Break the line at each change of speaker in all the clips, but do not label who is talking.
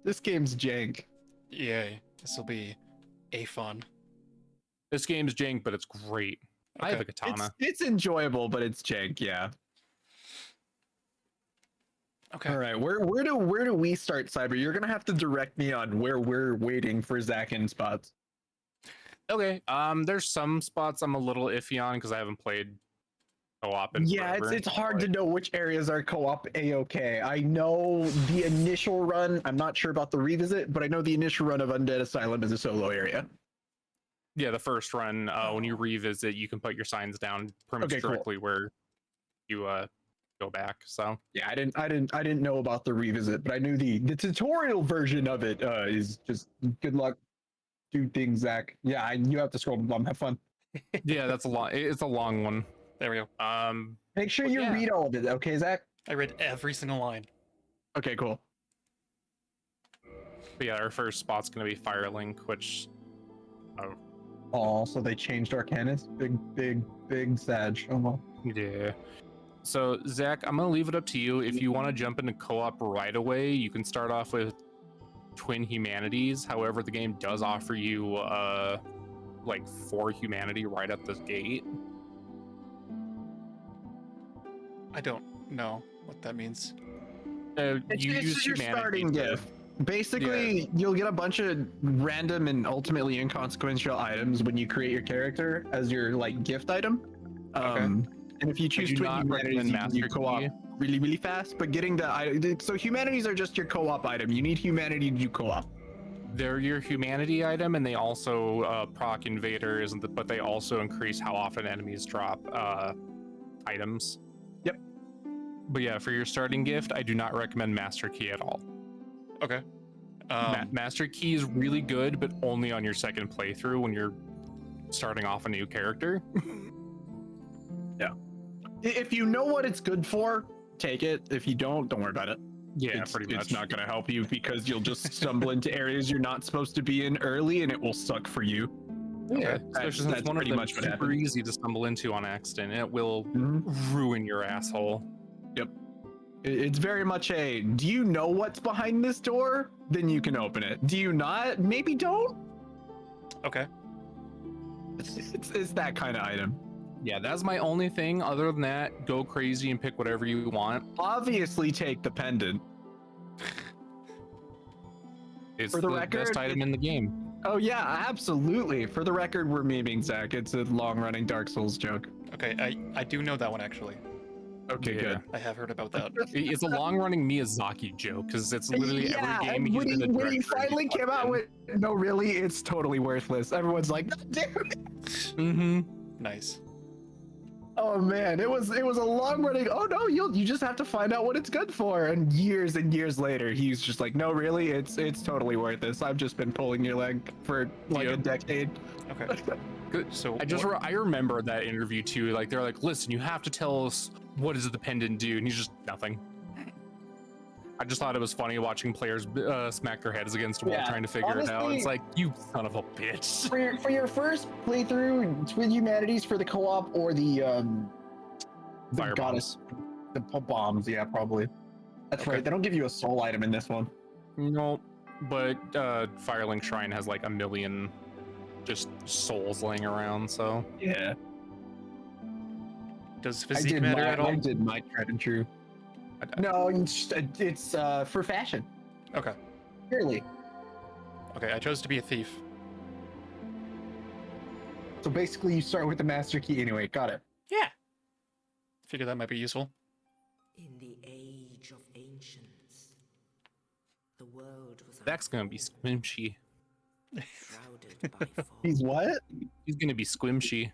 This game's jank.
Yay. This will be a fun.
This game's jank, but it's great.
Okay.
I have a katana.
It's enjoyable, but it's jank, yeah.
Okay.
All right, where do we start, Cyber? You're gonna have to direct me on where we're waiting for Zach in spots.
Okay. There's some spots I'm a little iffy on because I haven't played co-op in forever,
it's hard to know which areas are co-op a-okay. I know the initial run, I'm not sure about the revisit, but I know the initial run of Undead Asylum is a solo area.
Yeah, the first run, when you revisit, you can put your signs down pretty much directly where you go back. So
yeah, I didn't know about the revisit, but I knew the tutorial version of it is just good luck. Do things, Zach. Yeah, you have to scroll the bottom. Have fun.
yeah, it's a long one.
There we go.
Make sure you read all of it, okay, Zach?
I read every single line.
Okay, cool.
But yeah, our first spot's gonna be Firelink, which
Oh, so they changed Arcanus? Big Sag. Oh well.
yeah. So Zach, I'm gonna leave it up to you. If you want to jump into co-op right away, you can start off with Twin Humanities. However, the game does offer you like 4 humanity right at the gate.
I don't know what that means.
You
It's
use
your
humanity
starting
to-
gift. Basically, you'll get a bunch of random and ultimately inconsequential items when you create your character as your like gift item. And if you choose
do
Twin
not
Humanities,
recommend
you can do
Master
co-op
Key.
really fast. But getting the so humanities are just your co-op item. You need humanity to do co-op.
They're your humanity item, and they also proc invaders, but they also increase how often enemies drop items.
Yep.
But yeah, for your starting gift, I do not recommend Master Key at all.
Okay.
Master Key is really good, but only on your second playthrough when you're starting off a new character.
Yeah. If you know what it's good for, take it. If you don't worry about it.
Yeah, pretty much.
It's not going to help you because you'll just stumble into areas you're not supposed to be in early, and it will suck for you.
Yeah,
Okay.
especially since
That's
one of
pretty
them
much
is
what
super
happened.
easy to stumble into on accident. It will ruin your asshole.
Yep. It's very much a, do you know what's behind this door? Then you can open it. Do you not? Maybe don't.
Okay.
It's that kind of item.
Yeah, that's my only thing. Other than that, go crazy and pick whatever you want.
Obviously, take the pendant.
It's
For the
the
record,
best item in the game.
Oh yeah, absolutely. For the record, we're memeing Zach. It's a long-running Dark Souls joke.
Okay, I do know that one actually.
Okay,
Yeah.
good.
I have heard about that.
It's a long-running Miyazaki joke because it's literally every game he's
when
been
he,
the
when he
director
finally
he's
came out
fucking-
with, no, really, it's totally worthless. Everyone's like, dude.
Nice.
Oh man, it was a long running. Oh no, you just have to find out what it's good for. And years later, he's just like, no, really, it's totally worth this. I've just been pulling your leg for like a decade.
Okay.
Good.
So
I remember that interview too. Like they're like, listen, you have to tell us what does the pendant do, and he's just nothing. I just thought it was funny watching players smack their heads against a wall trying to figure it out. It's like, you son of a bitch.
For your first playthrough, Twin Humanities for the co-op or the
Fire
goddess, the bombs, yeah, probably. That's right. They don't give you a soul item in this one.
No, but Firelink Shrine has like 1 million just souls laying around. So
Yeah.
does physique matter at all?
I did my tried and true. No, it's for fashion.
Okay.
Clearly.
Okay, I chose to be a thief.
So basically, you start with the master key anyway. Got it.
Yeah. Figure that might be useful.
In the age of ancients, the world was
that's gonna be squishy.
shrouded by fog.
He's what?
He's gonna be squishy.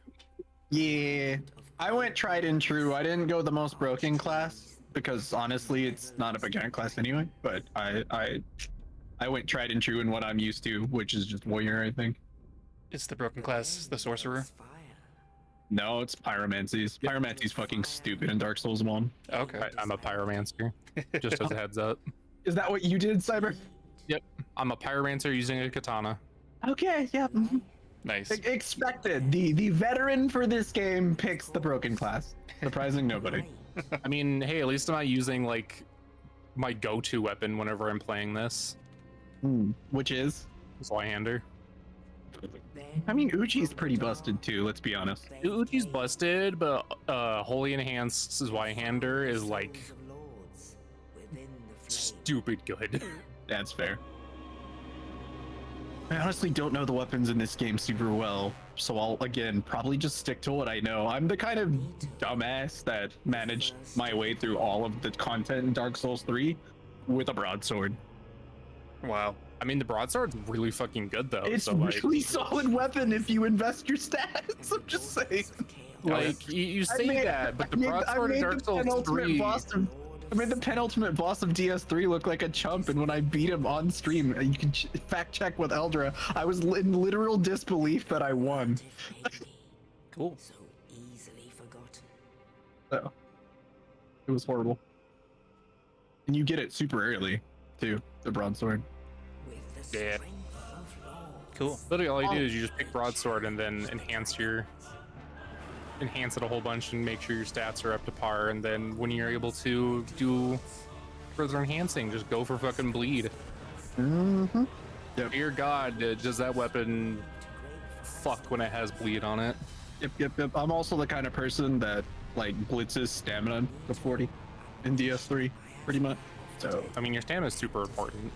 Yeah. I went tried and true. I didn't go the most broken class because honestly, it's not a beginner class anyway. But I went tried and true in what I'm used to, which is just warrior, I think.
Is the broken class the sorcerer?
Fire.
No, it's pyromancies. Pyromancy's fucking stupid in Dark Souls 1.
Okay.
I'm a pyromancer. Just as a heads up.
Is that what you did, Cyber?
Yep, I'm a pyromancer using a katana.
Okay, yeah.
Nice.
Expected. The veteran for this game picks the broken class. Surprising nobody.
I mean, hey, at least I'm not using like my go-to weapon whenever I'm playing this.
Which is?
Zweihander.
I mean, Uchi's pretty busted too, let's be honest.
Uchi's busted, but Holy Enhanced Zweihander is like stupid good.
That's fair. I honestly don't know the weapons in this game super well, so I'll, again, probably just stick to what I know. I'm the kind of dumbass that managed my way through all of the content in Dark Souls 3 with a broadsword.
Wow.
I mean, the broadsword's really fucking good, though.
It's
so,
a
like,
really solid weapon if you invest your stats, I'm just saying.
like you say that, but the broadsword in Dark Souls 3...
I made the penultimate boss of DS3 look like a chump, and when I beat him on stream, you can fact check with Eldra, I was in literal disbelief that I won.
Cool.
So easily forgotten.
So, it was horrible. And you get it super early, too, the broadsword.
With the
Yeah.
strength of law.
Cool.
Literally, all you do is you just pick broadsword and then enhance it a whole bunch and make sure your stats are up to par, and then when you're able to do further enhancing, just go for fucking bleed.
Mm-hmm. Yep.
Dear God, does that weapon fuck when it has bleed on it?
Yep. I'm also the kind of person that, like, blitzes stamina to 40 in DS3, pretty much. So,
I mean, your stamina is super important.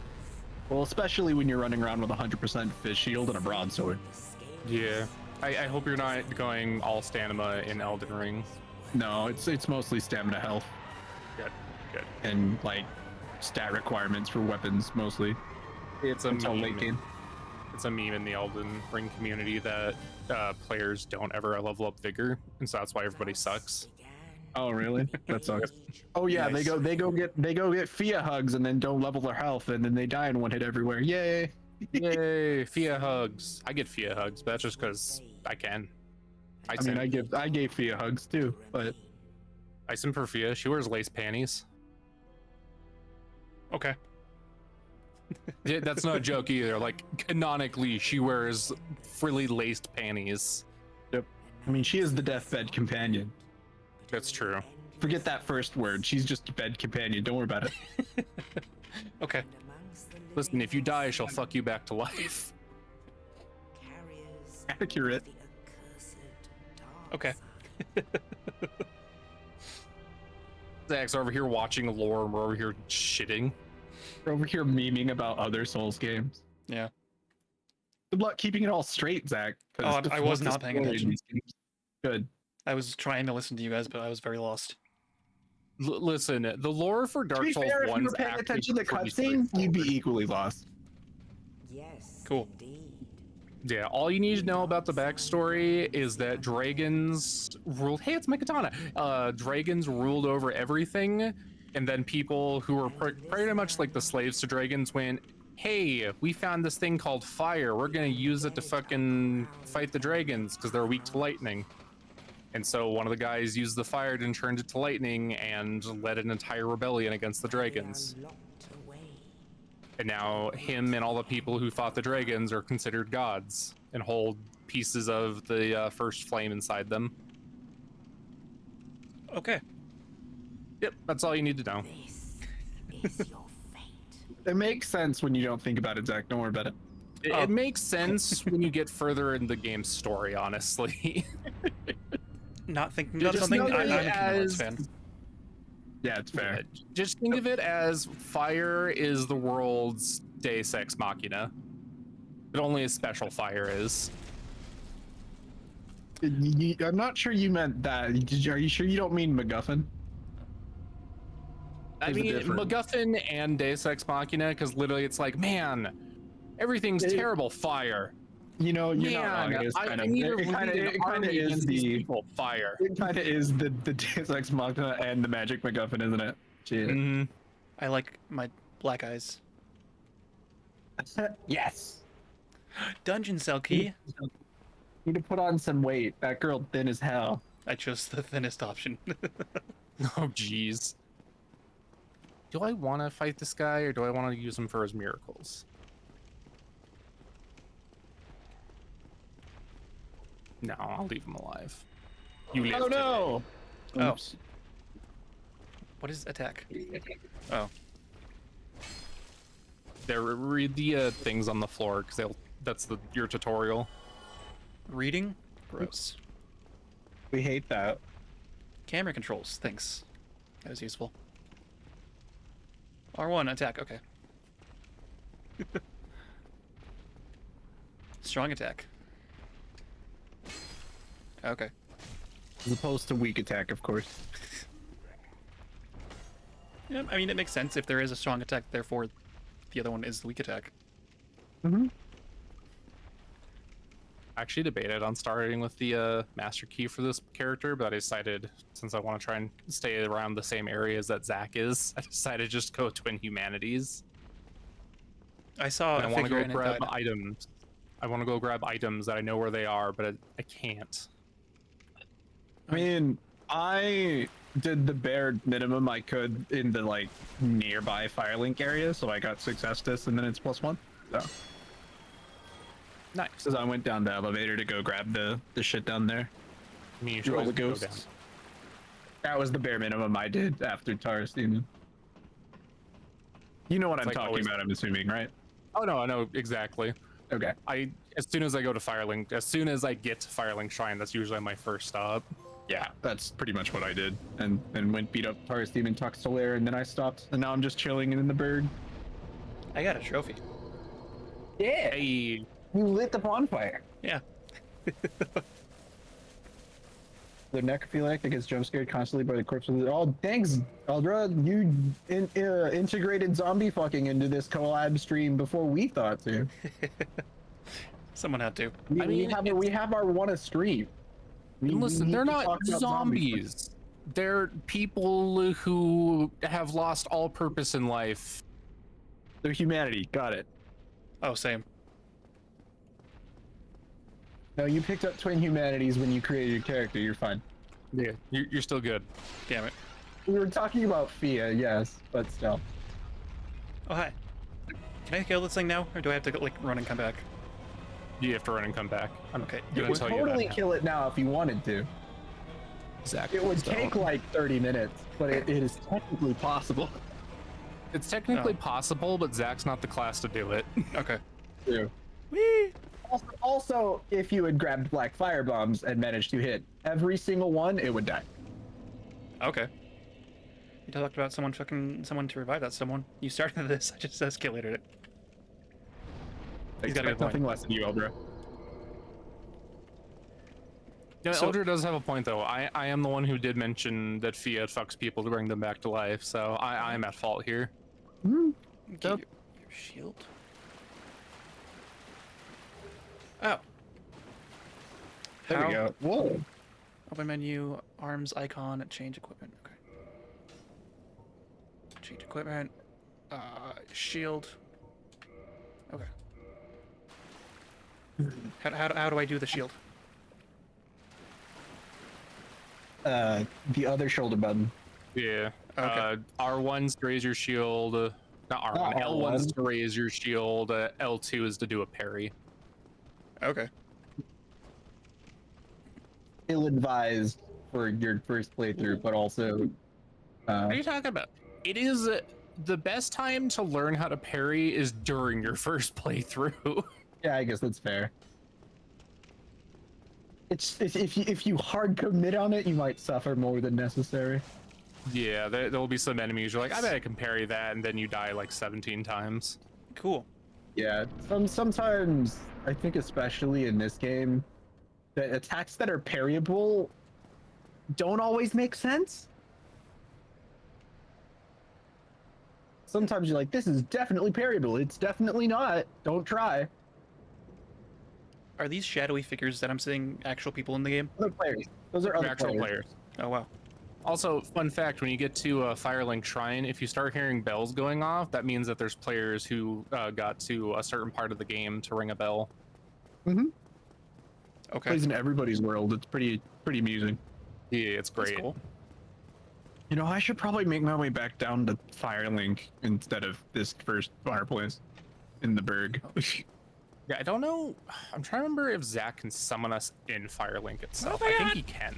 well, especially when you're running around with 100% fish shield and a broadsword.
Yeah. I hope you're not going all stamina in Elden Ring.
No, it's mostly stamina health
Good.
and, like, stat requirements for weapons, mostly.
It's a
Until
meme.
late game.
It's a meme in the Elden Ring community that players don't ever level up vigor, and so that's why everybody sucks.
Oh, really? That sucks. Oh yeah,
Nice.
they go get Fia hugs and then don't level their health, and then they die in one hit everywhere. Yay!
Yay, Fia hugs. I get Fia hugs, but that's just because I can.
I mean, I gave Fia hugs too, but
I sim for Fia. She wears lace panties.
Okay.
Yeah, that's not a joke either. Like, canonically, she wears frilly laced panties.
I mean, she is the deathbed companion.
That's true.
Forget that first word. She's just a bed companion. Don't worry about it.
Okay.
Listen, if you die, she'll fuck you back to life.
Accurate.
Okay.
Zach's over here watching lore, and we're over here shitting.
We're over here memeing about other Souls games.
Yeah.
Good luck keeping it all straight, Zach. 'cause
Oh, I was
the
not paying
story in
attention.
these games- Good.
I was trying to listen to you guys, but I was very lost.
Listen, the lore for
To
Dark
be
Souls
fair, if you
1
were paying attention to cutscene, you'd be equally lost.
Yes.
Cool.
Indeed.
Yeah, all you need to know about the backstory is that dragons ruled. Hey, it's my katana. Dragons ruled over everything, and then people who were pretty much like the slaves to dragons went, "Hey, we found this thing called fire. We're gonna use it to fucking fight the dragons because they're weak to lightning." And so one of the guys used the fire and turned it to lightning and led an entire rebellion against the dragons.
They are locked away.
And now him and all the people who fought the dragons are considered gods and hold pieces of the first flame inside them.
Okay.
Yep, that's all you need to know.
This is your fate.
It makes sense when you don't think about it, Zach. Don't worry about it.
It makes sense when you get further in the game's story, honestly.
Not thinking about
Just
something.
know
I'm
that
a Kingdom Hearts
as-
fan.
Yeah, it's fair.
Just think of it as fire is the world's Deus Ex Machina. But only a special fire is.
I'm not sure you meant that. Are you sure you don't mean MacGuffin?
I
There's a
mean,
difference.
MacGuffin and Deus Ex Machina, because literally it's like, man, everything's terrible, fire.
You know, you're
Man,
not wrong. It is
I
kind of,
need to
it kind of,
lead an
it kind of
army
is
against these
the,
people, fire.
it kind of is the Deus Ex Machina and the Magic MacGuffin, isn't it? Shit.
Mhm.
I like my black eyes.
Yes.
Dungeon cell key.
Need to put on some weight. That girl thin as hell.
I chose the thinnest option.
Oh, jeez. Do I want to fight this guy, or do I want to use him for his miracles? No, I'll leave him alive. You live
Oh no!
Oh.
Oops.
What is attack? Oh.
There, read the things on the floor because that's your tutorial.
Reading? Gross.
We hate that.
Camera controls. Thanks. That was useful. R1 attack. Okay. Strong attack. Okay.
As opposed to weak attack, of course.
Yeah, I mean, it makes sense if there is a strong attack, therefore the other one is the weak attack.
Mm-hmm.
I actually debated on starting with the master key for this character, but I decided, since I want to try and stay around the same areas that Zach is, I decided to just go Twin Humanities.
I saw
And
a
I want to
figure
go
in it
grab
that-
items. I want to go grab items that I know where they are, but I can't.
I mean, I did the bare minimum I could in the like nearby Firelink area, so I got 6 Estus and then it's +1. So
Nice.
because I went down the elevator to go grab the shit down there.
I mean, you should
Through all
always
the
go
ghosts.
down.
That was the bare minimum I did after Taurus. You know what
It's
I'm
like
talking
always-
about, I'm assuming, right?
Oh no, I know exactly.
Okay.
As soon as I go to Firelink, as soon as I get to Firelink Shrine, that's usually my first stop.
Yeah, that's pretty much what I did. And went beat up Taurus Demon, talked to Solaire, and then I stopped. And now I'm just chilling in the berg.
I got a trophy.
Yeah,
Hey,
you lit the bonfire.
Yeah.
The necrophiliac that gets jump scared constantly by the corpse of the... Oh, thanks, Eldra. You integrated zombie fucking into this collab stream before we thought to.
Someone had to.
I mean,
we have our one a stream.
and listen,
need
they're
to
not
talk about
zombies. They're people who have lost all purpose in life.
They're humanity. Got it.
Oh, same.
No, you picked up twin humanities when you created your character. You're fine.
Yeah, you're still good.
Damn it.
We were talking about Fia, yes, but still.
Oh, hi. Can I kill this thing now, or do I have to like run and come back?
You have to run and come back. I'm
Okay.
gonna
You would
tell you
totally
that now.
kill it now if you wanted to.
Exactly.
It would
So,
take like 30 minutes, but it is technically possible.
It's technically
Oh.
possible, but Zach's not the class to do it.
Okay.
Yeah.
Whee!
Also, if you had grabbed black fire bombs and managed to hit every single one, it would die.
Okay. You talked about someone to revive that someone. You started this. I just escalated it. He's got a good
Expect
point.
nothing less than you, Eldra.
Yeah,
So-
Eldra does have a point though. I am the one who did mention that Fiat fucks people to bring them back to life, so I'm at fault here.
Get your shield. Oh.
There
How?
we go. Whoa.
Open menu, arms icon, change equipment. Okay. Change equipment. Shield. Okay. How do I do the shield?
The other shoulder button.
Yeah.
Okay.
R1's to raise your shield. Not R1.
Not
L1's
R1.
to raise your shield. L2 is to do a parry.
Okay.
Ill-advised for your first playthrough, but also...
What are you talking about? It is the best time to learn how to parry is during your first playthrough.
yeah, I guess that's fair. It's if you hard commit on it, you might suffer more than necessary.
Yeah, there will be some enemies. You're like, I bet I can parry that, and then you die like 17 times.
Cool.
Yeah, sometimes I think especially in this game, the attacks that are parryable don't always make sense. Sometimes you're like, this is definitely parryable. It's definitely not. Don't try.
Are these shadowy figures that I'm seeing actual people in the game?
Other players. Those are other
Actual
players.
players.
Oh wow.
Also, fun fact, when you get to Firelink Shrine, if you start hearing bells going off, that means that there's players who got to a certain part of the game to ring a bell.
Mm-hmm.
Okay.
Plays in everybody's world. It's pretty amusing.
Yeah, it's
That's
great.
cool.
You know, I should probably make my way back down to Firelink instead of this first fireplace in the Berg.
Yeah, I don't know. I'm trying to remember if Zach can summon us in Firelink itself.
Oh my
I think
God.
he can.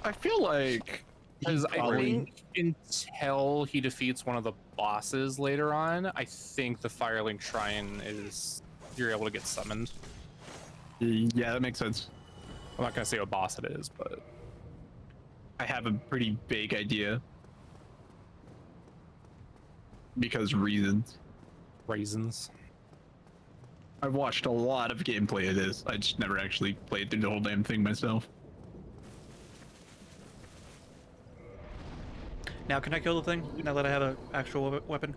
I feel like
Because I
probably-
think until he defeats one of the bosses later on, I think the Firelink Shrine is you're able to get summoned.
Yeah, that makes sense.
I'm not gonna say what boss it is, but
I have a pretty vague idea. Because reasons.
raisins.
I've watched a lot of gameplay of this. I just never actually played through the whole damn thing myself.
Now can I kill the thing? Now that I have an actual weapon?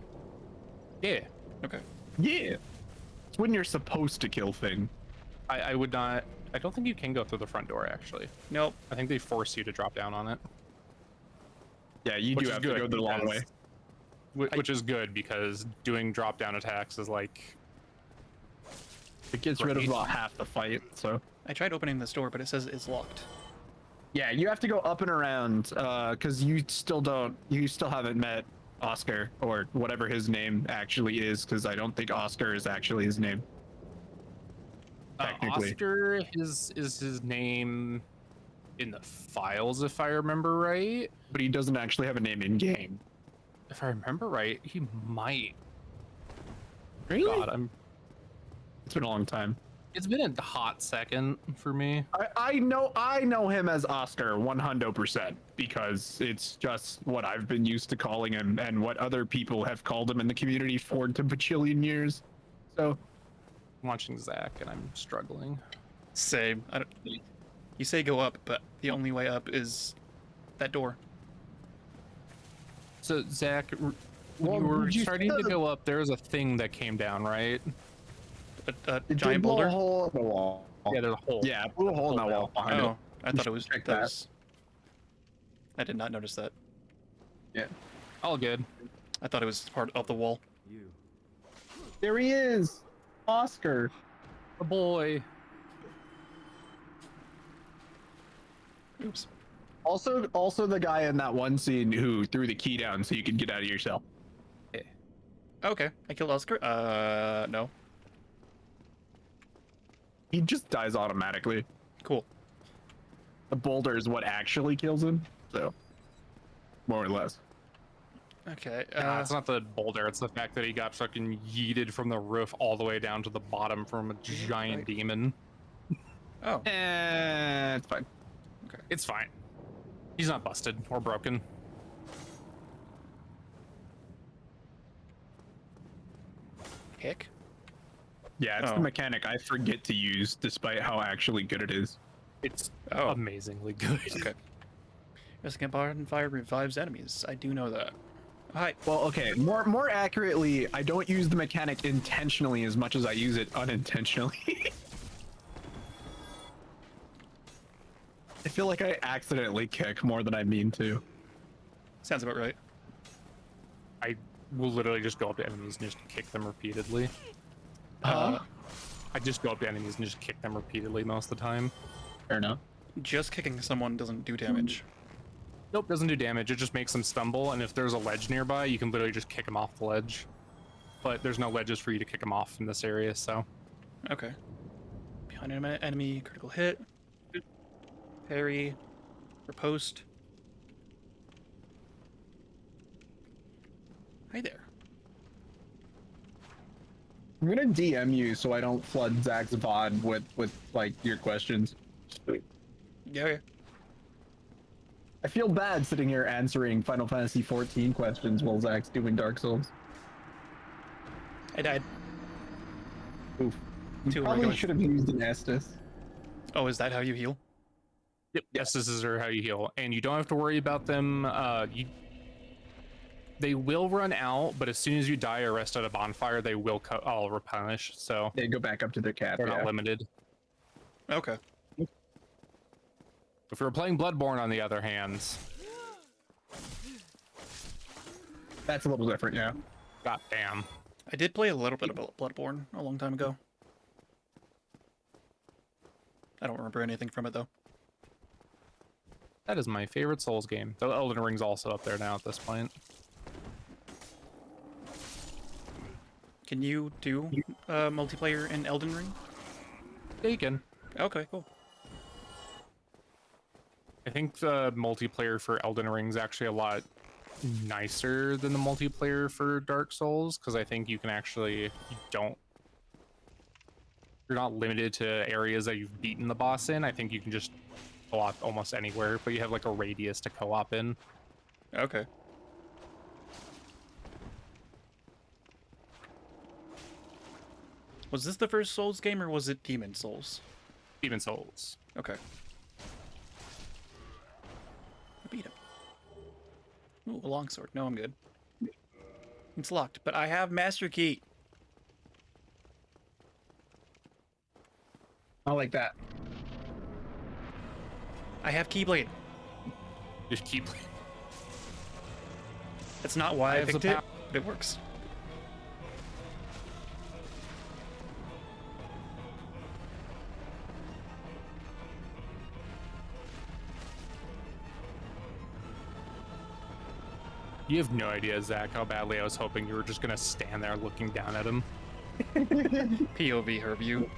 Yeah,
Okay.
Yeah. It's when you're supposed to kill thing.
I would not. I don't think you can go through the front door actually.
Nope.
I think they force you to drop down on it.
Yeah, you
Which
do
is
have to
good
go the long way.
because- Which is good because doing drop down attacks is like
It gets rid of
Great.
about half the fight, so.
I tried opening this door, but it says it's locked.
Yeah, you have to go up and around, because you still haven't met Oscar, or whatever his name actually is, because I don't think Oscar is actually his name. Technically.
Oscar is his name in the files, if I remember right.
But he doesn't actually have a name in game.
If I remember right, he might.
Really?
God,
It's been a long time.
it's been a hot second for me.
I know him as Oscar 100% because it's just what I've been used to calling him and what other people have called him in the community for a bajillion years. So
I'm watching Zach and I'm struggling.
Same. I don't, you say go up, but the only way up is that door.
So Zach, when
Well,
you were
did you
starting to
say-
go up, there was a thing that came down, right?
A
it did
giant
blow a
boulder?
hole in the wall.
Yeah, there's a hole.
Yeah, it blew a hole in the
Hole
wall behind
Oh,
it.
I
You
thought it
should
was.
check
that
that.
was- I did not notice that.
Yeah.
All good.
I thought it was part of the wall.
There he is, Oscar.
A boy.
Oops.
Also the guy in that one scene who threw the key down so you could get out of your cell.
Okay, I killed Oscar. No.
He just dies automatically.
Cool.
The boulder is what actually kills him, so more or less.
Okay.
Nah, it's not the boulder. It's the fact that he got fucking yeeted from the roof all the way down to the bottom from a giant
right.
demon.
Oh.
It's fine.
It's fine. He's not busted or broken.
Pick.
Yeah, it's
Oh.
the mechanic I forget to use, despite how actually good it is.
It's
Oh.
amazingly good.
Okay. Rescue Bonfire revives enemies. I do know that. Hi.
Well, okay, more accurately, I don't use the mechanic intentionally as much as I use it unintentionally. I feel like I accidentally kick more than I mean to.
Sounds about right.
I will literally just go up to enemies and just kick them repeatedly.
Huh?
I just go up to enemies and just kick them repeatedly most of the time.
Fair enough.
Just kicking someone doesn't do damage.
Nope, doesn't do damage. It just makes them stumble, and if there's a ledge nearby, you can literally just kick them off the ledge. But there's no ledges for you to kick them off in this area, so.
Okay. Behind an enemy, critical hit. Parry. Riposte. Hi there.
I'm gonna DM you so I don't flood Zach's VOD with like your questions.
Yeah, okay.
I feel bad sitting here answering Final Fantasy 14 questions while Zach's doing Dark Souls.
I died.
Oof. You
Two
probably
regular-
should have used an Estus.
Oh, is that how you heal?
Yep, yes, this is how you heal. And you don't have to worry about them. They will run out, but as soon as you die or rest at a bonfire, they will all replenish, so
They go back up to their cap.
they're
Yeah.
not limited.
Okay.
If you're playing Bloodborne, on the other hand,
That's a little different, yeah.
god damn.
I did play a little bit of Bloodborne a long time ago. I don't remember anything from it though.
That is my favorite Souls game. Though Elden Ring's also up there now at this point.
Can you do multiplayer in Elden Ring?
Yeah, you can.
Okay, cool.
I think the multiplayer for Elden Ring is actually a lot nicer than the multiplayer for Dark Souls, because I think you can actually you're not limited to areas that you've beaten the boss in. I think you can just co-op almost anywhere, but you have like a radius to co-op in.
Okay. Was this the first Souls game, or was it Demon Souls?
Demon Souls.
Okay. I beat him. Ooh, a longsword. No, I'm good. It's locked, but I have Master Key.
I like that.
I have Keyblade.
Just keep.
That's not why I
have the
picked it,
pow-
but it works.
You have no idea, Zach, how badly I was hoping you were just gonna stand there looking down at him.
POV her view.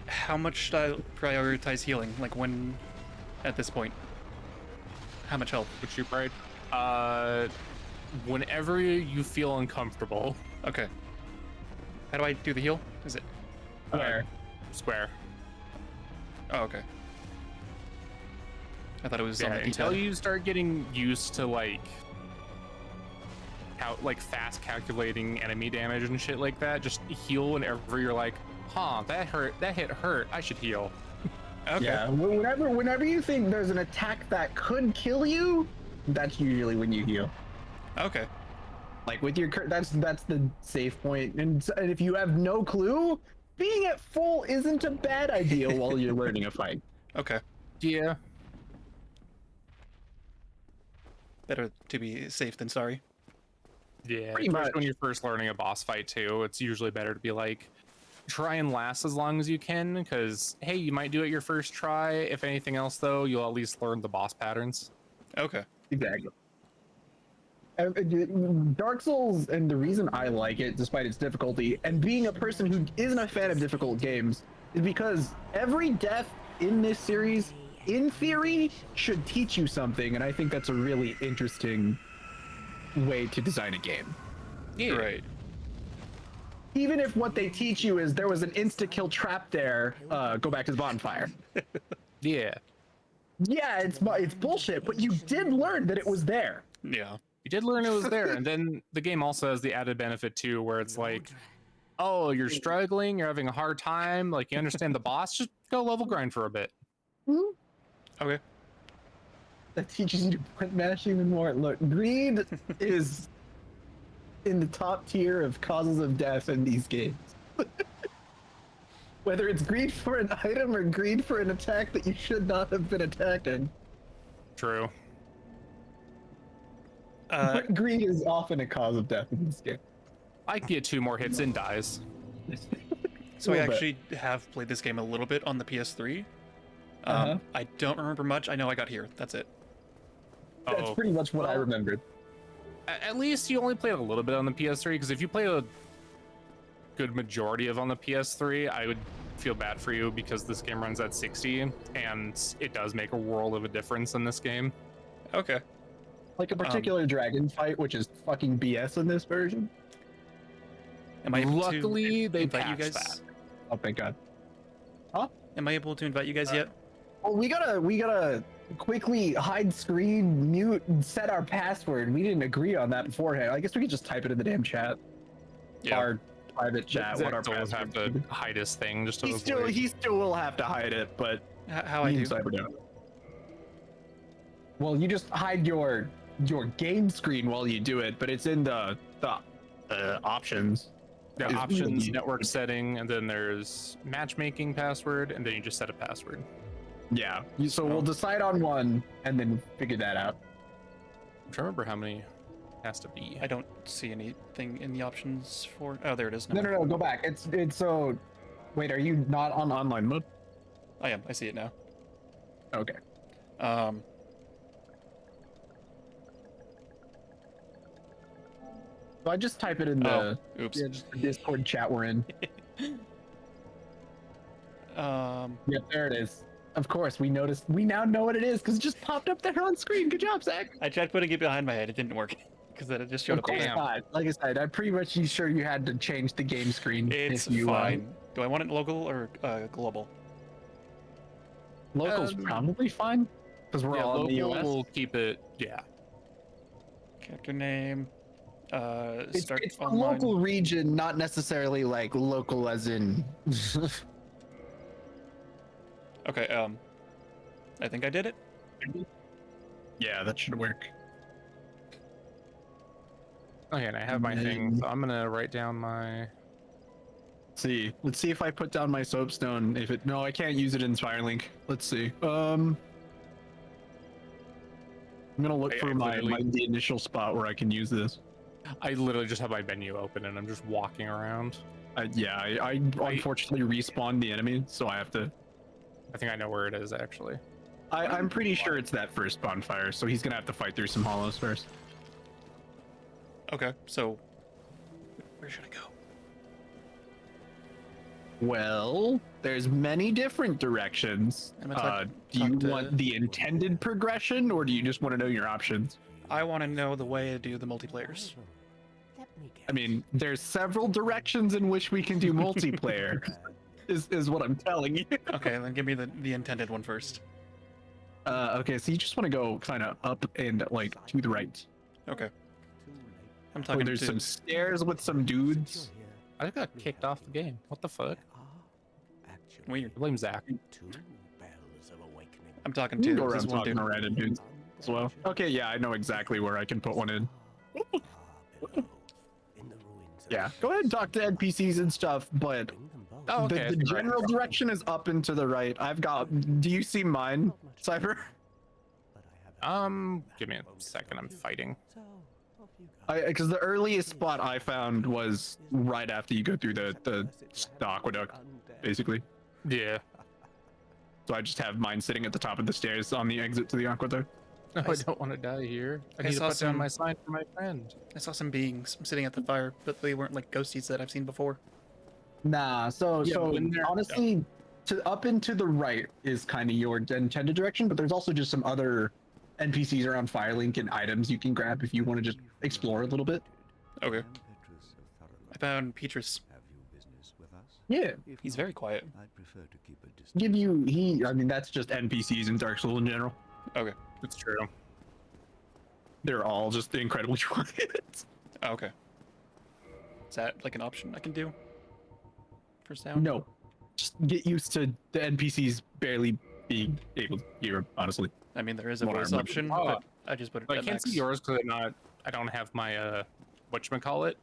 How much should I prioritize healing? Like when, at this point? How much health?
Which you pride? Whenever you feel uncomfortable.
Okay. How do I do the heal? Is it?
Where?
Square.
Oh, okay. I thought it was on
Yeah,
the
until
D-pad.
you start getting used to like fast calculating enemy damage and shit like that, just heal whenever you're like, huh, that hurt, that hit hurt, I should heal.
Okay.
Yeah, whenever you think there's an attack that could kill you, that's usually when you heal.
Okay.
Like with your that's the safe point. And if you have no clue, being at full isn't a bad idea while you're learning a fight.
Okay.
Yeah.
Better to be safe than sorry.
Yeah,
Pretty
especially
much.
when you're first learning a boss fight too, it's usually better to be like, try and last as long as you can, because hey, you might do it your first try. If anything else though, you'll at least learn the boss patterns.
Okay.
Exactly. Dark Souls, and the reason I like it despite its difficulty, and being a person who isn't a fan of difficult games, is because every death in this series, in theory, should teach you something, and I think that's a really interesting way to design a game.
Yeah.
Right.
Even if what they teach you is there was an insta-kill trap there, go back to the bonfire.
Yeah.
Yeah, it's bullshit, but you did learn that it was there.
Yeah.
You did learn it was there, and then the game also has the added benefit too, where it's like, oh, you're struggling, you're having a hard time, like you understand the boss, just go level grind for a bit.
Okay.
That teaches you to button mash even more. Look, greed is in the top tier of causes of death in these games. Whether it's greed for an item or greed for an attack that you should not have been attacking.
True.
But greed is often a cause of death in this game.
I can get 2 more hits and dies.
So I
Little bit.
actually have played this game a little bit on the PS3.
Uh-huh.
I don't remember much. I know I got here. That's it.
That's
Oh,
pretty much what I
well,
remembered.
at least you only played a little bit on the PS3, because if you play a good majority of on the PS3, I would feel bad for you, because this game runs at 60, and it does make a world of a difference in this game.
Okay.
Like a particular dragon fight, which is fucking BS in this version.
Am I able
Luckily,
to
they
invite you
patched
guys?
that.
Oh, thank God.
Am I able to invite you guys yet?
Well, we gotta quickly hide screen, mute, and set our password. We didn't agree on that beforehand. I guess we could just type it in the damn chat. Our private chat.
Zach
What our
does have
password
to
is.
hide his thing just to
He
avoid.
still will have to hide it, but
How I
me
do?
and Cyber don't. Well, you just hide your game screen while you do it, but it's in the options.
The
Is
options,
really-
network setting, and then there's matchmaking password, and then you just set a password.
Yeah. So we'll decide on one and then figure that out.
I'm trying to remember how many it has to be.
I don't see anything in the options for. Oh, there it is.
No, go back. It's so. Wait, are you not on online mode?
I am. I see it now.
Okay. So I just type it in the,
Oops.
Discord chat we're in. Yep, there it is. Of course, we noticed. We now know what it is because it just popped up there on screen. Good job, Zach.
I tried putting it behind my head. It didn't work because then it just showed
Of
up
course
there.
not. Like I said, I'm pretty much sure you had to change the game screen.
It's
if you,
fine. Do I want it local or global?
Local's probably fine because we're
Yeah,
all in the
local
US.
will keep it. Yeah.
Character name.
It's
Start
the
online.
local region, not necessarily like local as in.
Okay. I think I did it.
Yeah, that should work.
Okay, and I have my thing, so I'm gonna write down my.
Let's see if I put down my soapstone. If it, no, I can't use it in Firelink. Let's see. I'm gonna look for the initial spot where I can use this.
I literally just have my menu open and I'm just walking around.
I unfortunately respawned the enemy, so I have to.
I think I know where it is actually.
I'm pretty sure it's that first bonfire, so he's gonna have to fight through some hollows first.
Okay. So, where should I go?
Well, there's many different directions.
I'm gonna
Do you
talk to-
want the intended progression, or do you just want to know your options?
I want to know the way to do the multiplayers.
I mean, there's several directions in which we can do multiplayer. is what I'm telling you.
Okay, then give me the intended one first.
Okay, so you just want to go kind of up and like to the right.
Okay. I'm
Oh,
talking
there's
to.
some stairs with some dudes.
I got kicked off the game. What the fuck?
Weird.
I blame Zach.
I'm talking
You
to
can go
this
around
one
talking
dude.
to random dudes as well. Okay, yeah, I know exactly where I can put one in. Yeah, go ahead and talk to NPCs and stuff, but
Oh, okay.
the general direction is up and to the right. I've got. Do you see mine, Cypher?
Give me a second. I'm fighting.
Because the earliest spot I found was right after you go through the aqueduct, basically.
Yeah.
So I just have mine sitting at the top of the stairs on the exit to the aqueduct.
No, I don't want to die here. I
I
need to
saw
put down
some-
my sign for my friend.
I saw some beings sitting at the fire, but they weren't like ghosties that I've seen before.
Nah, so
Yeah, when they're-
honestly, to up and to the right is kind of your intended direction, but there's also just some other NPCs around Firelink and items you can grab if you want to just explore a little bit.
Okay. I found Petrus.
Yeah,
He's very quiet.
I mean, that's just NPCs in Dark Souls in general.
Okay.
It's true.
They're all just incredibly quiet.
Oh, okay. Is that like an option I can do for sound?
No, just get used to the NPCs barely being able to hear, honestly.
I mean, there is a
What I
voice
remember.
option,
Oh.
but I just put it
But I
at
can't
max.
see yours because I don't have my whatchamacallit.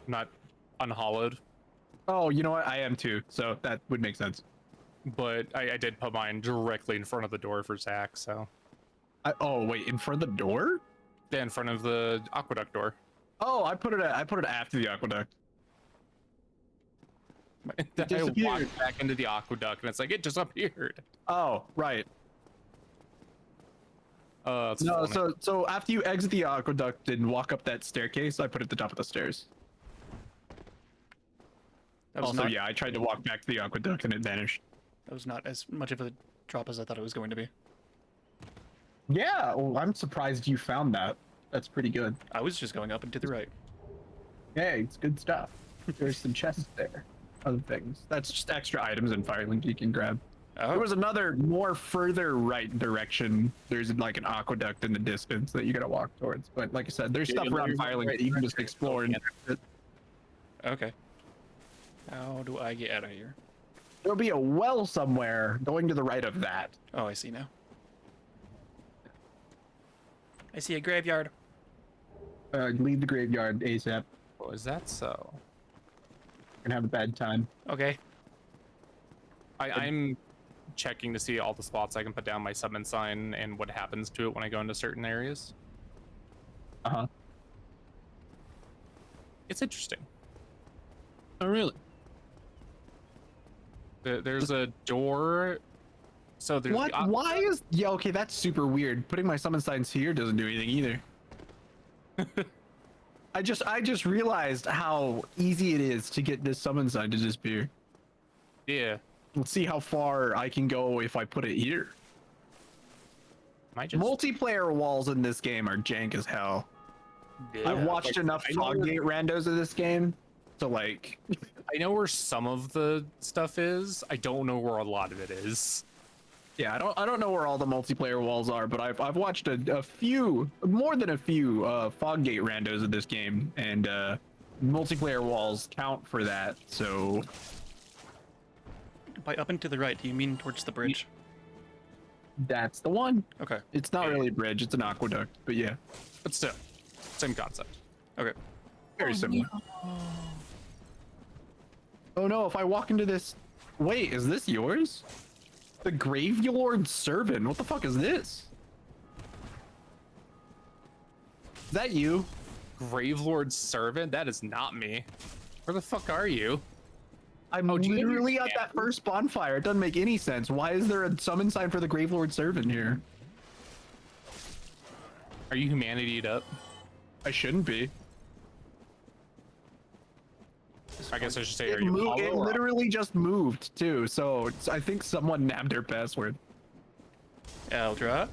Not unhollowed.
Oh, you know what? I am too, so that would make sense.
But I did put mine directly in front of the door for Zach, so.
Oh wait, in front of the door?
Yeah, in front of the aqueduct door.
Oh, I put it after the aqueduct.
I
disappeared.
walked back into the aqueduct and it's like, it just appeared.
Oh, right.
That's
No,
funny.
so after you exit the aqueduct and walk up that staircase, I put it at the top of the stairs.
That was
Also,
not,
yeah, I tried to walk back to the aqueduct and it vanished.
that was not as much of a drop as I thought it was going to be.
Yeah, well, I'm surprised you found that. That's pretty good.
I was just going up and to the right.
Hey, it's good stuff. There's some chests there. Other things. That's just extra items in Firelink you can grab.
Oh,
There was another more further right direction. There's like an aqueduct in the distance that you gotta walk towards. But like I said, there's
Yeah,
stuff around Firelink that you can just explore. And
okay. How do I get out of here?
there'll be a well somewhere going to the right of that.
Oh, I see now. I see a graveyard.
Leave the graveyard ASAP.
Oh, is that so?
You're gonna have a bad time.
Okay.
I'm checking to see all the spots I can put down my summon sign and what happens to it when I go into certain areas.
Uh-huh.
It's interesting.
Oh, really?
There's a door. So there's
What?
the
Why is... Yeah, okay, that's super weird. Putting my summon signs here doesn't do anything either. I just realized how easy it is to get this summon sign to disappear.
Yeah.
Let's see how far I can go if I put it here.
Might just.
Multiplayer walls in this game are jank as hell.
Yeah.
I've watched enough
I know where-
Foggate randos of this game to like.
I know where some of the stuff is. I don't know where a lot of it is.
Yeah, I don't know where all the multiplayer walls are, but I've watched a few, more than a few Foggate randos of this game, and multiplayer walls count for that. So
By up and to the right, do you mean towards the bridge?
that's the one.
Okay.
It's not really a bridge; it's an aqueduct. But yeah,
But still, same concept.
Okay.
very similar. Oh no! If I walk into this, wait, is this yours? The Graveyard Servant. What the fuck is this? Is that you?
Gravelord Servant? That is not me. Where the fuck are you?
I'm
Oh, do you have your
literally at
camera?
that first bonfire. It doesn't make any sense. Why is there a summon sign for the Gravelord Servant here?
Are you humanity'd up?
I shouldn't be.
I guess I should say,
It,
are you hollow
it
or-
literally just moved too, so I think someone nabbed their password.
Eldra.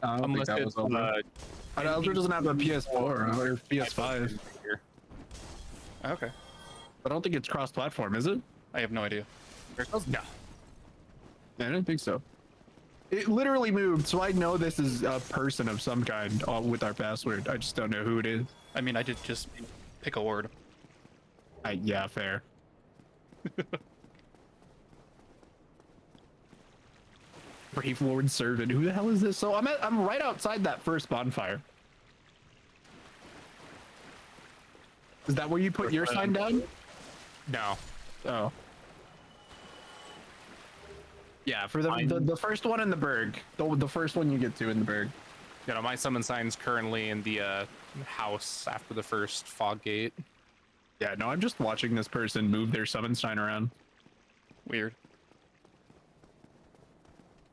I don't
Unless it's
Eldra doesn't have a PS4 or PS5.
here.
Okay.
I don't think it's cross-platform, is it?
I have no idea.
No.
I don't think so. It literally moved, so I know this is a person of some kind with our password. I just don't know who it is.
I mean, I did just pick a word.
Yeah, fair. Brave Lord Servant. Who the hell is this? So I'm right outside that first bonfire. Is that where you put your sign down?
No.
Oh. Yeah, for the first one in the Berg. The first one you get to in the Berg.
You know, my summon sign's currently in the house after the first fog gate.
Yeah, no, I'm just watching this person move their summon sign around.
Weird.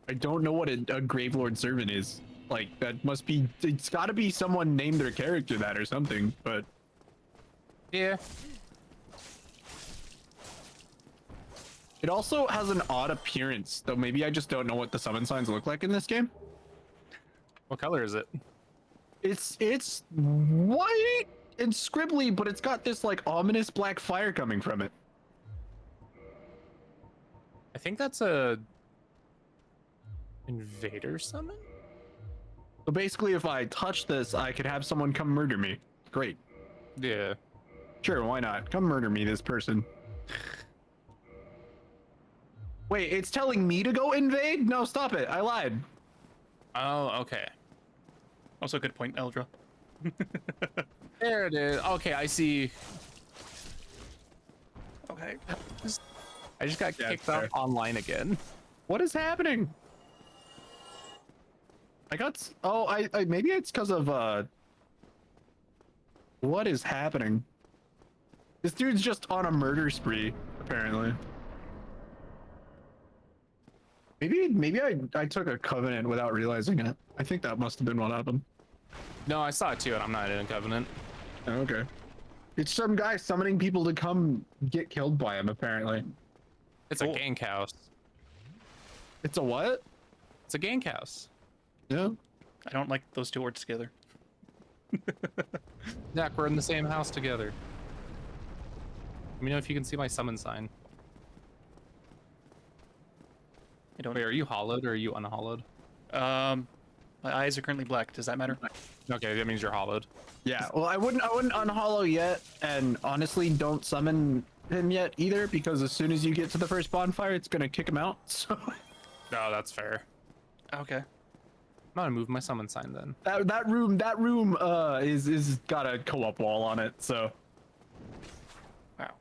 I don't know what a Gravelord Servant is. Like, that must be, it's gotta be someone named their character that or something, but
Yeah.
it also has an odd appearance, though maybe I just don't know what the summon signs look like in this game.
What color is it?
It's white and scribbly, but it's got this like ominous black fire coming from it.
I think that's a invader summon.
So basically, if I touch this, I could have someone come murder me. Great.
Yeah.
Sure, why not? Come murder me, this person. Wait, it's telling me to go invade? No, stop it. I lied.
Oh, okay.
Also, good point, Eldra.
There it is. Okay, I see.
Okay.
I just got
Yeah,
kicked
fair.
out online again.
What is happening? I got. Oh, I maybe it's because of. What is happening? This dude's just on a murder spree, apparently. Maybe I took a covenant without realizing it. I think that must have been what happened.
No, I saw it too, and I'm not in a covenant.
Oh, okay. It's some guy summoning people to come get killed by him, apparently.
It's
Cool.
a gank house.
It's a what?
It's a gank house.
Yeah.
I don't like those two words together.
Zach, we're in the same house together. Let me know if you can see my summon sign.
I don't.
Wait, are you hollowed or are you unhollowed?
My eyes are currently black. Does that matter?
Okay, that means you're hollowed.
Yeah. Well, I wouldn't unhollow yet, and honestly, don't summon him yet either, because as soon as you get to the first bonfire, it's gonna kick him out. So
No, that's fair.
Okay.
I'm gonna move my summon sign then.
that room is got a co-op wall on it. So
Wow.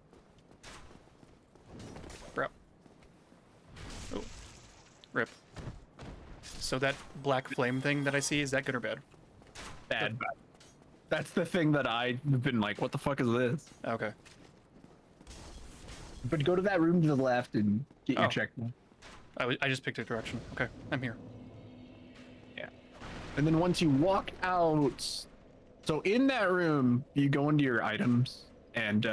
Bro. Oh. Rip. So that black flame thing that I see, is that good or bad?
bad. That's the thing that I've been like, what the fuck is this?
Okay.
But go to that room to the left and get your
Oh.
checkpoint.
I just picked a direction. Okay, I'm here.
And then once you walk out, So in that room, you go into your items and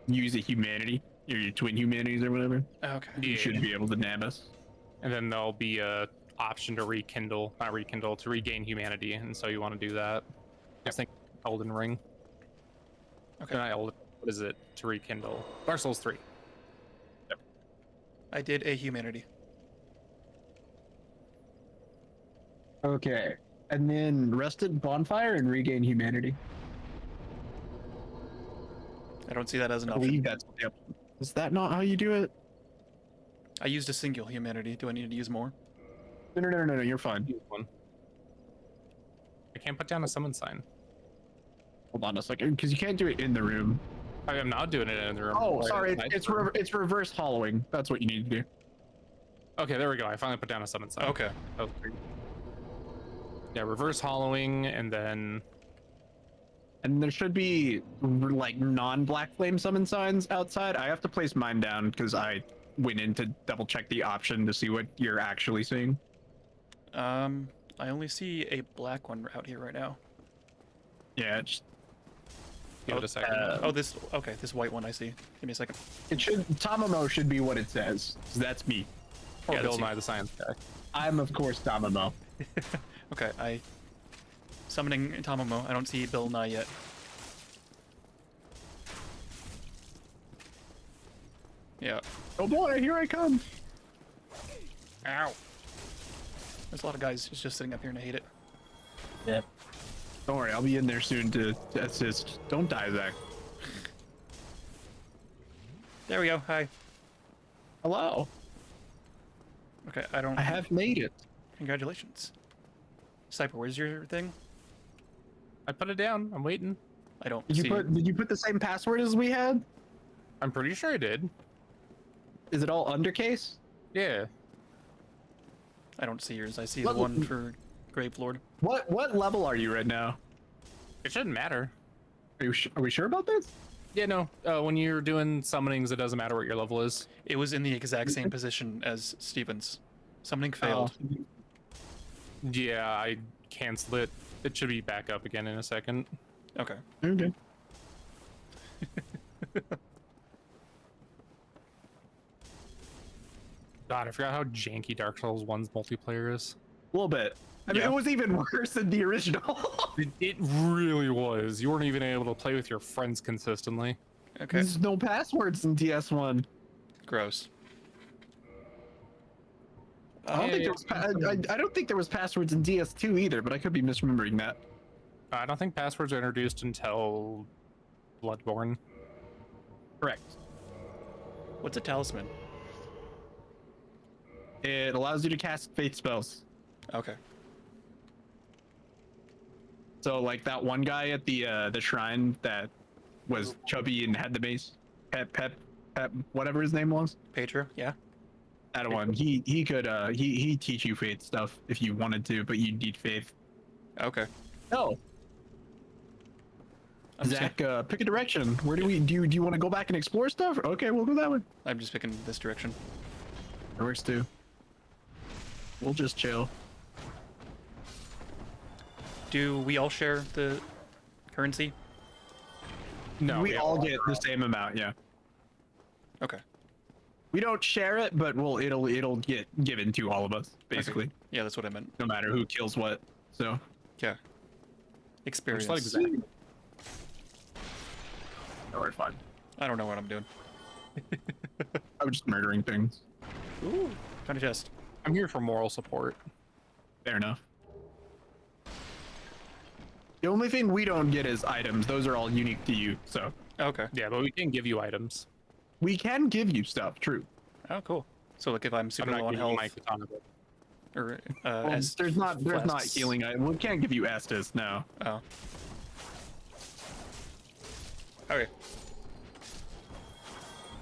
use a humanity, your twin humanities or whatever.
Okay.
You should be able to nab us.
And then there'll be a option to not rekindle, to regain humanity. And so you want to do that. I think Elden Ring.
Okay.
Not Elden, what is it? To rekindle. Dark Souls 3.
I did a humanity.
Okay. And then rested bonfire and regain humanity.
I don't see that as an
I
option.
believe that's what the is that not how you do it?
I used a single humanity. Do I need to use more?
No, you're fine.
Use one. I can't put down a summon sign.
Hold on a second, because you can't do it in the room.
I am not doing it in the room.
Oh,
Right
sorry,
inside
it's
the room.
it's reverse hollowing. That's what you need to do.
Okay, there we go. I finally put down a summon sign.
Okay.
Oh, yeah, reverse hollowing, and then
And there should be like non-black flame summon signs outside. I have to place mine down because I went in to double check the option to see what you're actually seeing.
I only see a black one out here right now.
Yeah, it's,
give it a second.
Oh, this. Okay, this white one I see. Give me a second.
it should Tamamo should be what it says. 'Cause that's me.
Or
yeah,
Bill
that's you.
Nye the Science Guy.
I'm of course Tamamo.
Okay, I summoning Tamamo. I don't see Bill Nye yet. Yeah.
Oh boy, here I come.
Ow. There's a lot of guys just sitting up here and I hate it.
Yeah. Don't worry, I'll be in there soon to assist. Don't die, Zach.
There we go. Hi.
Hello.
Okay, I don't.
I have made it.
Congratulations. Sniper, where's your thing?
I put it down. I'm waiting.
I don't
Did
see.
you put the same password as we had?
I'm pretty sure I did.
Is it all undercase?
Yeah.
I don't see yours. I see
What-
the one for Grave Lord.
What level are you right now?
It shouldn't matter.
Are we sure about this?
Yeah, no. When you're doing summonings, it doesn't matter what your level is.
It was in the exact same position as Steven's. Summoning failed.
Yeah, I canceled it. It should be back up again in a second.
Okay.
Okay.
God, I forgot how janky Dark Souls 1's multiplayer is.
A little bit. I mean,
Yeah.
it was even worse than the original.
It really was. You weren't even able to play with your friends consistently.
Okay.
There's no passwords in DS1.
Gross.
I don't think there was. I don't think there was passwords in DS2 either, but I could be misremembering that.
I don't think passwords are introduced until Bloodborne.
Correct.
What's a talisman?
It allows you to cast faith spells.
Okay.
So like that one guy at the shrine that was chubby and had the mace, Pep, whatever his name was.
Petra, yeah.
That one. He could he teach you faith stuff if you wanted to, but you need faith.
Okay.
Oh,
I'm just,
Zach, pick a direction. Where do you want to go back and explore stuff? Okay, we'll go that way.
I'm just picking this direction.
It works too. We'll just chill.
Do we all share the currency?
No,
we all get the same amount. Yeah.
Okay.
We don't share it, but it'll get given to all of us basically,
Yeah, that's what I meant.
no matter who kills what. So.
Yeah. Experience.
Just like Zach.
No, we're fine.
I don't know what I'm doing.
I'm just murdering things.
Ooh. Found a chest.
I'm here for moral support.
Fair enough. The only thing we don't get is items. Those are all unique to you. So
Okay.
Yeah, but we can give you items.
we can give you stuff. True.
Oh, cool. So like if I'm super
I'm
low
not
on
giving you
health,
my katana.
or
Well, there's not
flasks.
healing. We can't give you Estus. No.
Oh. Okay.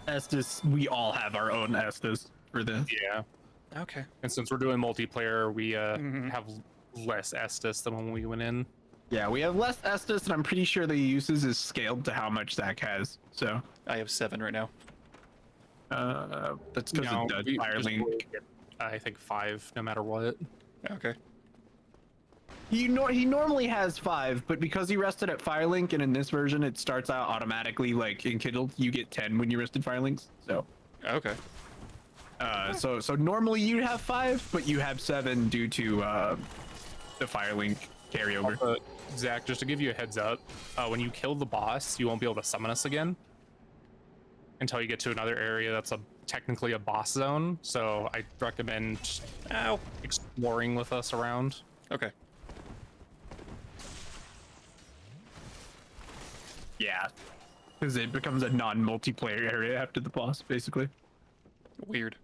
Estus. We all have our own Estus for this.
Yeah.
Okay.
And since we're doing multiplayer, we
Mhm.
have less Estus than when we went in.
Yeah, we have less Estus, and I'm pretty sure the uses is scaled to how much Zach has. So
I have 7 right now.
that's because
No,
of the
we
Fire
just
Link.
get, I think 5, no matter what.
Okay.
He normally has 5, but because he rested at Firelink, and in this version it starts out automatically like in Kindle, you get 10 when you rested Firelinks. So
Okay.
so normally you'd have 5, but you have 7 due to the Firelink carryover.
Zach, just to give you a heads up, when you kill the boss, you won't be able to summon us again until you get to another area that's technically a boss zone. So I recommend exploring with us around.
Okay.
Yeah, because it becomes a non-multiplayer area after the boss, basically.
Weird.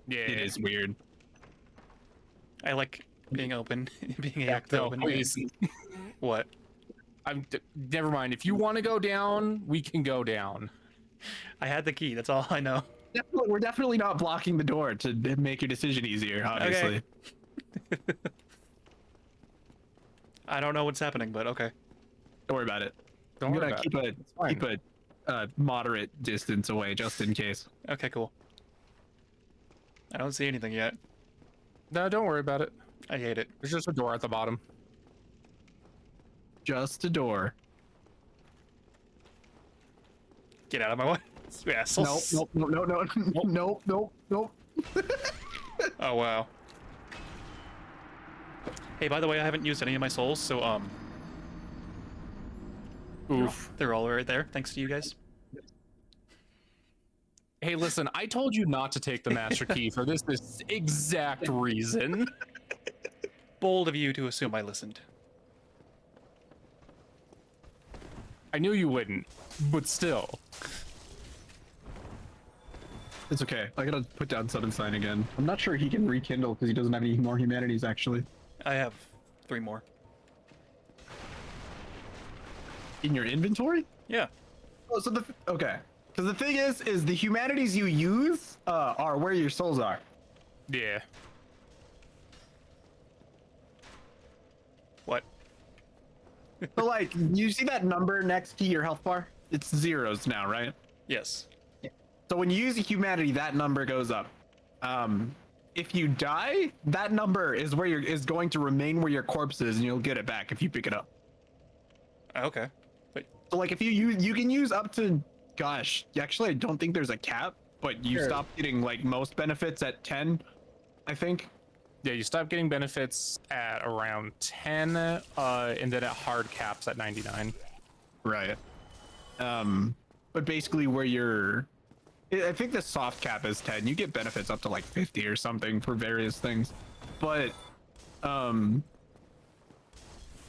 Yeah,
It is weird.
I like being open, being
No,
open.
please.
What?
Never mind. If you want to go down, we can go down.
I had the key. That's all I know.
We're definitely not blocking the door to make your decision easier, obviously.
Okay. I don't know what's happening, but okay.
Don't worry about it.
Don't
I'm
worry
gonna
about it. It's fine.
keep a moderate distance away just in case.
Okay, cool. I don't see anything yet.
No, don't worry about it.
I hate it.
There's just a door at the bottom.
Just a door.
Get out of my way. You assholes.
Nope.
Oh, wow. Hey, by the way, I haven't used any of my souls, so,
Oof.
they're all right there, thanks to you guys.
Hey, listen, I told you not to take the master key for this exact reason.
Bold of you to assume I listened.
I knew you wouldn't, but still.
It's okay. I gotta put down Sudden Sign again. I'm not sure he can rekindle because he doesn't have any more humanities, actually.
I have 3 more.
In your inventory?
Yeah.
Oh, so okay. Because the thing is the humanities you use are where your souls are.
Yeah.
What?
So like, you see that number next to your health bar? It's 0s now, right?
Yes.
So when you use a humanity, that number goes up. If you die, that number is going to remain where your corpse is, and you'll get it back if you pick it up.
Okay. But
So like, if you can use up to, gosh, actually I don't think there's a cap, but you
Sure.
stop getting like most benefits at 10, I think.
Yeah, you stop getting benefits at around 10, and then at hard caps at 99.
Right. But basically I think the soft cap is 10. You get benefits up to like 50 or something for various things. But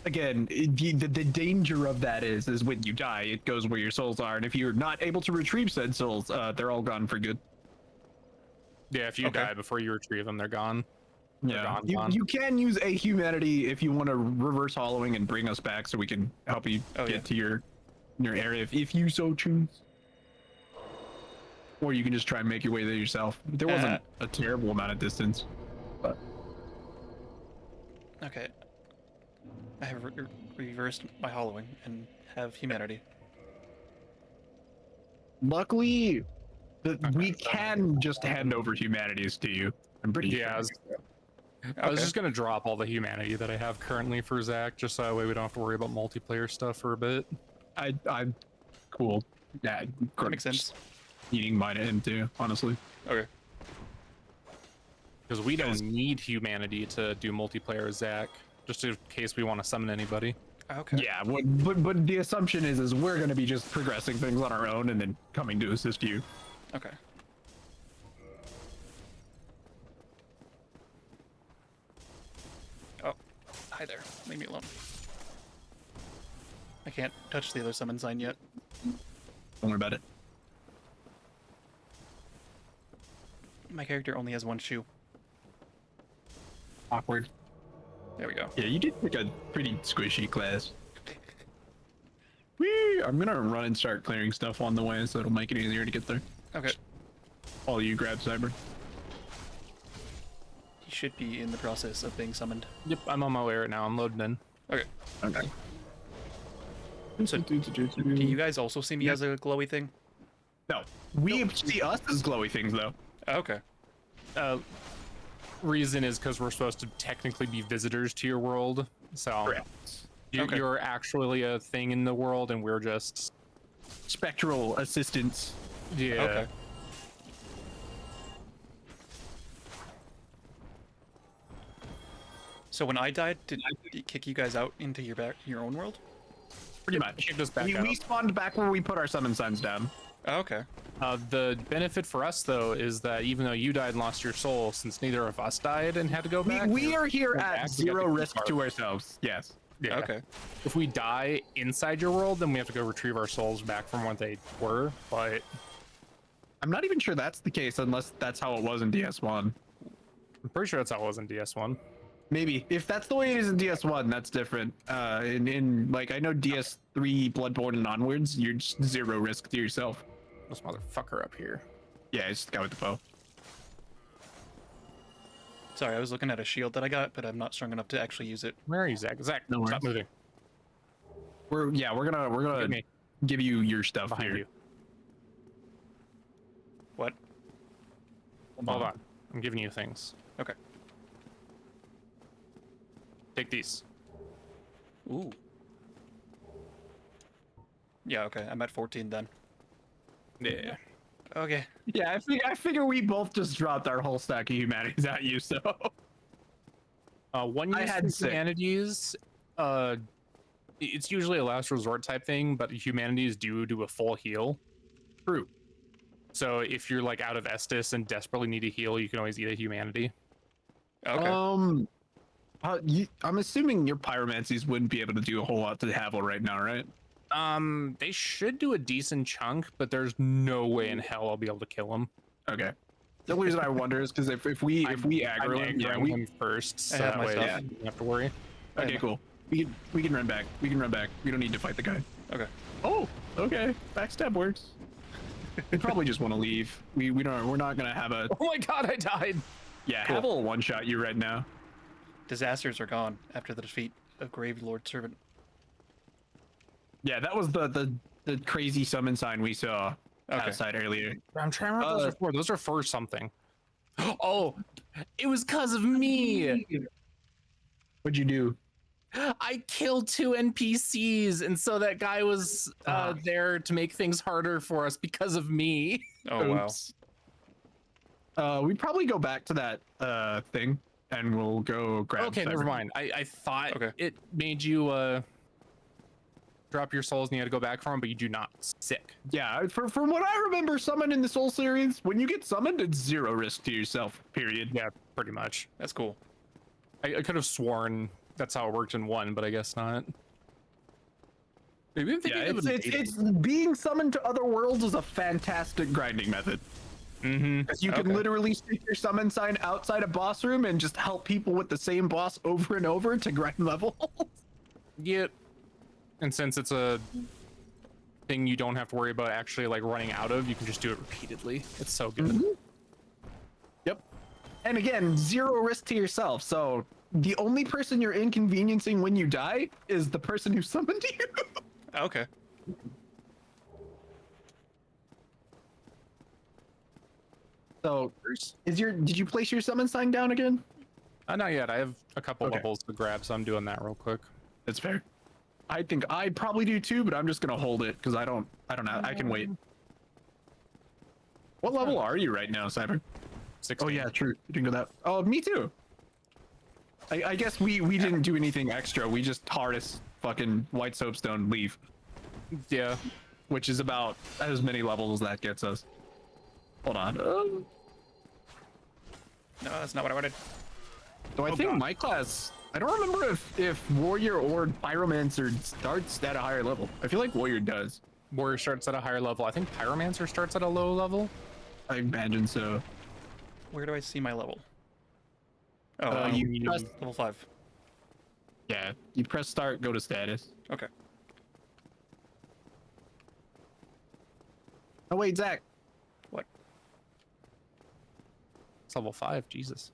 again, the danger of that is when you die, it goes where your souls are, and if you're not able to retrieve said souls, they're all gone for good.
Yeah, if you
Okay.
die before you retrieve them, they're gone. They're
Yeah,
gone.
you can use a humanity if you want to reverse hollowing and bring us back, so we can help you get to your area if you so choose. Or you can just try and make your way there yourself. There wasn't a terrible amount of distance, but
okay. I have reversed my hollowing and have humanity.
luckily, we can just hand over humanities to you. I'm pretty
Yeah, I
sure.
was
Okay.
just gonna drop all the humanity that I have currently for Zach, just so that way we don't have to worry about multiplayer stuff for a bit.
I'm cool. Yeah,
That makes sense.
Eating mine at him too, honestly.
Okay.
Because we don't need humanity to do multiplayer with Zach, just in case we want to summon anybody.
Okay.
Yeah, but the assumption is we're going to be just progressing things on our own and then coming to assist you.
Okay. Oh, hi there. Leave me alone. I can't touch the other summon sign yet.
Don't worry about it.
My character only has 1 shoe.
Awkward.
There we go.
Yeah, you did pick a pretty squishy class. Whee! I'm gonna run and start clearing stuff on the way, so it'll make it easier to get there.
Okay.
All you grab Cyber.
He should be in the process of being summoned.
Yep, I'm on my way right now. I'm loading in.
Okay.
Okay.
So, do you guys also see me as a glowy thing?
No, we see us as glowy things though.
Okay.
reason is because we're supposed to technically be visitors to your world. So
Correct.
Okay.
you're actually a thing in the world, and we're just
Spectral assistants.
yeah.
Okay. So when I died, did it kick you guys out into your own world?
Pretty much.
Kicked us back
we
out.
spawned back where we put our summon signs down.
Oh, okay.
The benefit for us though is that even though you died and lost your soul, since neither of us died and had to go back,
We are here
we're
at
back, we got
zero
to keep
risk
our-
to ourselves. Yes.
Yeah.
Okay.
If we die inside your world, then we have to go retrieve our souls back from what they were. But
I'm not even sure that's the case unless that's how it was in DS1.
I'm pretty sure that's how it was in DS1.
Maybe. If that's the way it is in DS1, that's different. In like, I know DS3, Bloodborne, and onwards, you're just zero risk to yourself.
This motherfucker up here.
Yeah, it's the guy with the bow.
Sorry, I was looking at a shield that I got, but I'm not strong enough to actually use it.
Where are you, Zach? Zach,
No
stop
worries.
moving.
We're
Get
gonna
me
give you your stuff
behind
here.
you.
What?
Hold on. I'm giving you things.
Okay.
Take these.
Ooh. Yeah, okay. I'm at 14 then.
Yeah.
Okay.
Yeah, I figure we both just dropped our whole stack of humanities at you, so.
One
I
use
had
for
6.
humanities, it's usually a last resort type thing, but humanities do a full heal.
True.
So if you're like out of Estus and desperately need a heal, you can always eat a humanity.
Okay.
I'm assuming your pyromancies wouldn't be able to do a whole lot to Havel right now, right?
They should do a decent chunk, but there's no way in hell I'll be able to kill him.
Okay. The only reason I wonder is because if we aggro him, yeah,
him first, so
I have
that
my
way
stuff.
you don't have to worry.
Okay, cool. We can run back. We can run back. We don't need to fight the guy.
Okay.
Oh, okay. Backstab works. We probably just want to leave. We're not gonna have a
Oh my god, I died.
yeah.
Cool.
Havel will one shot you right now.
Disasters are gone after the defeat of Grave Lord Servant.
Yeah, that was the crazy summon sign we saw
Okay.
outside earlier.
I'm trying to remember those are for. Those are for something. Oh, it was because of me.
What'd you do?
I killed 2 NPCs, and so that guy was there to make things harder for us because of me.
Oh, wow.
Oops. We'd probably go back to that thing, and we'll go grab.
Okay,
Cyber.
never mind. I thought
Okay.
it made you drop your souls and you had to go back for them, but you do not. Sick.
Yeah, from what I remember, summon in the Soul series, when you get summoned, it's zero risk to yourself. Period.
Yeah, pretty much.
That's cool.
I could have sworn that's how it worked in 1, but I guess not. Maybe I'm thinking
Yeah,
of an beta.
it's being summoned to other worlds is a fantastic grinding method.
Mhm.
You can
Okay.
literally stick your summon sign outside a boss room and just help people with the same boss over and over to grind levels.
Yep. And since it's a thing you don't have to worry about actually like running out of, you can just do it repeatedly. It's so good.
Yep. And again, zero risk to yourself. So the only person you're inconveniencing when you die is the person who summoned you.
Okay.
So did you place your summon sign down again?
Not yet. I have a couple
Okay.
levels to grab, so I'm doing that real quick.
That's fair. I think I probably do too, but I'm just gonna hold it because I don't know. I can wait. What level are you right now, Cyber?
16.
Oh yeah, true. You didn't go that. Oh, me too. I guess we didn't do anything extra. We just harness fucking white soapstone, leave,
Yeah.
which is about as many levels as that gets us. Hold on.
No, that's not what I wanted.
So I think my class. I don't remember if warrior or pyromancer starts at a higher level. I feel like warrior does.
Warrior starts at a higher level. I think Pyromancer starts at a low level.
I imagine so.
Where do I see my level? Oh,
You press,
level 5.
yeah, you press start, go to status.
Okay.
Oh wait, Zach.
What?
It's level 5. Jesus.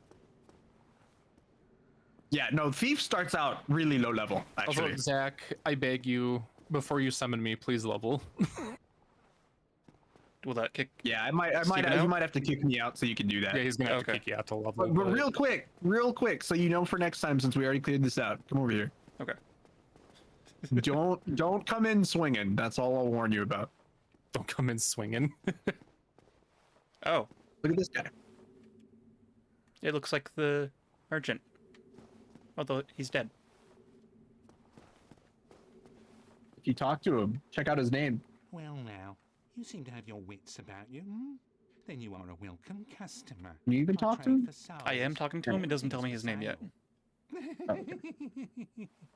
Yeah, no, thief starts out really low level. Actually,
Also, Zach, I beg you, before you summon me, please level.
Will that kick?
Yeah, I might
Steven
you
out?
might have to kick me out so you can do that.
Yeah, he's gonna have
Okay.
to kick you out to level.
But real quick, so you know for next time, since we already cleared this out, come over here.
Okay.
Don't come in swinging. That's all I'll warn you about.
Don't come in swinging.
Oh,
Look at this guy.
it looks like the merchant. Although he's dead.
If you talk to him, check out his name.
Well now, you seem to have your wits about you, hmm? Then you are a welcome customer.
Can you even
I'll
talk to
trade
him?
for souls.
I am talking to him. It doesn't tell me his name yet.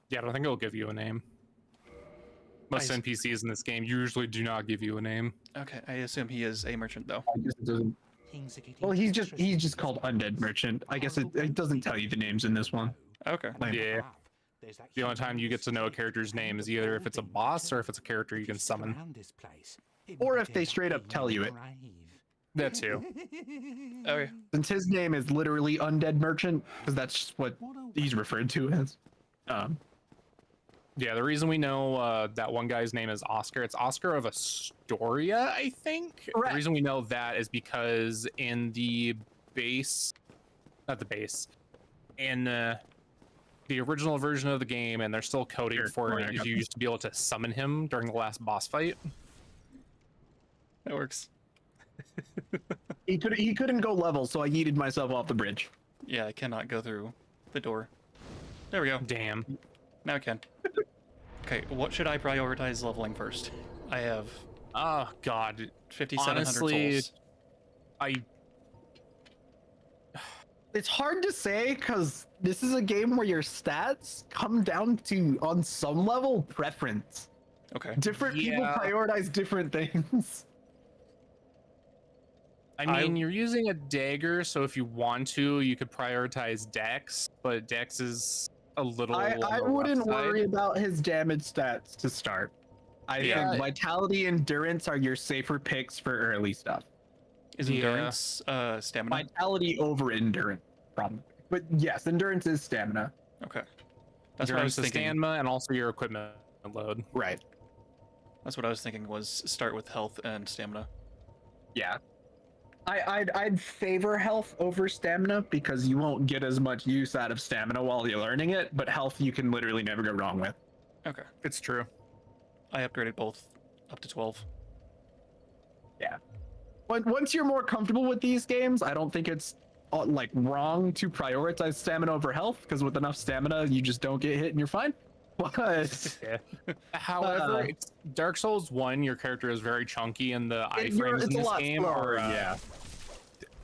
Yeah, I don't think it'll give you a name. Most
I-
NPCs in this game usually do not give you a name.
Okay, I assume he is a merchant though.
I guess it doesn't.
Things are getting
Well, he's just
interesting.
called Undead Merchant. I guess it doesn't tell you the names in this one.
Okay.
Lame.
Yeah.
There's that
The only
huge
time you get to know a
mistake.
character's name is either if it's a boss or if it's a character you can
Just
summon.
around this place, it
Or
might
if they
end up
straight up
being
tell you
your
it.
grave.
That too.
Okay.
Since his name is literally Undead Merchant, because that's just what
What a
he's referred to as.
Yeah, the reason we know that one guy's name is Oscar, it's Oscar of Astoria, I think.
Correct.
The reason we know that is because in the base, not the base, in the original version of the game, and they're still coding
Sure,
for
correct.
it, is you used to be able to summon him during the last boss fight.
That works.
He couldn't go level, so I yeeted myself off the bridge.
Yeah, I cannot go through the door. There we go.
Damn.
Now I can. Okay, what should I prioritize leveling first? I have
Oh, God.
5,700
Honestly,
souls.
It's hard to say because this is a game where your stats come down to, on some level, preference.
Okay.
Different people
Yeah.
prioritize different things.
I mean, you're using a dagger, so if you want to, you could prioritize Dex, but Dex is a little.
I
on the
wouldn't
rough side.
worry about his damage stats to start. I
Yeah.
think Vitality and Endurance are your safer picks for early stuff.
Is
Yeah.
endurance stamina?
Vitality over Endurance, probably. But yes, Endurance is stamina.
Okay. That's what I
Endurance
was
is
thinking.
stamina and also your equipment load.
Right.
That's what I was thinking was start with health and stamina.
Yeah. I'd favor health over stamina because you won't get as much use out of stamina while you're learning it, but health you can literally never go wrong with.
Okay.
It's true.
I upgraded both up to 12.
Once you're more comfortable with these games, I don't think it's like wrong to prioritize stamina over health because with enough stamina you just don't get hit and you're fine. But
Yeah. However, it's Dark Souls 1, your character is very chunky, and the iframes in
it's a
this
lot
game
slower,
are.
yeah.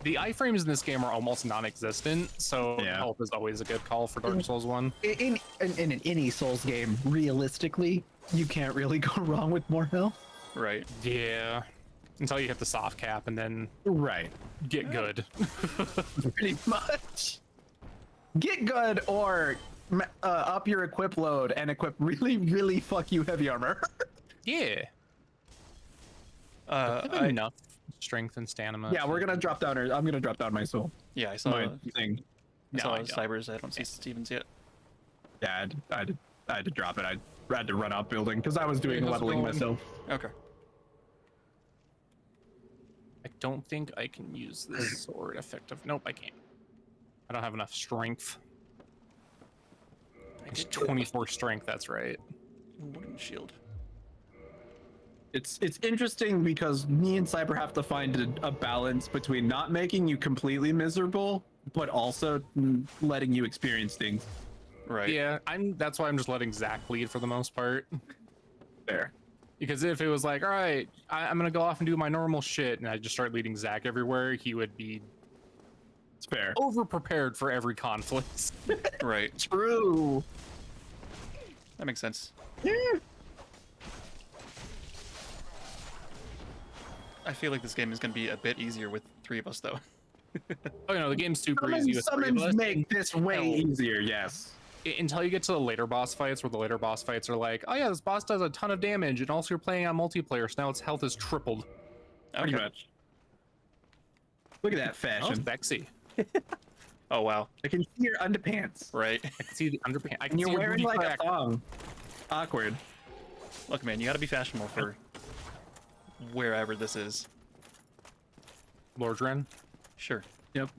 The iframes in this game are almost non-existent, so
Yeah.
health is always a good call for Dark Souls 1.
In any Souls game, realistically, you can't really go wrong with more health.
Right.
Yeah. Until you hit the soft cap and then
Right.
get good.
Pretty much. Get good or up your equip load and equip really, really fuck you heavy armor.
Yeah. I have
I,
enough strength and stamina.
Yeah, we're gonna drop down. I'm gonna drop down my soul.
yeah, I saw,
My thing.
I saw
I don't.
Cybers. I don't see Stevens yet.
Yeah, I had to drop it. I had to run out building because I was doing
How's it
leveling
going?
myself.
Okay.
I don't think I can use this sword effective. Nope, I can't. I don't have enough strength. It's 24 strength, that's right.
Wooden shield.
It's interesting because me and Cyber have to find a balance between not making you completely miserable, but also letting you experience things.
Right.
Yeah, that's why I'm just letting Zach lead for the most part.
There.
Because if it was like, all right, I'm gonna go off and do my normal shit, and I just start leading Zach everywhere, he would be
It's fair.
over prepared for every conflict.
Right.
True.
That makes sense.
Yeah.
I feel like this game is going to be a bit easier with 3 of us, though.
Oh, the game's super easy with 3 of
Summons
us.
make this way
hell.
easier. Yes.
Until you get to the later boss fights, where the later boss fights are like, oh yeah, this boss does a ton of damage, and also you're playing on multiplayer, so now its health is tripled.
Pretty
Okay.
much. Look at that
Oh,
fashion.
sexy.
Oh, wow.
I can see your underpants.
Right.
I can see the underpants. I can
And you're
see your
wearing
booty
like
crack.
a thong. Awkward.
Look, man, you got to be fashionable for wherever this is.
Lord Ren.
Sure.
Yep.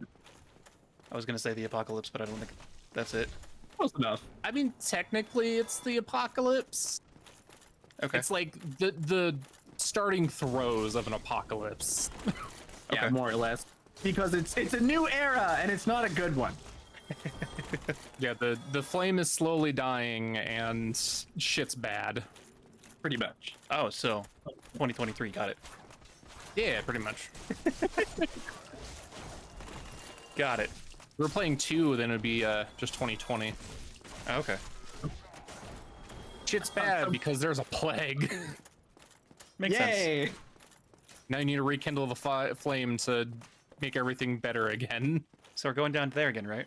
I was gonna say the apocalypse, but I don't think that's it.
Close enough.
I mean, technically, it's the apocalypse.
Okay.
It's like the starting throes of an apocalypse.
Yeah,
Okay.
more or less. Because it's a new era and it's not a good one.
Yeah, the flame is slowly dying and shit's bad.
Pretty much.
Oh, so 2023. Got it.
Yeah, pretty much.
Got it.
If we're playing 2, then it'd be just 2020.
Okay.
Shit's bad because there's a plague.
Makes sense.
Yay!
Now you need to rekindle the flame to make everything better again.
So we're going down there again, right?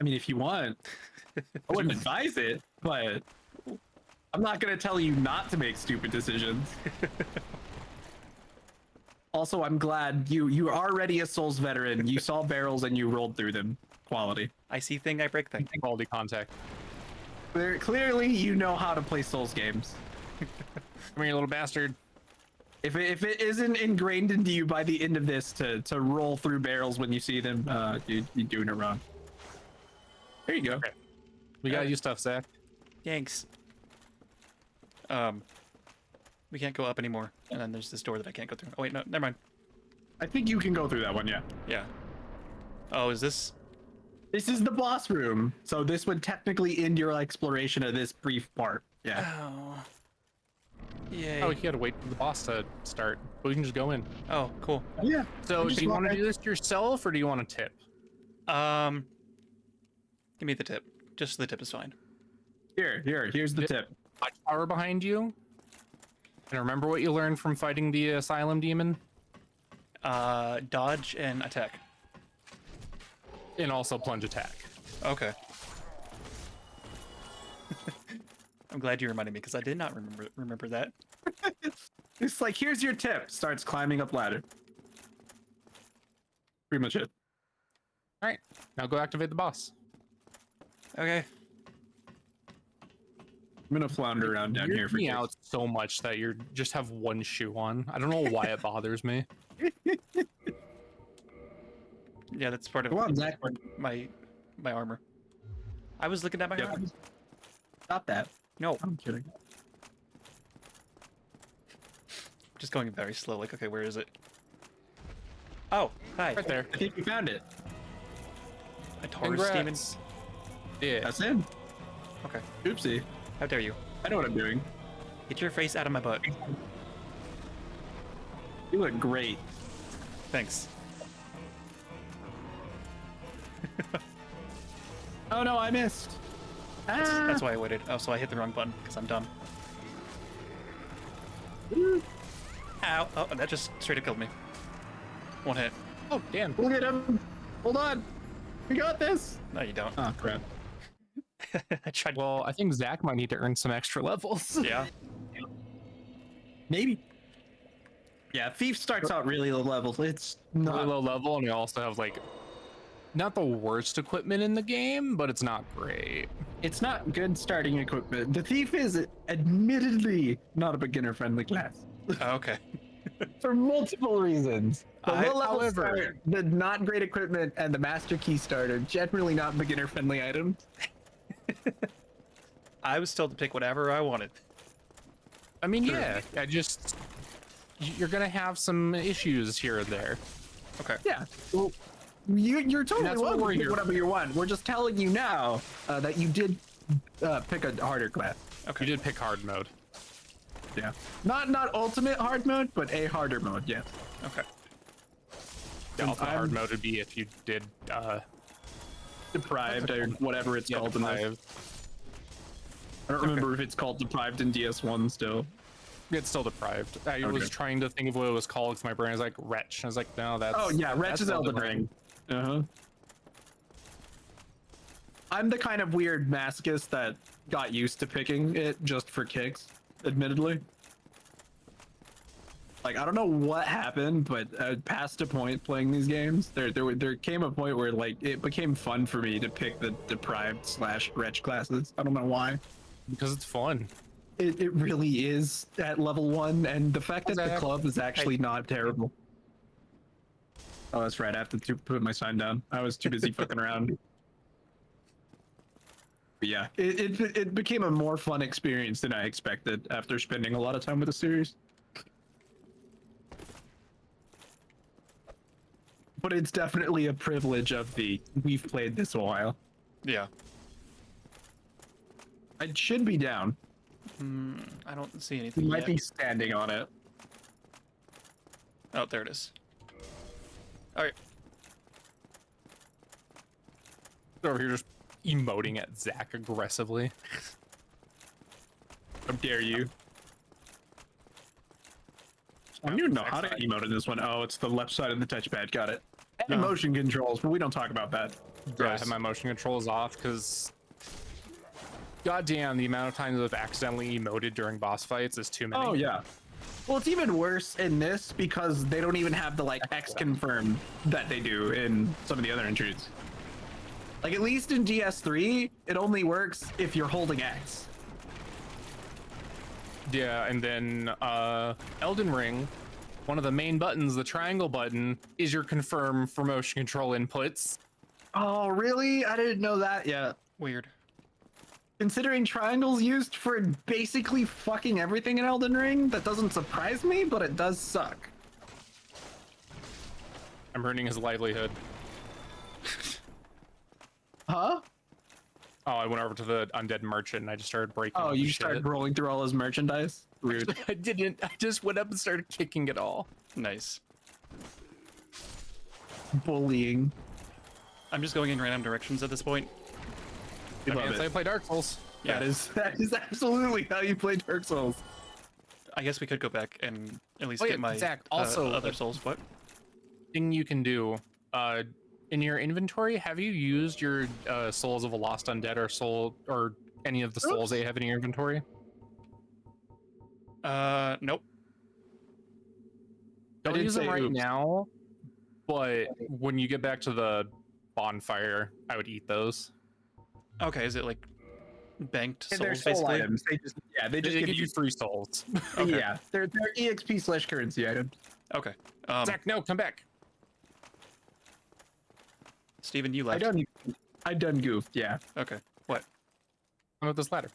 I mean, if you want, I wouldn't advise it, but I'm not gonna tell you not to make stupid decisions. Also, I'm glad you are already a Souls veteran. You saw barrels and you rolled through them. Quality.
I see thing, I break thing.
Quality contact.
Clearly, you know how to play Souls games.
Come here, you little bastard.
If it isn't ingrained into you by the end of this to roll through barrels when you see them, you're doing it wrong. There you go.
Okay. We got you stuff, Zach.
Yanks. We can't go up anymore. And then there's this door that I can't go through. Oh wait, no, never mind.
I think you can go through that one, yeah.
Yeah. Oh, is this?
This is the boss room, so this would technically end your exploration of this brief part. Yeah.
Oh. Yay.
Oh, you had to wait for the boss to start. But we can just go in.
Oh, cool.
Yeah.
So,
Just
do you
walk
want to
right-
do this yourself, or do you want a tip?
Give me the tip. Just the tip is fine.
Here's the tip.
Watch tower behind you. And remember what you learned from fighting the asylum demon?
Dodge and attack.
And also plunge attack.
Okay. I'm glad you reminded me because I did not remember that.
It's like, here's your tip. Starts climbing up ladder. Pretty much it.
All right, now go activate the boss.
Okay.
I'm gonna flounder around down here for
me
case.
out so much that you just have one shoe on. I don't know why it bothers me.
Yeah, that's part of
Go on, Zach.
my armor. I was looking at my
Yeah.
armor.
Stop that.
No,
I'm kidding.
just going very slow. Like, okay, where is it? Oh, hi.
Right there.
I think you found it.
A Taurus demon.
Congrats. Yeah.
That's it.
Okay.
Oopsie.
How dare you?
I know what I'm doing.
Get your face out of my butt.
You look great.
Thanks.
Oh no, I missed.
That's why I waited. Oh, so I hit the wrong button because I'm dumb. Ow. Oh, that just straight up killed me. One hit.
Oh, damn.
Look at him. Hold on. We got this.
No, you don't.
Oh crap.
I tried.
Well, I think Zach might need to earn some extra levels.
Yeah.
Maybe. Yeah, Thief starts out really low levels. It's not.
Really low level, and we also have like not the worst equipment in the game, but it's not great.
It's not good starting equipment. The Thief is admittedly not a beginner-friendly class
Oh, okay.
for multiple reasons. The low-level
however-
start, the not great equipment, and the Master Key starter generally not beginner-friendly items.
I was told to pick whatever I wanted.
I mean, yeah, you're gonna have some issues here and there.
Okay.
Yeah. Well, you're totally
that's what
welcome
we're
to pick
here
whatever you want. We're just telling you now that you did pick a harder class.
Okay.
You did pick hard mode.
Yeah. Not ultimate hard mode, but a harder mode. Yes.
Okay.
The ultimate hard
I'm-
mode would be if you did
Deprived or whatever it's
yeah,
called in this.
deprived.
I don't remember if it's called deprived in DS1 still.
It's still deprived. I was
Okay.
trying to think of what it was called because my brain was like Wretch. I was like, no, that's.
Oh yeah, Wretch
that's
is Elden Ring. Uh-huh. I'm the kind of weird masochist that got used to picking it just for kicks, admittedly. Like, I don't know what happened, but past a point playing these games, there came a point where like it became fun for me to pick the deprived / wretch classes. I don't know why.
Because it's fun.
It really is at level 1, and the fact that the
Zach.
club is actually not terrible. Oh, that's right. I have to put my sign down. I was too busy fucking around. But yeah, it became a more fun experience than I expected after spending a lot of time with the series. But it's definitely a privilege of we've played this a while.
Yeah.
I should be down.
I don't see
You
anything
might
yet.
be standing on it.
Oh, there it is. All right.
Over here just emoting at Zach aggressively.
How dare you? I don't even know how to emote in this one. Oh, it's the left side of the touchpad. Got it. And motion controls, but we don't talk about that.
Yeah, I have my motion controls off because goddamn, the amount of times I've accidentally emoted during boss fights is too many.
Oh yeah. Well, it's even worse in this because they don't even have the like X confirm that they do in some of the other entries. Like at least in DS3, it only works if you're holding X.
Yeah, and then Elden Ring, one of the main buttons, the triangle button, is your confirm for motion control inputs.
Oh, really? I didn't know that yet.
Weird.
Considering triangle's used for basically fucking everything in Elden Ring, that doesn't surprise me, but it does suck.
I'm ruining his livelihood.
Huh?
Oh, I went over to the undead merchant and I just started breaking.
Oh,
all
you
the
started
shit.
rolling through all his merchandise? Rude.
I didn't. I just went up and started kicking it all.
Nice.
Bullying.
I'm just going in random directions at this point.
We
I mean,
love
that's how
it.
I play Dark Souls.
Yeah.
That is absolutely how you play Dark Souls.
I guess we could go back and at least
Oh, yeah,
get my
Zach, also,
other souls. What?
Thing you can do, in your inventory, have you used your Souls of a Lost Undead or Soul or any of the souls that you have in your inventory?
Nope.
Don't
did
use them
say
right
oops.
now, but when you get back to the bonfire, I would eat those.
Okay, is it like banked
And they're
souls
soul
basically?
items. They just
They
give you
free souls.
Okay.
yeah. They're EXP / currency items.
Okay.
Zach, no, come back.
Steven, you
I
left.
done goofed. Yeah.
Okay. What?
Come up this ladder.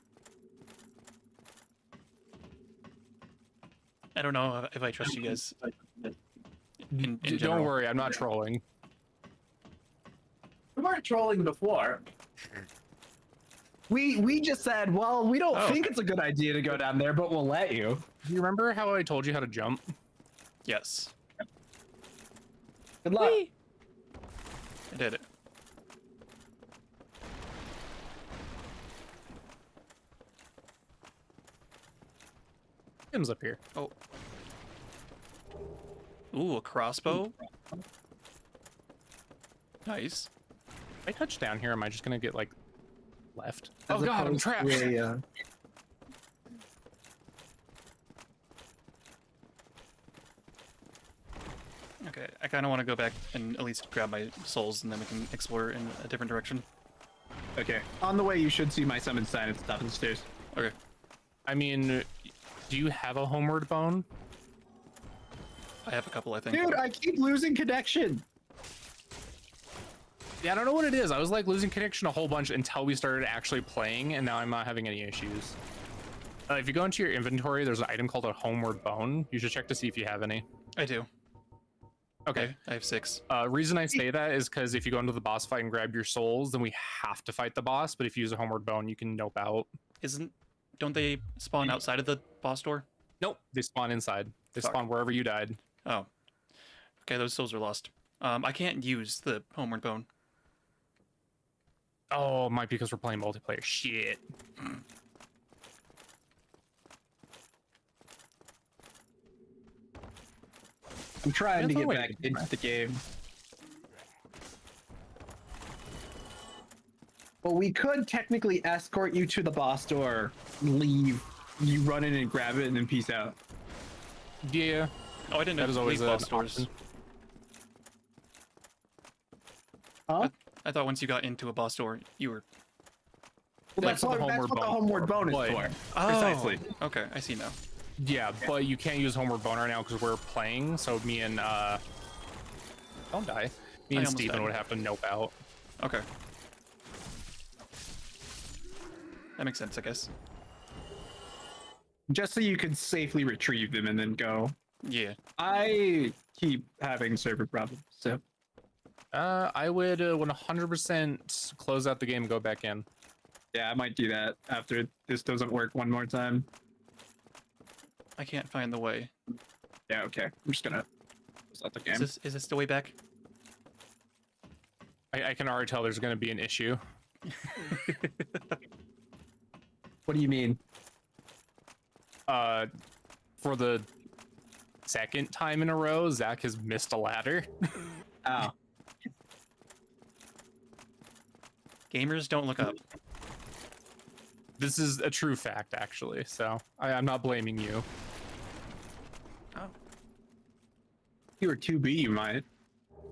I don't know if I trust you guys. In
Don't
general.
worry, I'm not trolling.
We weren't trolling before. We just said, well, we don't think it's a good idea to go down there, but we'll let you.
Do you remember how I told you how to jump?
Yes.
Good luck.
I did it.
Tim's up here.
Oh. Ooh, a crossbow. Nice.
If I touch down here, am I just gonna get like left?
As
Oh god, I'm
opposed
trapped.
to
Okay, I kind of want to go back and at least grab my souls, and then we can explore in a different direction.
okay. On the way, you should see my summon sign at the top of the stairs.
Okay.
I mean, do you have a homeward bone?
I have a couple, I think.
Dude, I keep losing connection.
Yeah, I don't know what it is. I was like losing connection a whole bunch until we started actually playing, and now I'm not having any issues. If you go into your inventory, there's an item called a homeward bone. You should check to see if you have any.
I do.
Okay.
I have 6.
Reason I say that is because if you go into the boss fight and grab your souls, then we have to fight the boss. But if you use a homeward bone, you can nope out.
Don't they spawn outside of the boss door?
Nope, they spawn inside. They
Fuck.
spawn wherever you died.
Oh. Okay, those souls are lost. I can't use the homeward bone.
Oh, it might be because we're playing multiplayer. Shit.
I'm trying to
That's
get
all
back into the game. Well, we could technically escort you to the boss door, leave, you run in and grab it, and then peace out.
Yeah.
Oh, I didn't know
That is always
leave
an
boss doors.
option.
Huh?
I thought once you got into a boss door, you were...
Well,
That's what the homeward bone is
but-
for.
Oh,
Precisely.
okay, I see now.
Yeah, but you can't use homeward bone right now because we're playing. So me and Don't die. Me
I
and
almost
Steven
died.
would have to nope out.
Okay. That makes sense, I guess.
Just so you could safely retrieve them and then go.
Yeah.
I keep having server problems, so
I would 100% close out the game and go back in.
yeah, I might do that after this doesn't work one more time.
I can't find the way.
Yeah, okay. I'm just gonna close out the game.
Is this the way back?
I can already tell there's going to be an issue.
What do you mean?
For the second time in a row, Zach has missed a ladder.
Oh,
Gamers don't look up.
This is a true fact, actually, so I'm not blaming you.
Oh.
you were 2B, you might.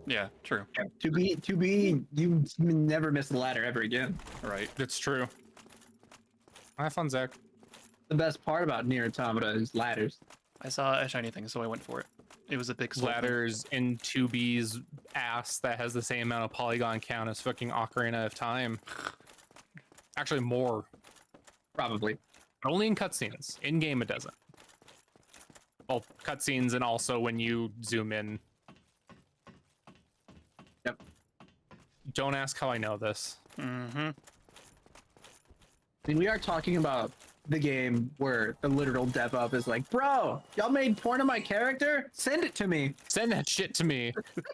Yeah, true.
2B, you never miss the ladder ever again.
Right.
It's true. Have fun, Zach.
The best part about Nier Automata is ladders.
I saw a shiny thing, so I went for it. It was a big sword thing.
Ladders in 2B's ass that has the same amount of polygon count as fucking Ocarina of Time. Actually, more.
Probably.
Only in cutscenes. In game, it doesn't. Well, cutscenes and also when you zoom in.
Yep.
Don't ask how I know this.
Mm-hmm.
I mean, we are talking about the game where the literal dev up is like, bro, y'all made porn of my character? Send it to me.
Send that shit to me.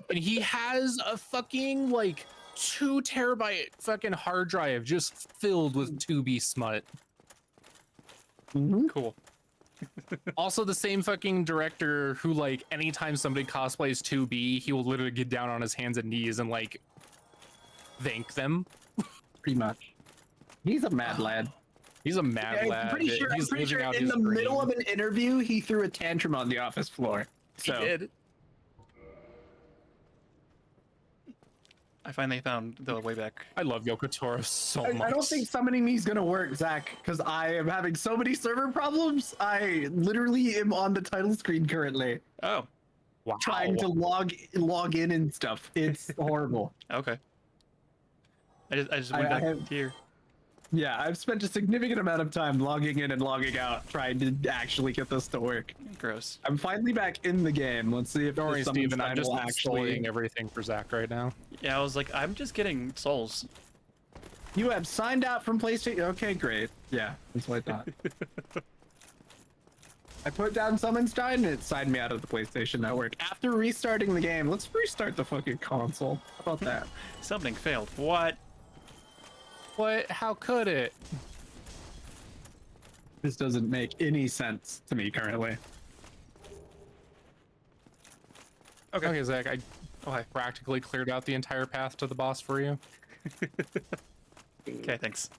And he has a fucking like 2 terabyte fucking hard drive just filled with 2B smut.
Cool.
Also the same fucking director who like anytime somebody cosplays 2B, he will literally get down on his hands and knees and like thank them.
Pretty much. He's a mad lad.
He's a mad lad.
I'm pretty sure,
He's living out
in
his
the middle
dream.
of an interview, he threw a tantrum on the office floor. So
He did. I finally found the way back.
I love Yoko Taro so much.
I don't think summoning me is gonna work, Zach, because I am having so many server problems. I literally am on the title screen currently,
Oh,
wow.
trying to log in and stuff. It's horrible.
okay. I just went
I
back
have-
here.
Yeah, I've spent a significant amount of time logging in and logging out, trying to actually get this to work.
Gross.
I'm finally back in the game. Let's see if
Don't worry,
the summon
Steven, I'm
sign
just
will
destroying everything for Zach right now.
Yeah, I was like, I'm just getting souls.
You have signed out from PlayStation. Okay, great. Yeah, that's what I thought. I put down Summon Stein and it signed me out of the PlayStation Network. After restarting the game, let's restart the fucking console. How about that?
Something failed. What?
What? How could it?
This doesn't make any sense to me currently.
Okay, Zach, I
Okay.
practically cleared out the entire path to the boss for you.
Okay, thanks.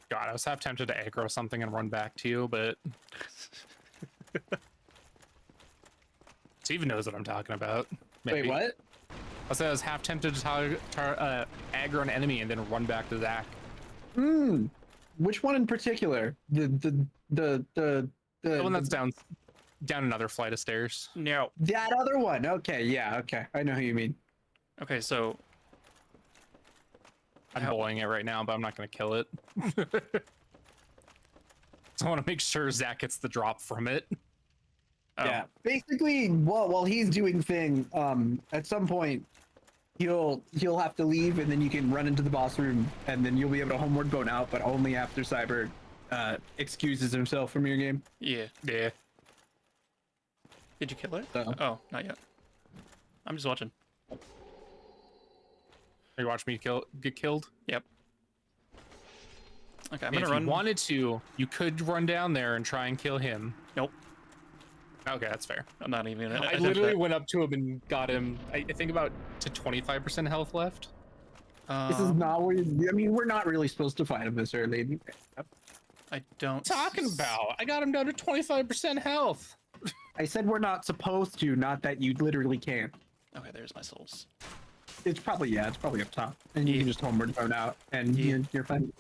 God, I was half tempted to aggro something and run back to you, but Steven knows what I'm talking about. Maybe.
Wait, what?
I said I was half tempted to aggro an enemy and then run back to Zach.
Which one in particular? The
The one that's down another flight of stairs.
No.
that other one. Okay, yeah, okay. I know who you mean.
Okay, so
I'm
How-
bullying it right now, but I'm not going to kill it. So I want to make sure Zach gets the drop from it.
oh,
Yeah. Basically, while he's doing thing, at some point he'll have to leave and then you can run into the boss room and then you'll be able to homeward bone out, but only after Cyber excuses himself from your game.
yeah.
Yeah.
Did you kill it?
No.
Oh, not yet. I'm just watching.
You watch me get killed?
Yep. Okay, I'm
If
gonna run.
you wanted to, you could run down there and try and kill him.
Nope.
Okay, that's fair.
I'm not even gonna.
I
attempt
literally
that.
went up to him and got him, I think about to 25% health left.
This is not where I mean, we're not really supposed to fight him this early.
I don't.
Talking about? I got him down to 25% health.
I said we're not supposed to, not that you literally can't.
Okay, there's my souls.
It's probably up top. And you
Yeah.
can just homeward bone out and
Yeah.
you're fine.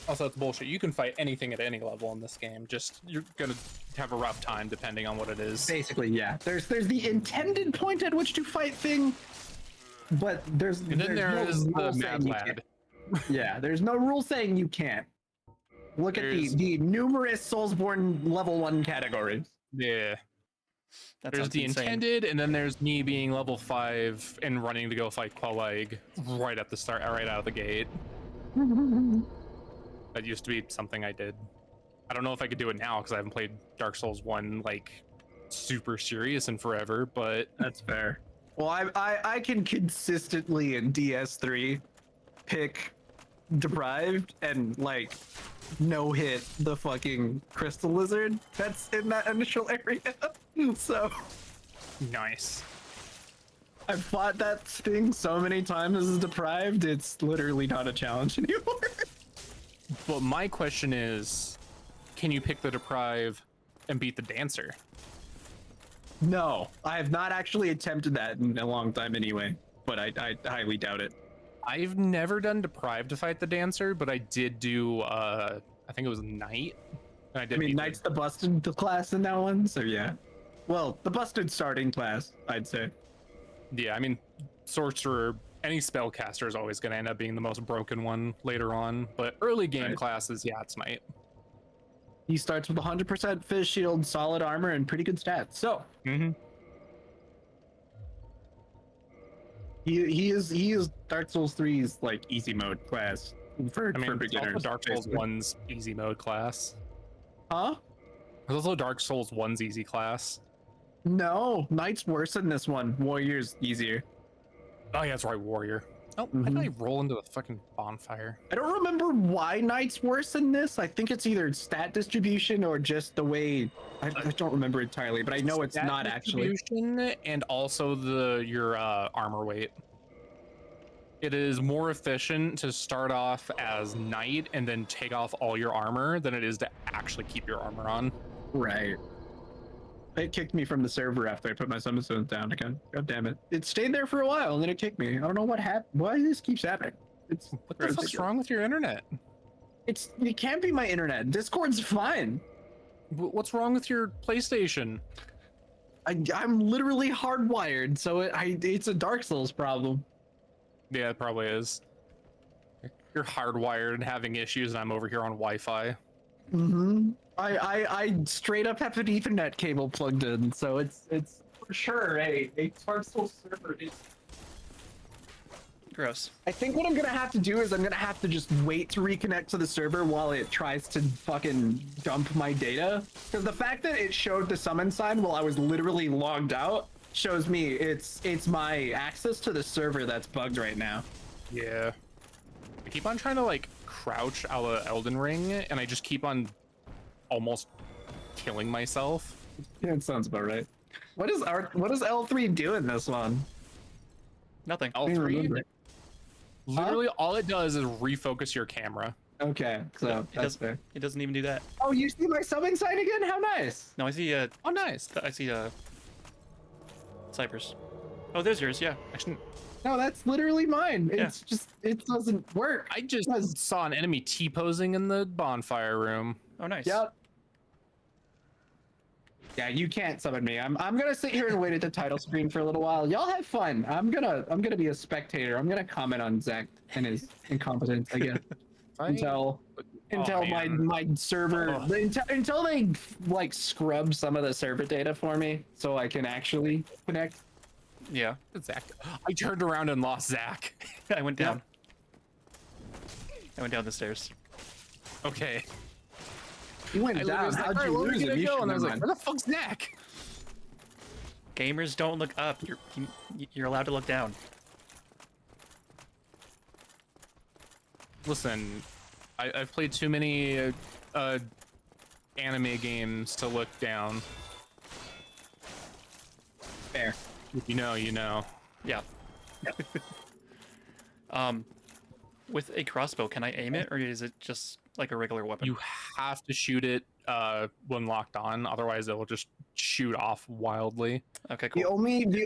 Also, that's bullshit. You can fight anything at any level in this game. Just you're gonna have a rough time depending on what it is.
Basically, yeah. There's the intended point at which to fight thing, but there's
And then there is the mad lad.
Yeah, there's no rule saying you can't. Look
There's-
at the numerous Soulsborne level 1 categories.
Yeah.
That
There's
sounds
the
insane.
intended, and then there's me being level 5 and running to go fight Qualig right at the start, right out of the gate. That used to be something I did. I don't know if I could do it now because I haven't played Dark Souls 1 like super serious in forever, but
That's fair. Well, I can consistently in DS3 pick Deprived and like no hit the fucking crystal lizard that's in that initial area. So
nice.
I've fought that thing so many times as Deprived, it's literally not a challenge anymore.
But my question is, can you pick the Deprive and beat the Dancer?
No, I have not actually attempted that in a long time anyway, but I highly doubt it.
I've never done Deprive to fight the Dancer, but I did do, I think it was Knight. And I did
I mean,
beat
Knight's the busted class in that one, so yeah. Well, the busted starting class, I'd say.
Yeah, I mean, Sorcerer, any spellcaster is always going to end up being the most broken one later on, but early game
Right.
classes, yeah, it's Knight.
He starts with 100% Fizz Shield, solid armor, and pretty good stats. So
Mm-hmm.
he is Dark Souls 3's like easy mode class for
I mean, it's
beginners.
also Dark Souls
basically.
1's easy mode class.
Huh?
There's also Dark Souls 1's easy class.
No, Knight's worse than this one. Warrior's easier.
Oh yeah, that's right, Warrior. Oh, why did I roll into the fucking bonfire?
I don't remember why Knight's worse than this. I think it's either stat distribution or just the way. I don't remember entirely, but I know it's
Stat
not actually.
distribution and also your armor weight. It is more efficient to start off as Knight and then take off all your armor than it is to actually keep your armor on.
Right. It kicked me from the server after I put my summon stones down again. God damn it. It stayed there for a while and then it kicked me. I don't know what happened. Why this keeps happening? It's
What the fuck's wrong with your internet?
it can't be my internet. Discord's fine.
What's wrong with your PlayStation?
I'm literally hardwired, so it's a Dark Souls problem.
Yeah, it probably is. You're hardwired and having issues, and I'm over here on Wi-Fi.
Mm-hmm. I straight up have an Ethernet cable plugged in, so it's for sure a Dark Souls server.
Gross.
I think what I'm gonna have to do is I'm gonna have to just wait to reconnect to the server while it tries to fucking dump my data. Because the fact that it showed the summon sign while I was literally logged out shows me it's my access to the server that's bugged right now.
Yeah. I keep on trying to like crouch out of Elden Ring, and I just keep on almost killing myself.
Yeah, it sounds about right. What does L3 do in this one?
Nothing.
I don't
L3,
remember.
literally all it does is refocus your camera.
Okay, so
It
that's
doesn't.
fair.
It doesn't even do that.
Oh, you see my summon sign again? How nice.
No, I see.
Oh, nice.
I see. Cypress. Oh, there's yours. Yeah.
Actually,
No, that's literally mine.
Yeah.
It's just it doesn't work.
I just
Yes.
saw an enemy T-posing in the bonfire room.
Oh, nice.
Yep. Yeah, you can't summon me. I'm gonna sit here and wait at the title screen for a little while. Y'all have fun. I'm gonna be a spectator. I'm gonna comment on Zach and his incompetence, I guess. until
man.
my server until they like scrub some of the server data for me so I can actually connect.
Yeah.
Zach. I turned around and lost Zach.
I went down. I went down the stairs.
Okay.
You went
I
down.
was like,
How'd
"All right,
you
where are we
lose
gonna
him? You
go?"
should
And I was
have
like,
known.
where the fuck's Zach?
Gamers don't look up. You're allowed to look down.
Listen, I've played too many anime games to look down.
Fair.
You know.
Yeah. With a crossbow, can I aim it, or is it just like a regular weapon?
You have to shoot it when locked on, otherwise it will just shoot off wildly.
Okay,
The
cool.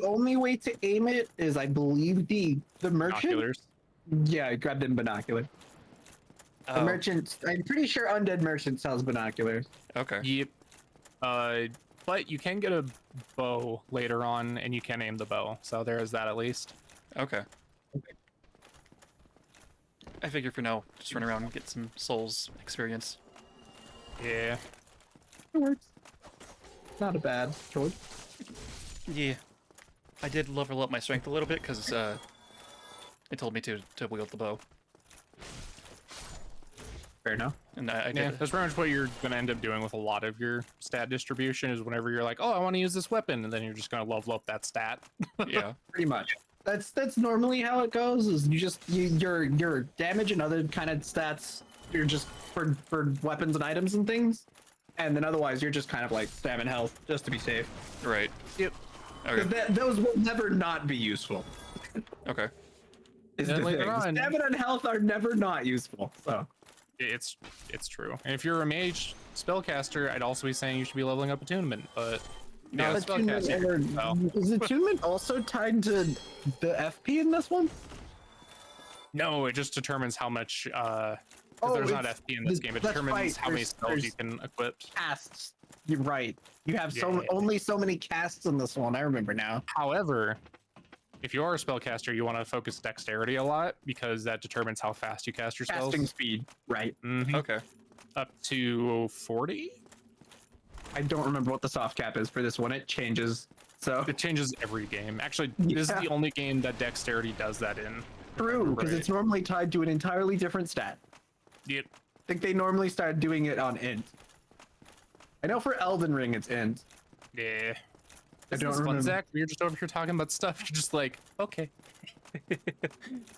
only way to aim it is, I believe, the merchant.
Binoculars.
Yeah, I grabbed in binocular. The merchant, I'm pretty sure Undead Merchant sells binoculars.
Okay.
Yep. But you can get a bow later on, and you can aim the bow. So there is that at least.
Okay. I figure for now, just run around and get some souls experience.
Yeah.
It works. Not a bad choice.
Yeah. I did level up my strength a little bit because it told me to wield the bow.
Fair enough.
And I
Yeah,
did.
that's pretty much what you're gonna end up doing with a lot of your stat distribution. Is whenever you're like, oh, I want to use this weapon, and then you're just gonna level up that stat.
Yeah.
Pretty much. That's normally how it goes. Is your damage and other kind of stats. You're just for weapons and items and things, and then otherwise you're just kind of like spamming health just to be safe.
Right.
Yep.
Okay.
Those will never not be useful.
Okay.
Is
And
the
later
thing.
on-
Stamina and health are never not useful. So
It's true. And if you're a mage spellcaster, I'd also be saying you should be leveling up attunement. But yeah, spellcaster. So.
Is attunement also tied to the FP in this one?
No, it just determines how much.
Oh,
there's not
it's-
FP in this game. It
that's
determines
right,
how many
there's-
spells you can equip.
Casts. You're right. You have
Yeah.
only so many casts in this one. I remember now.
However, if you are a spellcaster, you want to focus dexterity a lot because that determines how fast you cast your spells.
Casting speed. Right.
Mhm.
Okay.
Up to 40.
I don't remember what the soft cap is for this one. It changes. So
It changes every game. Actually, this is
Yeah.
the only game that dexterity does that in.
true, because
Right.
it's normally tied to an entirely different stat.
Yep.
I think they normally start doing it on int. I know for Elden Ring it's int.
Yeah.
I
Isn't
don't
this fun,
remember.
Zach? You're just over here talking about stuff. You're just like, okay.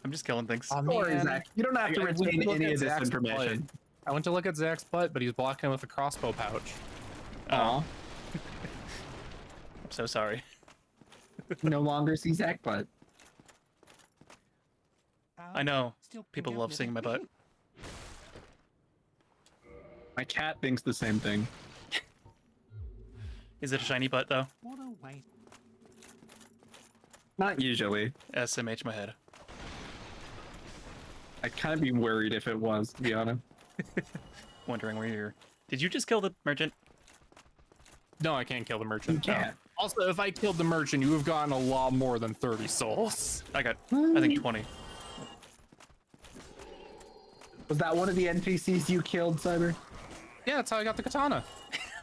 I'm just killing things.
Oh,
Don't worry,
man.
Zach. You don't have to
I went
retain
look
any
at
of this
Zach's
information.
butt. I went to look at Zach's butt, but he's blocking with a crossbow pouch.
Aw.
I'm so sorry.
No longer see Zach butt.
I know.
Still
People
pink out
love
little
seeing my butt.
bit.
My cat thinks the same thing.
Is it a shiny butt though?
What a waste.
Not usually.
SMH my head.
I'd kind of be worried if it was, to be honest.
Wondering where you're. Did you just kill the merchant?
No, I can't kill the merchant.
You
No.
can't.
Also, if I killed the merchant, you have gotten a lot more than 30 souls.
I got, I think 20.
Was that one of the NPCs you killed, Cyber?
Yeah, that's how I got the katana.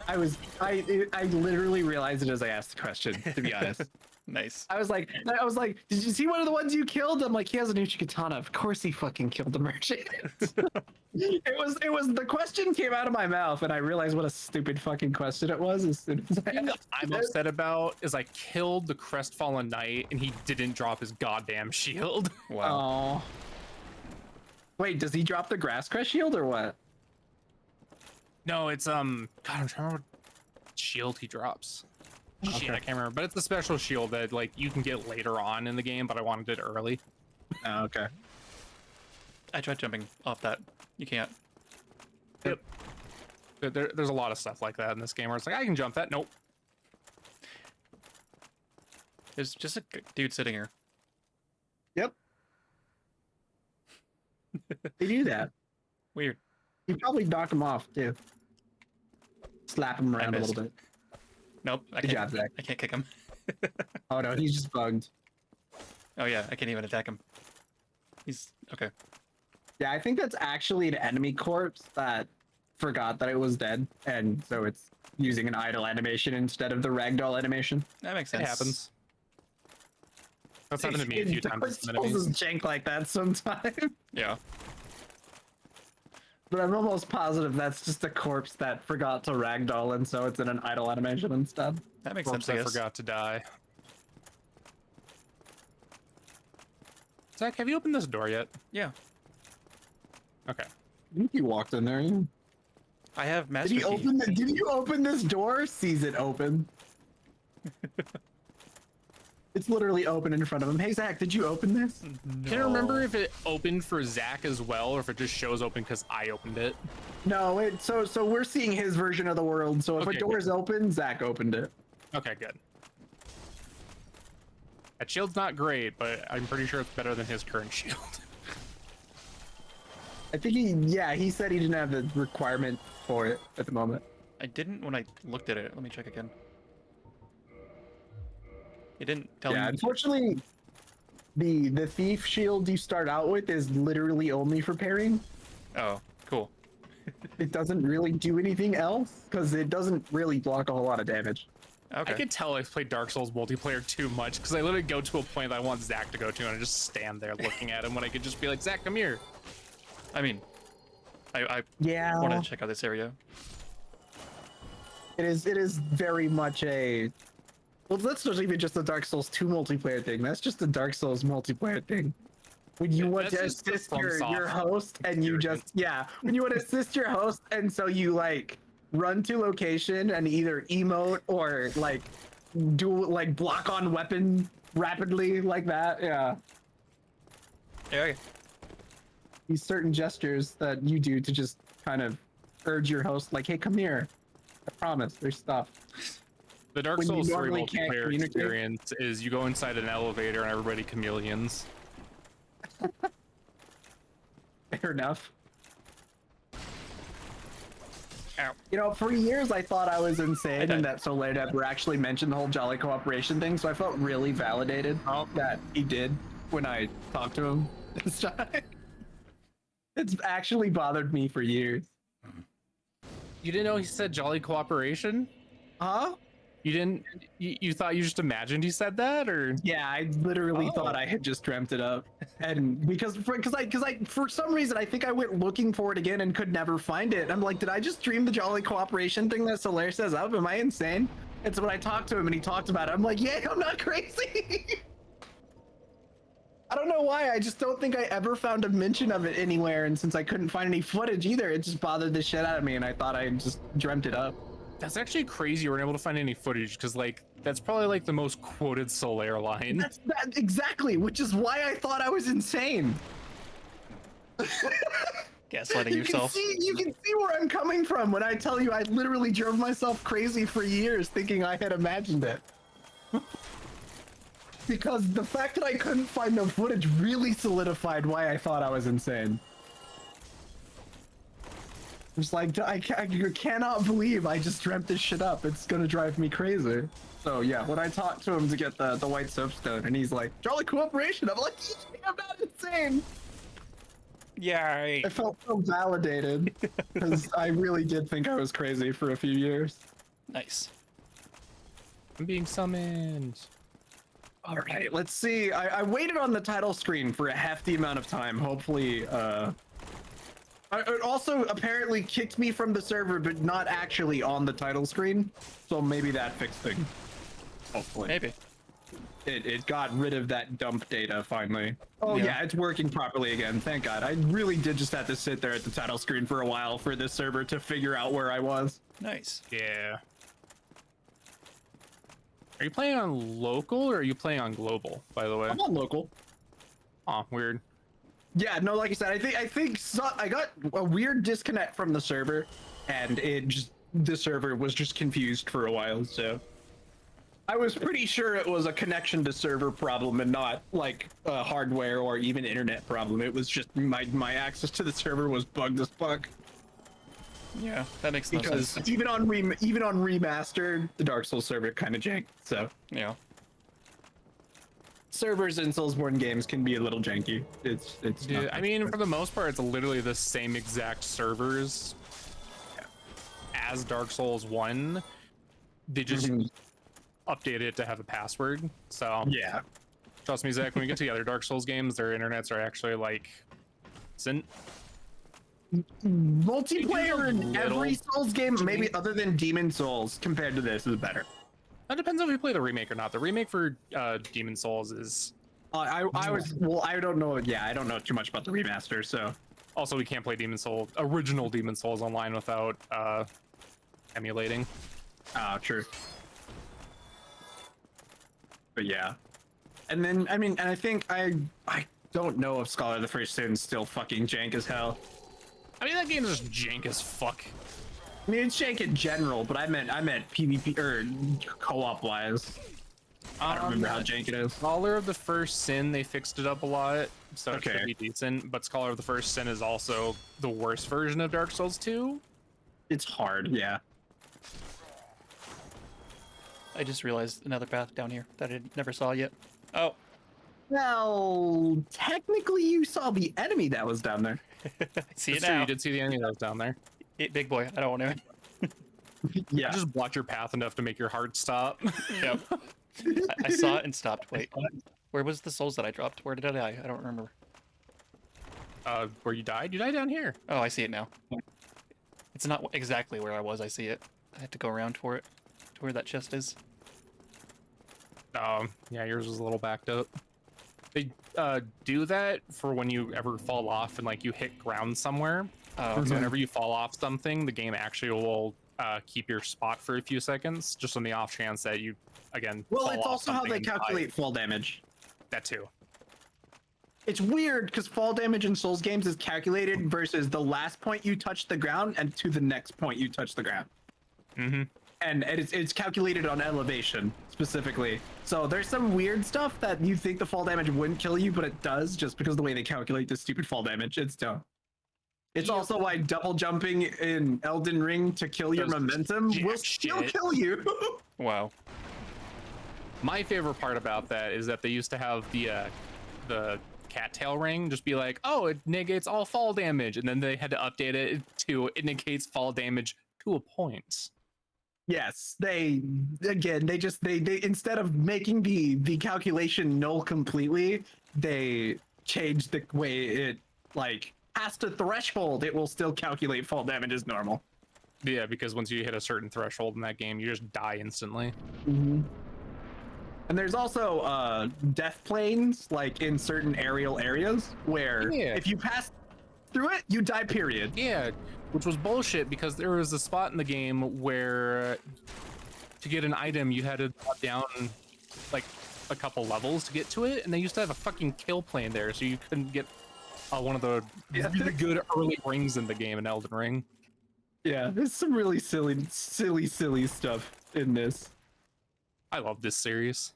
I literally realized it as I asked the question, to be honest.
Nice.
I was like, did you see one of the ones you killed? I'm like, he has an Uchi katana. Of course he fucking killed the merchant. it was the question came out of my mouth and I realized what a stupid fucking question it was as soon as I asked
I'm
it.
upset about is I killed the crestfallen knight and he didn't drop his goddamn shield.
Wow.
Oh. Wait, does he drop the grass crest shield or what?
No, it's God, I'm trying to remember what shield he drops. Shit,
Okay.
I can't remember, but it's the special shield that like you can get later on in the game, but I wanted it early.
Oh, okay.
I tried jumping off that. You can't.
Yep. There's a lot of stuff like that in this game where it's like I can jump that. Nope.
There's just a dude sitting here.
Yep. They do that.
Weird.
You probably knock him off too. Slap him around a
missed.
little bit.
Nope. I
Good
can't.
job, Zach.
I can't kick him.
Oh no, he's just bugged.
Oh yeah, I can't even attack him. He's okay.
Yeah, I think that's actually an enemy corpse that forgot that it was dead, and so it's using an idle animation instead of the ragdoll animation.
That makes
It
sense.
happens. That's happened to me a few times. with
Dark Souls
enemies.
is jank like that sometimes.
Yeah.
But I'm almost positive that's just a corpse that forgot to ragdoll, and so it's in an idle animation instead.
That makes
Corpse
sense. I
that
guess.
forgot to die. Zach, have you opened this door yet?
Yeah.
Okay.
I think you walked in there. Yeah.
I have master
Did
key.
Did you open this door? Sees it open. It's literally open in front of him. Hey Zach, did you open this?
Can you remember if it opened for Zach as well, or if it just shows open because I opened it?
No, so we're seeing his version of the world. So if
Okay,
a door is open, Zach opened it.
Okay, good. That shield's not great, but I'm pretty sure it's better than his current shield.
I think he said he didn't have the requirement for it at the moment.
I didn't when I looked at it. Let me check again. It didn't tell
Yeah,
me.
unfortunately, the thief shield you start out with is literally only for parrying.
Oh, cool.
It doesn't really do anything else because it doesn't really block a whole lot of damage.
Okay.
I can tell I've played Dark Souls multiplayer too much because I literally go to a point that I want Zach to go to and I just stand there looking at him when I could just be like, Zach, come here.
I mean, I
Yeah,
want to check out this area.
it is very much a. Well, that's not even just a Dark Souls 2 multiplayer thing. That's just a Dark Souls multiplayer thing. When you want to
That's just the
assist your
FromSoft
host and you just when you want to assist your host and so you like run to location and either emote or like do like block on weapon rapidly like that. Yeah,
Yeah.
these certain gestures that you do to just kind of urge your host like, hey, come here. I promise there's stuff.
The Dark
When you
Souls 3
normally can't
multiplayer
communicate.
experience is you go inside an elevator and everybody chameleons.
Fair enough.
Ow.
You know, for years I thought I was insane
died.
and that Soler never actually mentioned the whole Jolly Cooperation thing, so I felt really validated that he did when I talked to him this time. It's actually bothered me for years.
You didn't know he said Jolly Cooperation?
Huh?
You didn't? You thought you just imagined he said that, or?
Yeah, I literally
Oh.
thought I had just dreamt it up, and because I for some reason I think I went looking for it again and could never find it. I'm like, did I just dream the Jolly Cooperation thing that Soler says up? Am I insane? And so when I talked to him and he talked about it, I'm like, yeah, I'm not crazy. I don't know why. I just don't think I ever found a mention of it anywhere, and since I couldn't find any footage either, it just bothered the shit out of me, and I thought I just dreamt it up.
That's actually crazy. You weren't able to find any footage because, like, that's probably like the most quoted Soler line.
That's that exactly, which is why I thought I was insane.
Gaslighting yourself.
You can see where I'm coming from when I tell you I literally drove myself crazy for years thinking I had imagined it. Because the fact that I couldn't find no footage really solidified why I thought I was insane. It's like, I cannot believe I just dreamt this shit up. It's gonna drive me crazy. So yeah, when I talked to him to get the white soapstone, and he's like, Jolly Cooperation, I'm like, I'm not insane.
Yay.
I felt so validated, because I really did think I was crazy for a few years.
Nice.
I'm being summoned.
All right, let's see. I waited on the title screen for a hefty amount of time. Hopefully, it also apparently kicked me from the server, but not actually on the title screen. So maybe that fixed things. Hopefully.
Maybe.
It got rid of that dump data finally. Oh
Yeah.
yeah, it's working properly again. Thank God. I really did just have to sit there at the title screen for a while for this server to figure out where I was.
Nice.
Yeah. Are you playing on local or are you playing on global, by the way?
I'm on local.
Oh, weird.
Yeah, no, like I said, I think I got a weird disconnect from the server, and the server was just confused for a while. So I was pretty sure it was a connection to server problem and not like a hardware or even internet problem. It was just my access to the server was bugged as fuck.
Yeah, that makes no
Because
sense.
even on remastered, the Dark Souls server kind of jank. So
Yeah.
servers in Soulsborne games can be a little janky. It's
Yeah,
not
I mean, for the most part, it's literally the same exact servers as Dark Souls 1. They just updated it to have a password. So
yeah.
trust me, Zach, when we get together, Dark Souls games, their internets are actually like
Multiplayer in
Little
every Souls game, maybe other than Demon Souls, compared to this, is better.
That depends if we play the remake or not. The remake for Demon Souls is
I don't know. Yeah, I don't know too much about the remaster, so.
also we can't play original Demon Souls online without emulating.
Oh, true. But yeah. And then, I mean, and I think I don't know if Scholar of the First Sin's still fucking jank as hell.
I mean, that game is just jank as fuck.
I mean, it's jank in general, but I meant PvP or co-op wise. I don't remember how jank it is.
Scholar of the First Sin, they fixed it up a lot, so it
Okay.
should be decent. But Scholar of the First Sin is also the worst version of Dark Souls 2.
It's hard, yeah.
I just realized another path down here that I never saw yet. Oh,
Well, technically you saw the enemy that was down there.
I see it
It's true,
now.
you did see the enemy that was down there.
Big boy, I don't want to.
Yeah.
I just blocked your path enough to make your heart stop.
Yep. I saw it and stopped. Wait, where was the souls that I dropped? Where did I die? I don't remember.
Where you died? You died down here.
Oh, I see it now. It's not exactly where I was. I see it. I had to go around for it to where that chest is.
Yeah, yours was a little backed up. They do that for when you ever fall off and like you hit ground somewhere.
Oh,
So whenever you fall off something, the game actually will keep your spot for a few seconds, just on the off chance that you again.
Well,
fall
it's
off
also how
something
they
and die.
calculate fall damage.
That too.
It's weird because fall damage in Souls games is calculated versus the last point you touch the ground and to the next point you touch the ground.
Mm-hmm.
And it's calculated on elevation specifically. So there's some weird stuff that you think the fall damage wouldn't kill you, but it does just because of the way they calculate the stupid fall damage. It's dumb. It's also why double jumping in Elden Ring to kill your
Does
momentum will
jack
still
shit.
kill you.
wow.
My favorite part about that is that they used to have the cattail ring just be like, oh, it negates all fall damage, and then they had to update it to it negates fall damage to a point.
Yes, they instead of making the calculation null completely, they changed the way it like past a threshold, it will still calculate fall damage as normal.
Yeah, because once you hit a certain threshold in that game, you just die instantly.
And there's also death planes like in certain aerial areas where
Yeah.
if you pass through it, you die, period.
Yeah, which was bullshit because there was a spot in the game where to get an item you had to drop down like a couple levels to get to it, and they used to have a fucking kill plane there, so you couldn't get one of the really good early rings in the game in Elden Ring.
Yeah, there's some really silly stuff in this.
I love this series.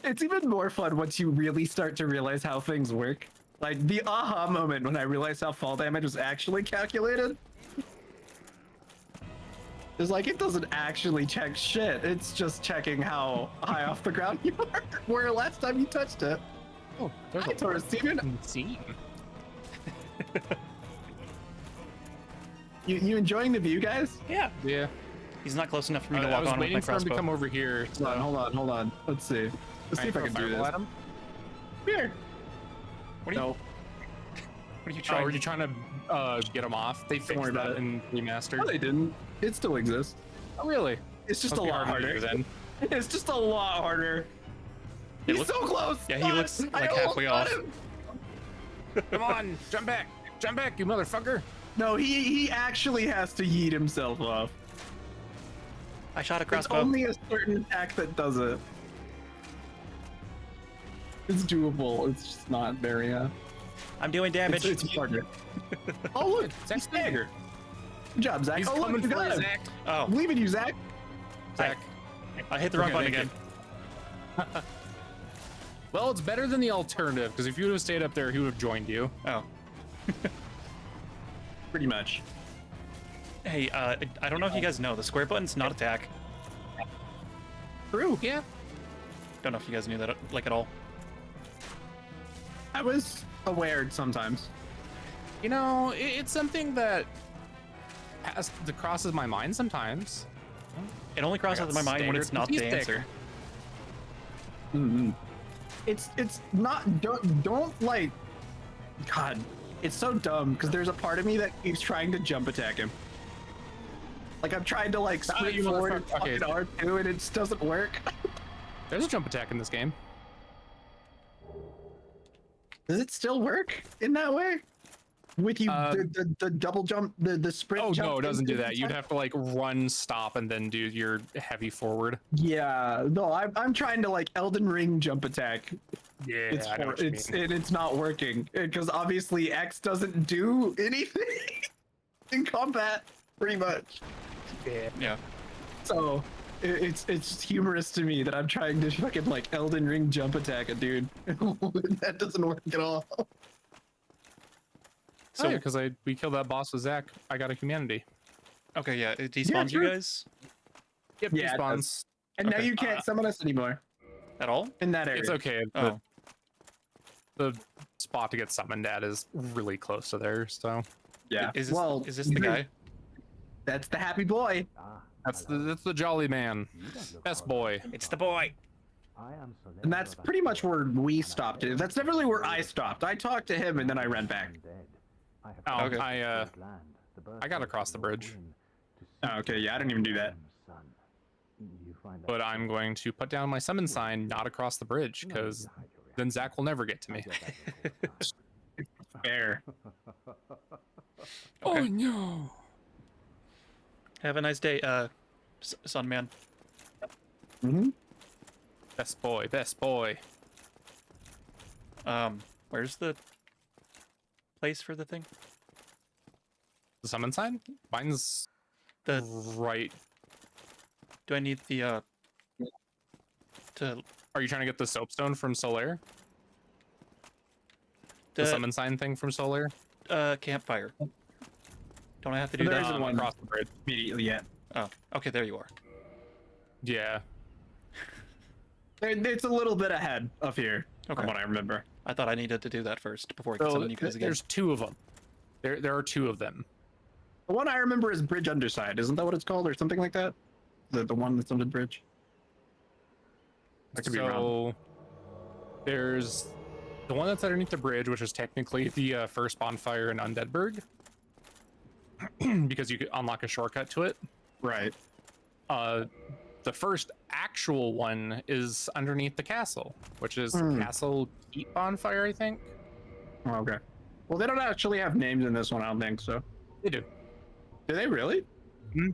It's even more fun once you really start to realize how things work. Like the aha moment when I realized how fall damage was actually calculated. It's like it doesn't actually check shit. It's just checking how high off the ground you are, where last time you touched it.
Oh, there's
Hi, Taurus Steven.
scene.
You enjoying the view, guys?
Yeah.
Yeah.
He's not close enough for me to
I
walk
was
on with my
waiting for him to
crossbow.
come over here.
Hold on. Let's see. Let's see if I can do this.
At him?
Here.
What are you,
No.
what are you
Oh,
trying
are you trying to get him off? They fixed
worry about
that
it.
in remastered.
No, they didn't. It still exists.
Oh, really?
It's just
Must
a
be
lot
harder to
harder.
do then.
It's just a lot harder.
It
He's
looks-
so close.
Yeah, he looks like halfway off.
Come on, jump back, you motherfucker!
No, he actually has to yeet himself off.
I shot a
It's
crossbow.
only a certain attack that does it. It's doable. It's just not very.
I'm doing damage.
It's harder. Oh look,
Zach's
he's stagger. Good job, Zach.
He's
oh, look,
coming
you
for
got
you,
him.
Zach.
Oh,
I'm leaving you, Zach.
Zach.
I hit the wrong
Okay,
button
thank
again.
Well, it's better than the alternative, because if you would have stayed up there, he would have joined you.
Oh.
Pretty much.
Hey, I don't know if you guys know, the square button's not attack.
True.
Yeah.
Don't know if you guys knew that, like, at all.
I was aware sometimes.
You know, it's something that crosses my mind sometimes.
It only crosses my mind when it's not the answer.
It's not. Don't like. God, it's so dumb because there's a part of me that keeps trying to jump attack him. Like I'm trying to like sprint
you
forward and
motherfucker.
fucking R2 and it just doesn't work.
There's a jump attack in this game.
Does it still work in that way? With you, the double jump, the sprint.
Oh
jump
no, it doesn't do
into
that.
the
You'd
attack?
have to like run, stop, and then do your heavy forward.
Yeah, no, I'm trying to like Elden Ring jump attack.
Yeah,
It's
I know what you mean.
it's not working because obviously X doesn't do anything in combat, pretty much.
Yeah.
Yeah.
So It's humorous to me that I'm trying to fucking like Elden Ring jump attack a dude. That doesn't work at all.
So
So-
because we killed that boss with Zach, I got a humanity.
Okay, yeah, it despawns you
sure.
guys
Yep,
Yeah, it
spawns.
And now
Okay.
you can't summon us anymore
at all?
in that area.
It's okay.
Oh,
The spot to get summoned at is really close to there, so
Yeah.
is this,
well,
is this the guy?
That's the happy boy.
that's the jolly man, best boy.
It's the boy.
And that's pretty much where we stopped it. That's never really where I stopped. I talked to him and then I ran back.
Oh,
Okay.
I got across the bridge,
Oh, okay, yeah, I didn't even do that.
but I'm going to put down my summon sign not across the bridge because then Zach will never get to me.
Fair.
Oh no!
Have a nice day, son man.
Mm-hmm.
Best boy, best boy.
Where's the place for the thing?
The summon sign? Mine's
The
right.
do I need the to
Are you trying to get the soapstone from Solaire? The
the
summon sign thing from Solaire?
campfire? Don't I have to do
There
that?
isn't one.
Across the bridge.
Immediately, yeah.
Oh, okay, there you are.
Yeah.
It's a little bit ahead of here,
Okay.
from what I remember.
I thought I needed to do that first before I could
So
summon you guys again.
there's two of them. There are two of them.
The one I remember is Bridge Underside. Isn't that what it's called, or something like that? The one that's under the bridge. I could be wrong.
So there's the one that's underneath the bridge, which is technically the first bonfire in Undeadburg, because you could unlock a shortcut to it.
Right.
The first actual one is underneath the castle, which is Castle Deep Bonfire, I think.
Oh, okay. Well, they don't actually have names in this one, I don't think so.
They do.
Do they really?
Hmm.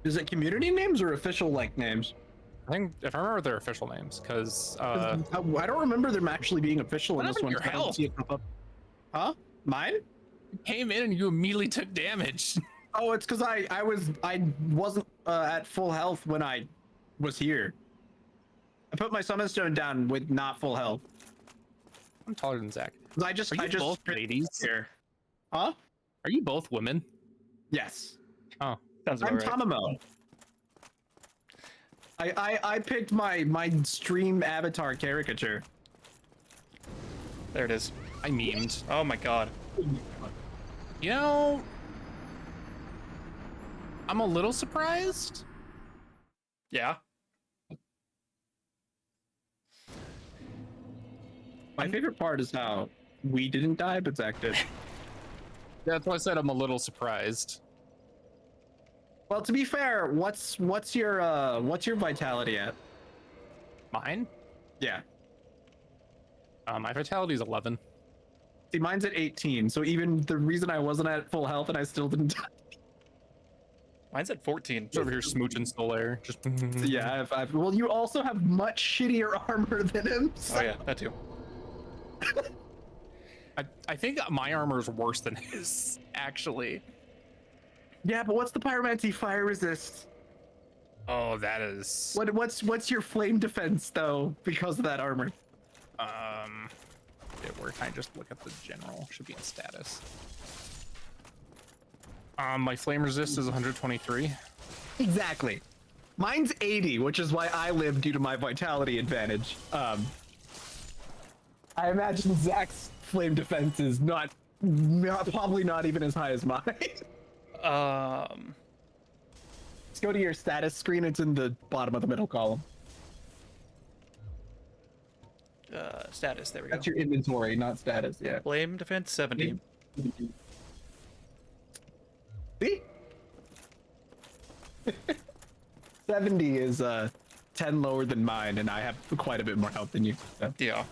Is it community names or official like names?
I think, if I remember their official names, because
I don't remember them actually being official in
what
this one.
happened to your
I don't
health?
see it pop up. Huh? Mine?
you came in and you immediately took damage.
Oh, it's because I wasn't at full health when I was here. I put my summon stone down with not full health.
I'm taller than Zach.
'Cause I just
Are you both
sprint
ladies?
here. Huh?
Are you both women?
Yes.
Oh,
Sounds
I'm
about right.
Tamamo. I picked my stream avatar caricature.
There it is.
I memed.
Oh my god.
You know, I'm a little surprised.
Yeah.
My favorite part is how we didn't die, but Zach did.
That's why I said I'm a little surprised.
Well, to be fair, what's your vitality at?
Mine?
Yeah.
My vitality is 11.
See, mine's at 18. So even the reason I wasn't at full health and I still didn't die.
Mine's at 14.
Just over here smooching Solaire. Just
Yeah, well, you also have much shittier armor than him. So.
Oh yeah, that too.
I think my armor is worse than his, actually.
Yeah, but what's the pyromancy fire resist?
Oh, that is.
What's your flame defense though? Because of that armor.
Where can I just look at the general? Should be in status. My flame resist is 123.
Exactly. Mine's 80, which is why I live due to my vitality advantage. I imagine Zach's flame defense is probably not even as high as mine. Let's go to your status screen. It's in the bottom of the middle column.
Status. There we
That's
go.
your inventory, not status. Yeah.
Flame defense 70.
See? 70 is 10 lower than mine, and I have quite a bit more health than you. So.
Yeah.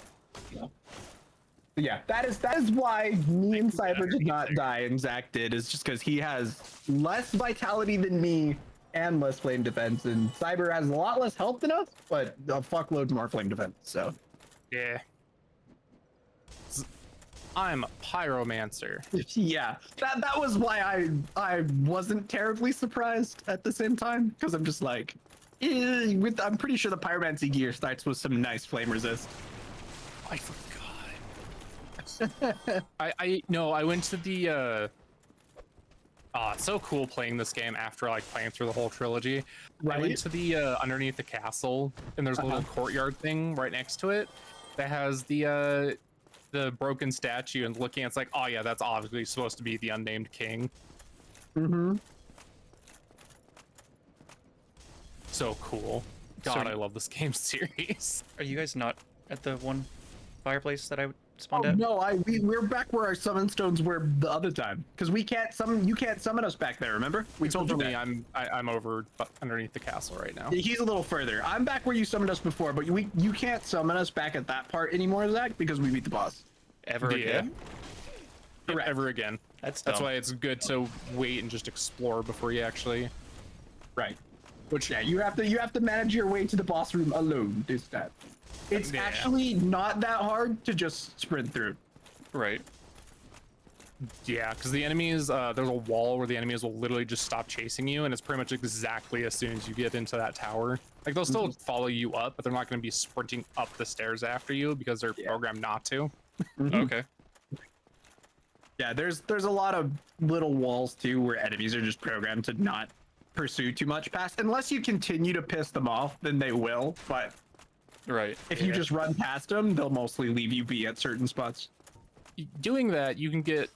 Yeah, that is why me and Cyber did not die and Zach did, is just because he has less vitality than me and less flame defense, and Cyber has a lot less health than us, but a fuckload more flame defense. So
Yeah. I'm a pyromancer.
yeah, that was why I wasn't terribly surprised at the same time, because I'm just like, I'm pretty sure the pyromancy gear starts with some nice flame resist.
I forgot. I went to the it's so cool playing this game after like playing through the whole trilogy. I went to the underneath the castle, and there's a little courtyard thing right next to it that has the broken statue, and looking, it's like, oh yeah, that's obviously supposed to be the unnamed king.
Mm-hmm.
So cool. God, I love this game series.
Are you guys not at the one fireplace that I spawned
Oh,
at?
no, we're back where our summon stones were the other time, because we can't summon. You can't summon us back there. Remember? We told you that.
I'm over underneath the castle right now.
He's a little further. I'm back where you summoned us before, but you can't summon us back at that part anymore, Zach, because we beat the boss.
Ever again?
Correct.
Ever again.
That's
why it's good to wait and just explore before you actually.
Right. Which you have to manage your way to the boss room alone this time. It's actually not that hard to just sprint through.
Right.
Yeah, because the enemies, there's a wall where the enemies will literally just stop chasing you, and it's pretty much exactly as soon as you get into that tower. Like, they'll still follow you up, but they're not going to be sprinting up the stairs after you because they're programmed not to.
Okay.
Yeah, there's a lot of little walls too where enemies are just programmed to not pursue too much past. Unless you continue to piss them off, then they will. But
right.
if you just run past them, they'll mostly leave you be at certain spots.
Doing that, you can get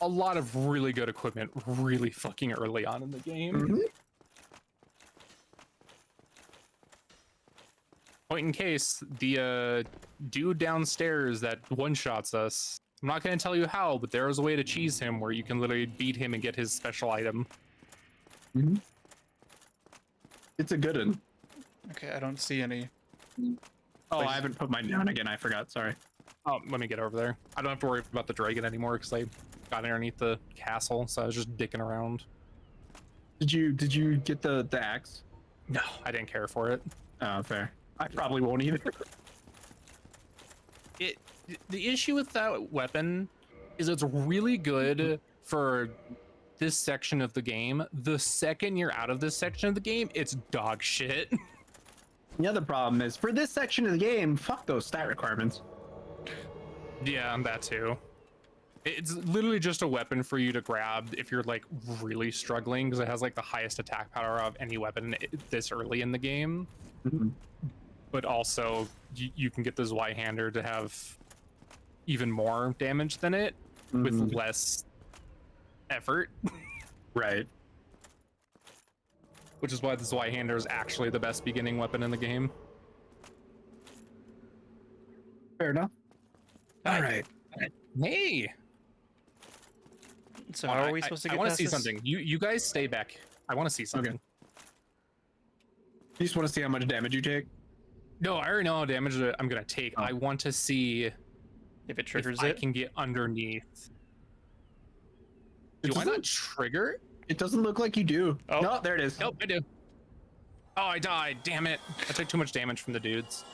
a lot of really good equipment really fucking early on in the game. Point in case, the dude downstairs that one-shots us, I'm not going to tell you how, but there is a way to cheese him where you can literally beat him and get his special item.
It's a good one.
Okay, I don't see any.
Oh, I haven't put mine down again. I forgot. Sorry.
Oh, let me get over there. I don't have to worry about the dragon anymore because I got underneath the castle, so I was just dicking around.
Did you get the axe?
No, I didn't care for it.
Oh, fair. I probably won't either.
The issue with that weapon is it's really good for this section of the game. The second you're out of this section of the game, it's dog shit.
The other problem is for this section of the game, fuck those stat requirements.
Yeah, that too. It's literally just a weapon for you to grab if you're like really struggling, because it has like the highest attack power of any weapon this early in the game. But also you can get this Y-hander to have even more damage than it with less effort.
Right.
Which is why this Y-hander is actually the best beginning weapon in the game.
Fair enough. All right.
Hey.
So how are we supposed to get
I want to
past
see
this?
something. You guys stay back. I want to see something.
Okay. You just want to see how much damage you take?
No, I already know how damage I'm gonna take. I want to see
If it triggers
I
it?
can get underneath. Do I not trigger?
It doesn't look like you do.
Oh.
No, there it is.
Nope, I do. Oh, I died. Damn it. I took too much damage from the dudes.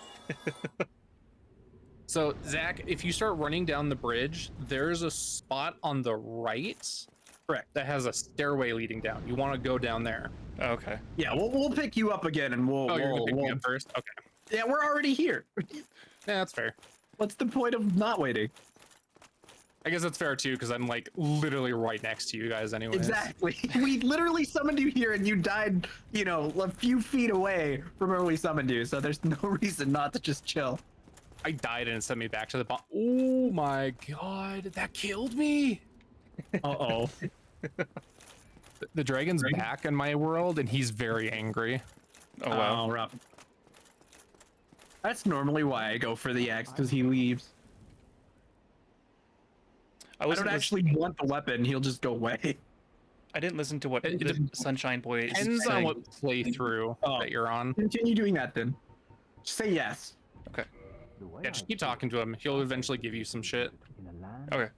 So, Zach, if you start running down the bridge, there's a spot on the right.
Correct.
That has a stairway leading down. You want to go down there.
Okay.
Yeah, we'll pick you up again, and
Oh, you're gonna pick me up first? Okay.
Yeah, we're already here.
Yeah, that's fair.
What's the point of not waiting?
I guess that's fair too, because I'm like literally right next to you guys anyways.
Exactly. We literally summoned you here, and you died, you know, a few feet away from where we summoned you. So there's no reason not to just chill.
I died and it sent me back to the bottom. Oh my god, that killed me.
Uh-oh.
The dragon's back in my world, and he's very angry.
Oh wow.
Oh, rough. That's normally why I go for the axe, because he leaves. I don't actually want the weapon. He'll just go away.
I didn't listen to what
It
the Sunshine Boy is
Depends on
saying.
what playthrough that you're on.
Continue doing that then. Just say yes.
Okay.
Yeah, just keep talking to him. He'll eventually give you some shit.
Okay.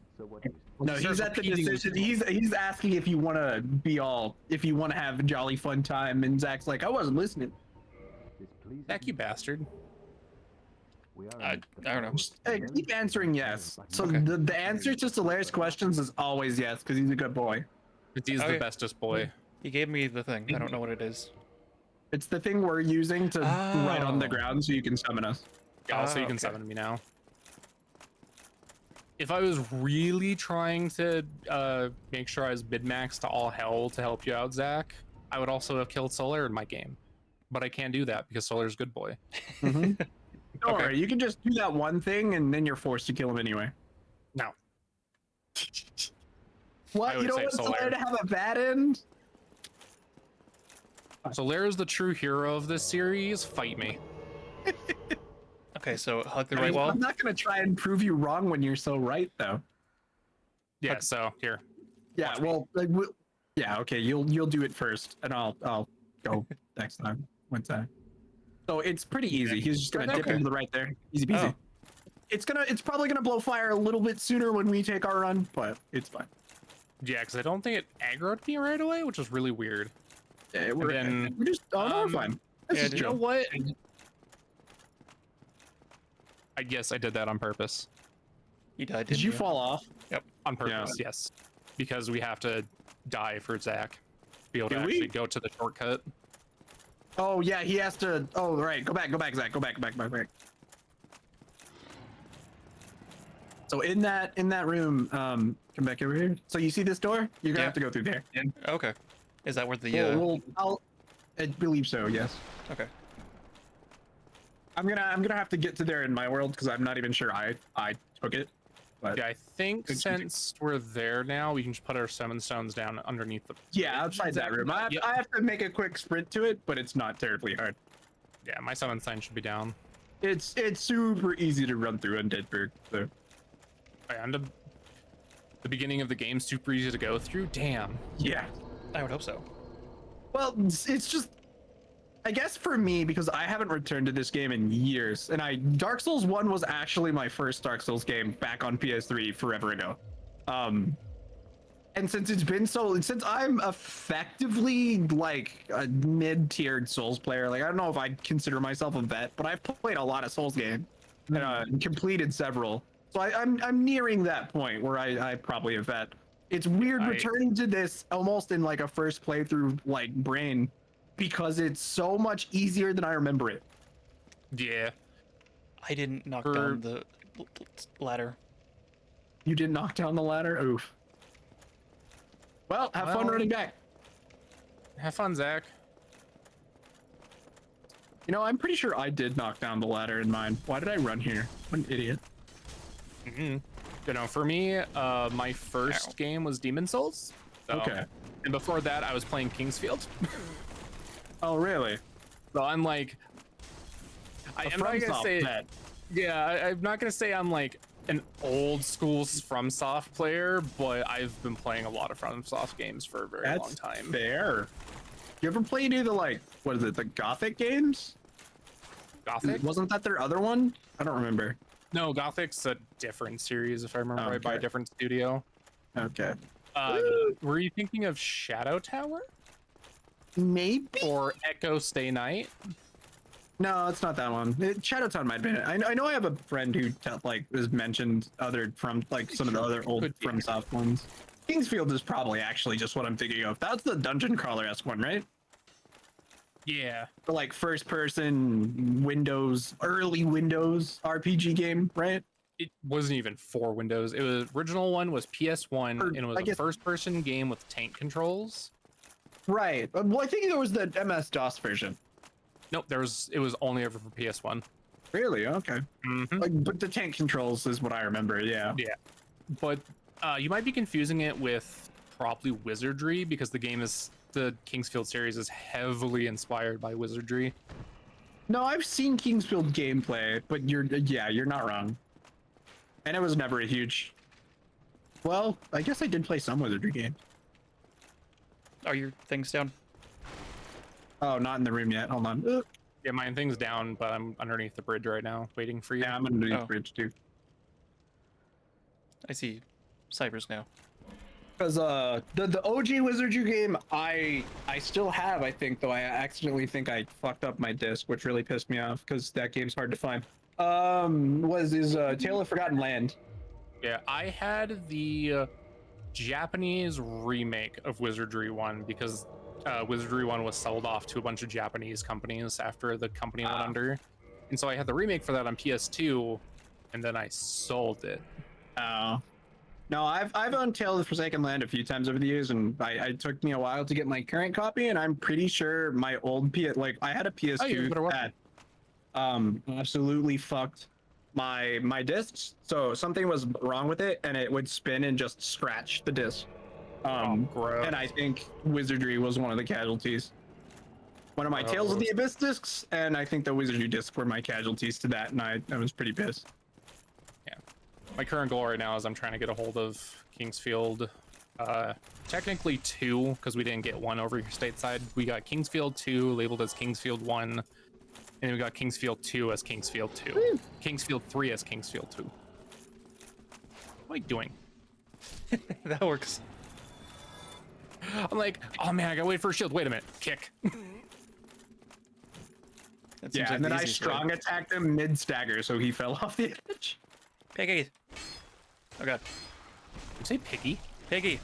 No, he's at the decision. He's asking if you want to have a jolly fun time, and Zach's like, I wasn't listening.
Zach, you bastard.
I don't know.
Hey, keep answering yes. So
Okay.
the answer to Solaire's questions is always yes, because he's a good boy.
He's
Okay.
the bestest boy.
He gave me the thing. I don't know what it is.
It's the thing we're using to right on the
Oh.
ground so you can summon us.
Yeah, also you
Oh,
can
okay.
summon me now. If I was really trying to make sure I was mid-max to all hell to help you out, Zach, I would also have killed Solar in my game. But I can't do that because Solar's good boy.
Don't
Okay.
worry, you can just do that one thing and then you're forced to kill him anyway.
No.
What?
I would
You don't
say
want
Solar.
Solar to have a bad end?
Solar is the true hero of this series. Fight me.
Okay, so hug the
I
right
mean,
wall.
I'm not gonna try and prove you wrong when you're so right, though.
Yeah, so here.
Yeah,
Watch me.
well, yeah, okay, you'll do it first, and I'll go next time. One time. So it's pretty easy. He's just gonna dip
Okay.
into the right there, easy peasy.
Oh.
It's probably gonna blow fire a little bit sooner when we take our run, but it's fine.
Yeah, because I don't think it aggroed me right away, which is really weird.
Yeah, we're
then,
just no, we're
um,
fine. This
yeah,
is
dude.
You know
chill.
what? I guess I did that on purpose.
You died,
Did
didn't
you fall off?
On purpose, yes. Because we have to die for Zach to be able to
Do we?
actually go to the shortcut.
Oh yeah, he has to. Oh right, go back, Zach, go back. So in that room, come back over here. So you see this door? You're gonna
Yeah.
have to go through there. And
Okay. Is that where the
I believe so. Yes.
Okay.
I'm gonna have to get to there in my world because I'm not even sure I took it. But
Yeah, I think
Good
since we're there now, we can just put our summon stones down underneath the.
yeah, outside that room. I
Yep.
have to make a quick sprint to it, but it's not terribly hard.
Yeah, my summon sign should be down.
It's super easy to run through Undeadburg. So
And the beginning of the game, super easy to go through. Damn.
yeah.
I would hope so.
Well, it's just, I guess for me, because I haven't returned to this game in years, and Dark Souls 1 was actually my first Dark Souls game back on PS3 forever ago. And since I'm effectively like a mid-tiered Souls player, like I don't know if I'd consider myself a vet, but I've played a lot of Souls games and completed several. So I'm nearing that point where I probably a vet. It's weird returning to this almost in like a first playthrough like brain because it's so much easier than I remember it.
Yeah.
I didn't knock
For-
down the ladder.
You didn't knock down the ladder? Oof. Well, have fun
Well-
running back.
Have fun, Zach.
You know, I'm pretty sure I did knock down the ladder in mine. Why did I run here? What an idiot.
Mm-hmm. You know, for me, my first
Ow.
game was Demon Souls. So-
Okay.
And before that, I was playing Kingsfield.
Oh, really?
So I'm like, I'm not gonna say,
that.
yeah, I'm not gonna say I'm like an old school FromSoft player, but I've been playing a lot of FromSoft games for a very long
That's
time.
fair. You ever play any of the like, what is it, the Gothic games?
Gothic?
Wasn't that their other one? I don't remember.
No, Gothic's a different series, if I remember right, by a
Okay.
different studio.
Okay.
Were you thinking of Shadow Tower
Maybe?
or Echo Stay Night?
No, it's not that one. Shadowtown might have been it. I know I have a friend who has mentioned other from like some of the other old
Could be.
FromSoft ones. Kingsfield is probably actually just what I'm thinking of. That's the dungeon crawler-esque one, right?
Yeah.
The like first person Windows, early Windows RPG game, right?
It wasn't even for Windows. It was original one was PS1
Or,
and it was
I
a
guess-
first-person game with tank controls.
Right. Well, I think there was the MS-DOS version.
Nope, it was only ever for PS1.
Really? Okay.
Mm-hmm.
Like, but the tank controls is what I remember. Yeah.
But you might be confusing it with probably Wizardry because the Kingsfield series is heavily inspired by Wizardry.
No, I've seen Kingsfield gameplay, but you're not wrong. And it was never a huge. Well, I guess I did play some Wizardry games.
Are your things down?
Oh, not in the room yet. Hold on.
Yeah, my thing's down, but I'm underneath the bridge right now, waiting for you.
Yeah, I'm underneath
Oh.
the bridge too.
I see Cybers now.
Because the OG Wizardry game I still have, I think, though I accidentally think I fucked up my disc, which really pissed me off because that game's hard to find. Is Tale of Forgotten Land.
Yeah, I had the Japanese remake of Wizardry 1 because Wizardry one was sold off to a bunch of Japanese companies after the company went under. And so I had the remake for that on PS2, and then I sold it.
Oh. No, I've owned Tales of the Forsaken Land a few times over the years, and it took me a while to get my current copy, and I'm pretty sure my old I had a PS2 that absolutely fucked my discs. So something was wrong with it, and it would spin and just scratch the disc.
Gross.
And I think Wizardry was one of the casualties. One of my Tales of the Abyss discs, and I think the Wizardry discs were my casualties to that, and I was pretty pissed.
Yeah. My current goal right now is I'm trying to get a hold of Kingsfield, technically 2, because we didn't get 1 over here stateside. We got Kingsfield 2 labeled as Kingsfield 1, and then we got Kingsfield 2 as Kingsfield 2. Woo! Kingsfield 3 as Kingsfield 2. What are you doing?
That works.
I'm like, oh man, I gotta wait for a shield. Wait a minute. Kick.
Yeah,
like and then I strong attacked him mid stagger, so he fell off the edge.
Piggy. Oh god.
Did you say piggy?
Piggy.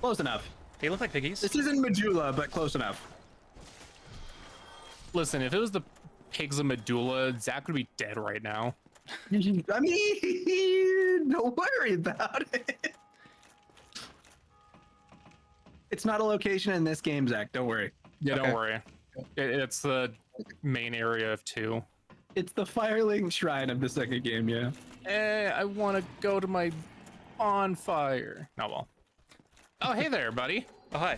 Close enough.
They look like piggies.
This isn't Medulla, but close enough.
Listen, if it was the pigs of Medulla, Zach would be dead right now.
I mean, don't worry about it. It's not a location in this game, Zach. Don't worry.
Yeah, don't worry. It's the main area of 2.
It's the Firelink Shrine of the second game, yeah.
I want to go to my bonfire. Oh, well. Oh, hey there, buddy.
Oh, hi.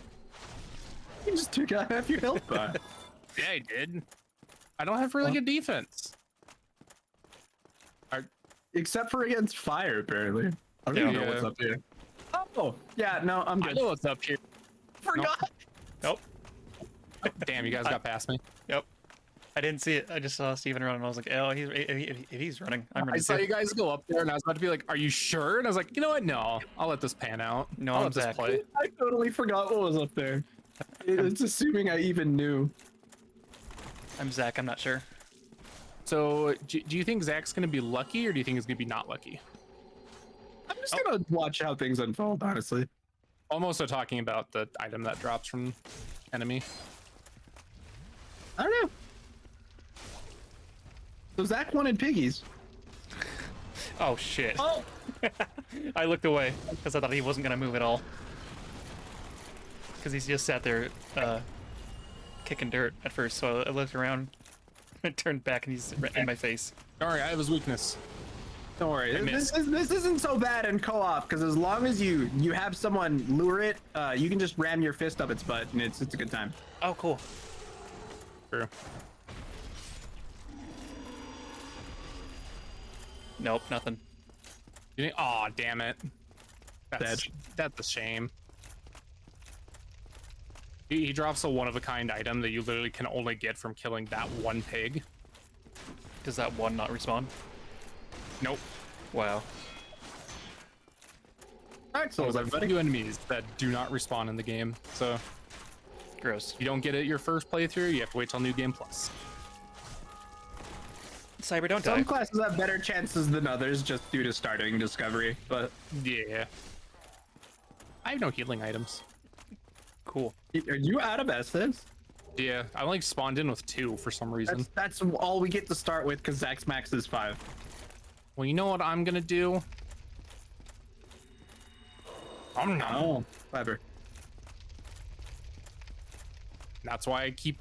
You just took out half your health bar.
Yeah, I did. I don't have really good defense.
Except for against fire, apparently. I don't even know what's up here. Oh, yeah, no, I'm good.
I know what's up here.
Forgot.
Nope.
Oh, damn, you guys got past me.
Yep. I didn't see it. I just saw Steven run, and I was like, oh, if he's running, I'm running.
I saw you guys go up there, and I was about to be like, are you sure? And I was like, you know what? No, I'll let this pan out.
No,
I'll
I'm
let this
Zach.
play.
I totally forgot what was up there. It's assuming I even knew.
I'm Zach. I'm not sure.
So, do you think Zach's going to be lucky, or do you think he's going to be not lucky?
I'm just gonna watch how things unfold, honestly.
Almost talking about the item that drops from enemy.
I don't know. So Zach wanted piggies.
Oh shit.
Oh!
I looked away because I thought he wasn't gonna move at all. Because he's just sat there kicking dirt at first, so I looked around and turned back and he's right in my face.
Don't worry, I have his weakness.
Don't worry.
I
This isn't so bad in co-op, because as long as you have someone lure it, you can just ram your fist up its butt, and it's a good time.
Oh, cool.
True.
Nope, nothing.
You think? Oh, damn it. That's a shame. He drops a one-of-a-kind item that you literally can only get from killing that one pig.
Does that one not respawn?
Nope.
Wow.
Alright, so
There's a few enemies that do not respawn in the game, so
Gross.
you don't get it your first playthrough, you have to wait till New Game Plus.
Cyber, don't
some
die.
classes have better chances than others just due to starting discovery, but
Yeah. I have no healing items.
Cool.
are you out of essence?
Yeah, I only spawned in with 2 for some reason.
That's all we get to start with, because Zach's max is 5.
Well, you know what I'm gonna do? I'm not.
Oh, clever.
That's why I keep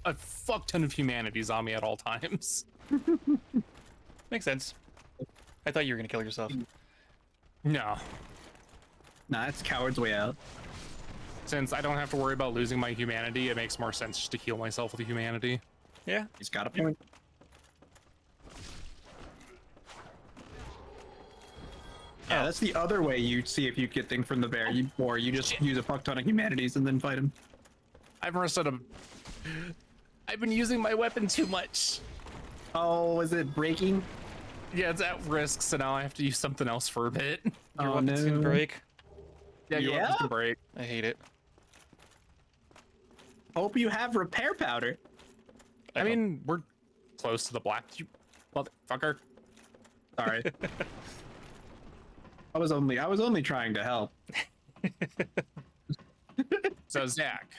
a fuck ton of humanities on me at all times.
Makes sense. I thought you were gonna kill yourself.
No.
Nah, it's coward's way out.
Since I don't have to worry about losing my humanity, it makes more sense just to heal myself with a humanity.
Yeah.
He's got a point. Yeah, that's the other way you see if you get things from the bear. Or you just use a fuck ton of humanities and then fight him.
I've been using my weapon too much.
Oh, is it breaking?
Yeah, it's at risk, so now I have to use something else for a bit.
Your
Oh,
weapon's gonna
no.
break.
Yeah, your weapon's gonna break.
I hate it.
Hope you have repair powder.
I mean, we're close to the black, you motherfucker.
Sorry. I was only trying to help.
So Zach,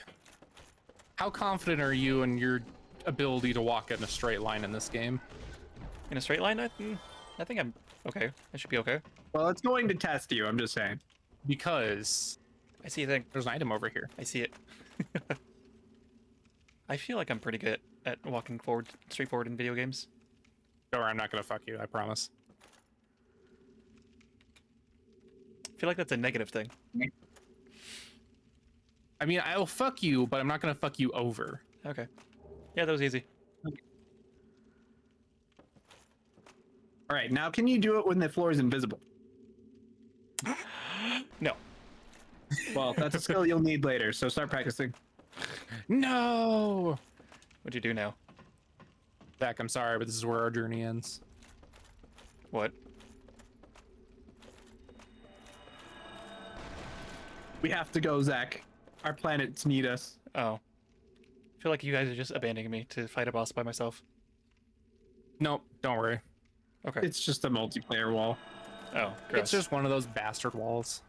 how confident are you in your ability to walk in a straight line in this game?
In a straight line, I think I'm okay. I should be okay.
Well, it's going to test you. I'm just saying.
Because
I see a thing.
there's an item over here.
I see it. I feel like I'm pretty good at walking straight forward in video games.
Don't worry, I'm not gonna fuck you, I promise.
I feel like that's a negative thing.
I mean, I'll fuck you, but I'm not gonna fuck you over.
Okay. Yeah, that was easy.
All right, now can you do it when the floor is invisible?
No.
Well, that's a skill you'll need later, so start practicing.
No!
What'd you do now?
Zach, I'm sorry, but this is where our journey ends.
What?
We have to go, Zach. Our planets need us.
Oh. I feel like you guys are just abandoning me to fight a boss by myself.
Nope, don't worry.
Okay.
It's just a multiplayer wall.
Oh, gross.
It's just one of those bastard walls.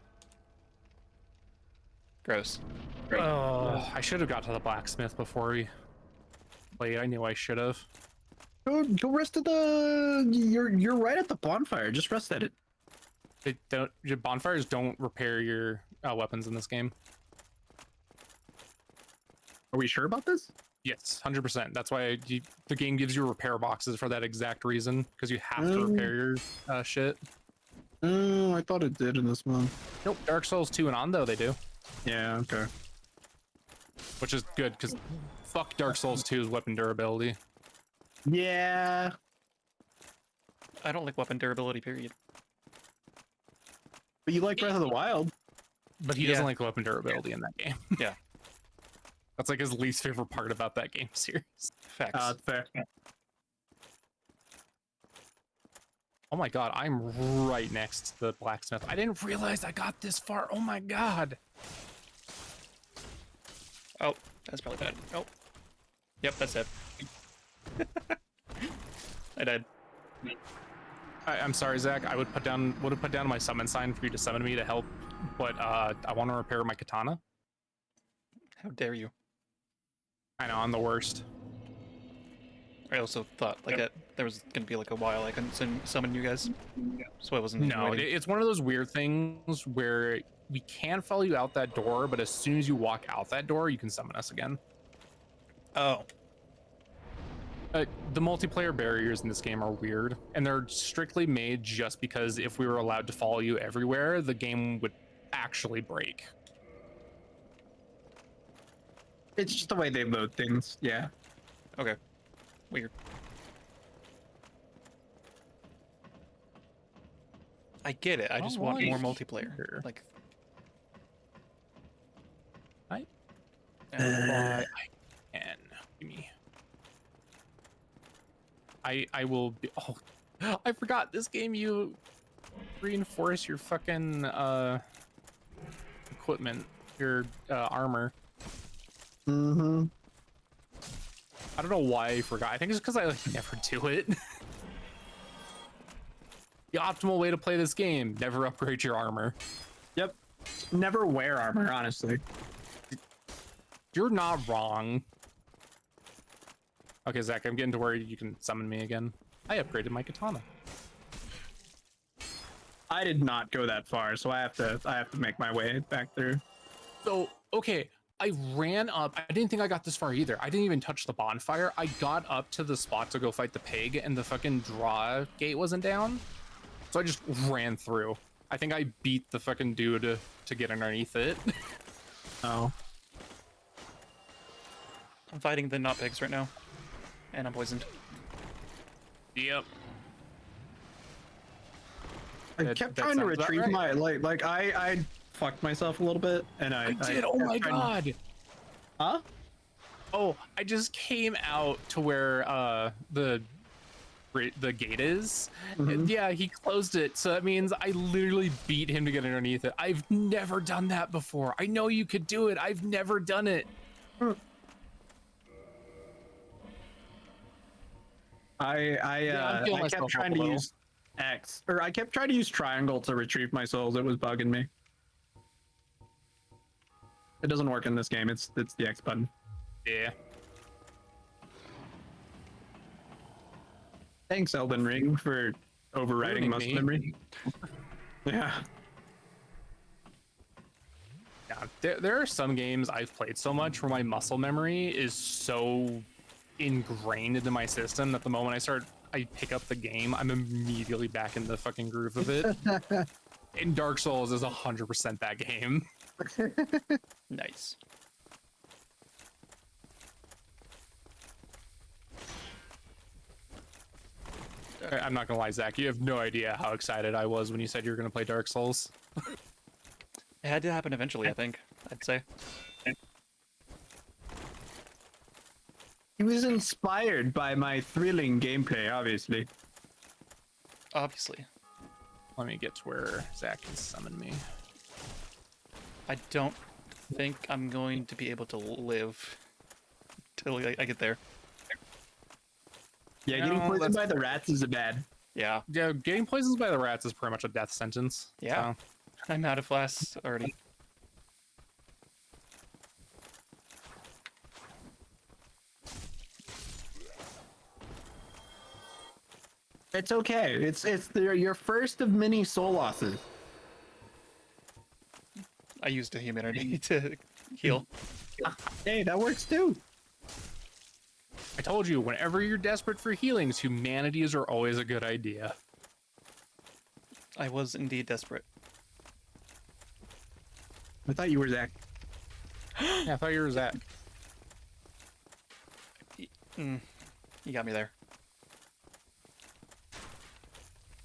Gross.
Oh, I should have got to the blacksmith before we played. I knew I should have.
Go rest at the. You're right at the bonfire. Just rest at it.
Your bonfires don't repair your weapons in this game.
Are we sure about this?
Yes, 100%. That's why the game gives you repair boxes for that exact reason, because you have to repair your shit.
Oh, I thought it did in this one.
Nope, Dark Souls 2 and on though they do,
Yeah. Okay.
which is good because fuck Dark Souls 2's weapon durability.
Yeah.
I don't like weapon durability, period.
But you like Breath of the Wild.
But he doesn't like weapon durability in that game.
Yeah.
That's like his least favorite part about that game series.
Facts.
Fair.
Oh my god, I'm right next to the blacksmith. I didn't realize I got this far. Oh my god.
Oh, that's probably bad. Oh. Yep, that's it. I died.
I'm sorry, Zach. I would have put down my summon sign for you to summon me to help, but I want to repair my katana.
How dare you?
I know, I'm the worst.
I also thought like there was gonna be like a while I couldn't summon you guys, so I wasn't.
No,
waiting.
it's one of those weird things where we can follow you out that door, but as soon as you walk out that door, you can summon us again.
Oh.
The multiplayer barriers in this game are weird, and they're strictly made just because if we were allowed to follow you everywhere, the game would actually break.
It's just the way they load things. Yeah.
Okay. Weird. I get it. I just want more multiplayer. Like.
I can. Give me. I will be. Oh, I forgot this game. You reinforce your fucking equipment, your armor.
Mm-hmm.
I don't know why I forgot. I think it's because I never do it. The optimal way to play this game: never upgrade your armor.
Yep. Never wear armor, honestly.
You're not wrong. Okay, Zach, I'm getting to where you can summon me again. I upgraded my katana.
I did not go that far, so I have to make my way back through.
So, okay, I ran up. I didn't think I got this far either. I didn't even touch the bonfire. I got up to the spot to go fight the pig, and the fucking draw gate wasn't down. So I just ran through. I think I beat the fucking dude to get underneath it.
Oh.
I'm fighting the not pigs right now, and I'm poisoned.
Yep.
I
That
kept trying to
sounds about
retrieve
right.
my I fucked myself a little bit, and I
did. Oh my god.
Huh?
Oh, I just came out to where the gate is. And yeah, he closed it, so that means I literally beat him to get underneath it. I've never done that before. I know you could do it. I've never done it.
I kept trying to use X, or I kept trying to use triangle to retrieve my souls. It was bugging me. It doesn't work in this game. It's the X button.
Yeah.
Thanks, Elden Ring, for overriding
Ruining
muscle
me.
memory. Yeah.
Yeah, there are some games I've played so much where my muscle memory is so ingrained into my system that the moment I pick up the game, I'm immediately back in the fucking groove of it. And Dark Souls is 100% that game.
Nice.
I'm not gonna lie, Zach, you have no idea how excited I was when you said you were gonna play Dark Souls.
It had to happen eventually, I think. I'd say.
He was inspired by my thrilling gameplay, obviously.
Obviously.
Let me get to where Zach can summon me.
I don't think I'm going to be able to live till I get there.
Yeah,
No,
getting poisoned
that's-
by the rats is bad.
Yeah.
Yeah, getting poisoned by the rats is pretty much a death sentence.
Yeah.
So.
I'm out of flasks already.
It's okay. It's your first of many soul losses.
I used a humanity to heal.
Hey, that works too.
I told you, whenever you're desperate for healings, humanities are always a good idea.
I was indeed desperate.
I thought you were Zach.
Yeah, I thought you were Zach.
You got me there.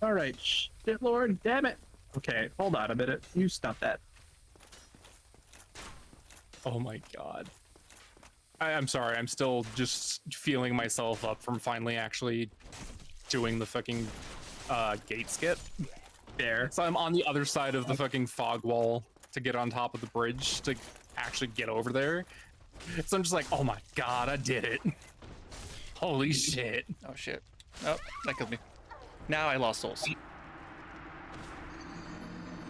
All right, shit, Lord, damn it. Okay, hold on a minute. You stop that.
Oh my god. I'm sorry, I'm still just feeling myself up from finally actually doing the fucking gate skip.
There.
So I'm on the other side of the fucking fog wall to get on top of the bridge to actually get over there. So I'm just like, oh my god, I did it. Holy shit.
Oh shit. Oh, that killed me. Now I lost souls.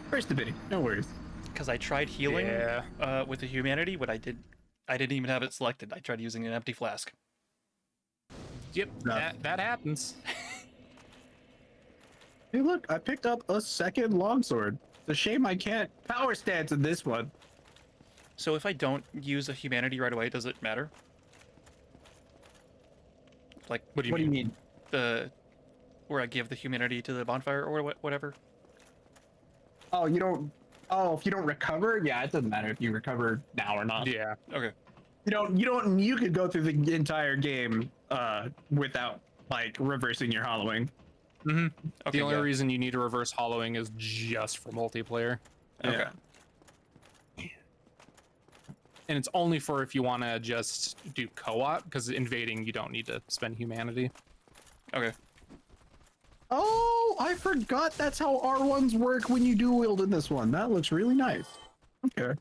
First of many. No worries.
Because I tried healing
Yeah.
with the humanity, but I didn't even have it selected. I tried using an empty flask.
Yep, that happens.
Hey, look, I picked up a second longsword. It's a shame I can't power stance in this one.
So if I don't use a humanity right away, does it matter? Like,
What do you
What do you
mean?
mean?
the where I give the humanity to the bonfire or whatever?
Oh, you don't. Oh, if you don't recover, yeah, it doesn't matter if you recover now or not.
Yeah.
Okay.
You could go through the entire game without like reversing your hollowing.
Mm-hmm.
Okay.
The only
yeah.
reason you need to reverse hollowing is just for multiplayer.
Okay.
Yeah.
And it's only for if you want to just do co-op, because invading, you don't need to spend humanity.
Okay.
Oh, I forgot that's how R1s work when you dual wield in this one. That looks really nice. Okay.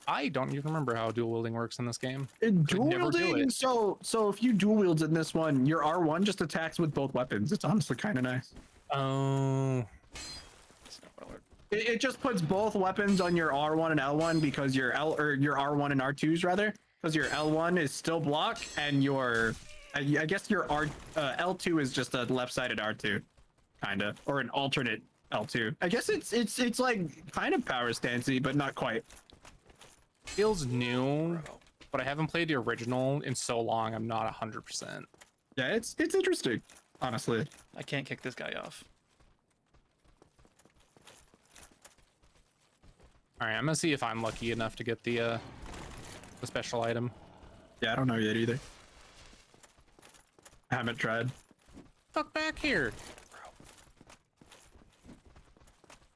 I don't even remember how dual wielding works in this game.
Dual
never do
wielding.
it.
So if you dual wields in this one, your R1 just attacks with both weapons. It's honestly kind of nice.
Oh.
That's not what I learned.
It just puts both weapons on your R1 and L1 because your your R1 and R2s rather, because your L1 is still block and your I guess your L2 is just a left-sided R2, kind of, or an alternate L2. I guess it's like kind of power stancy, but not quite.
Feels new, but I haven't played the original in so long, I'm not 100%.
Yeah, it's interesting, honestly.
I can't kick this guy off.
Alright, I'm gonna see if I'm lucky enough to get the special item.
Yeah, I don't know yet either. I haven't tried.
Fuck back here!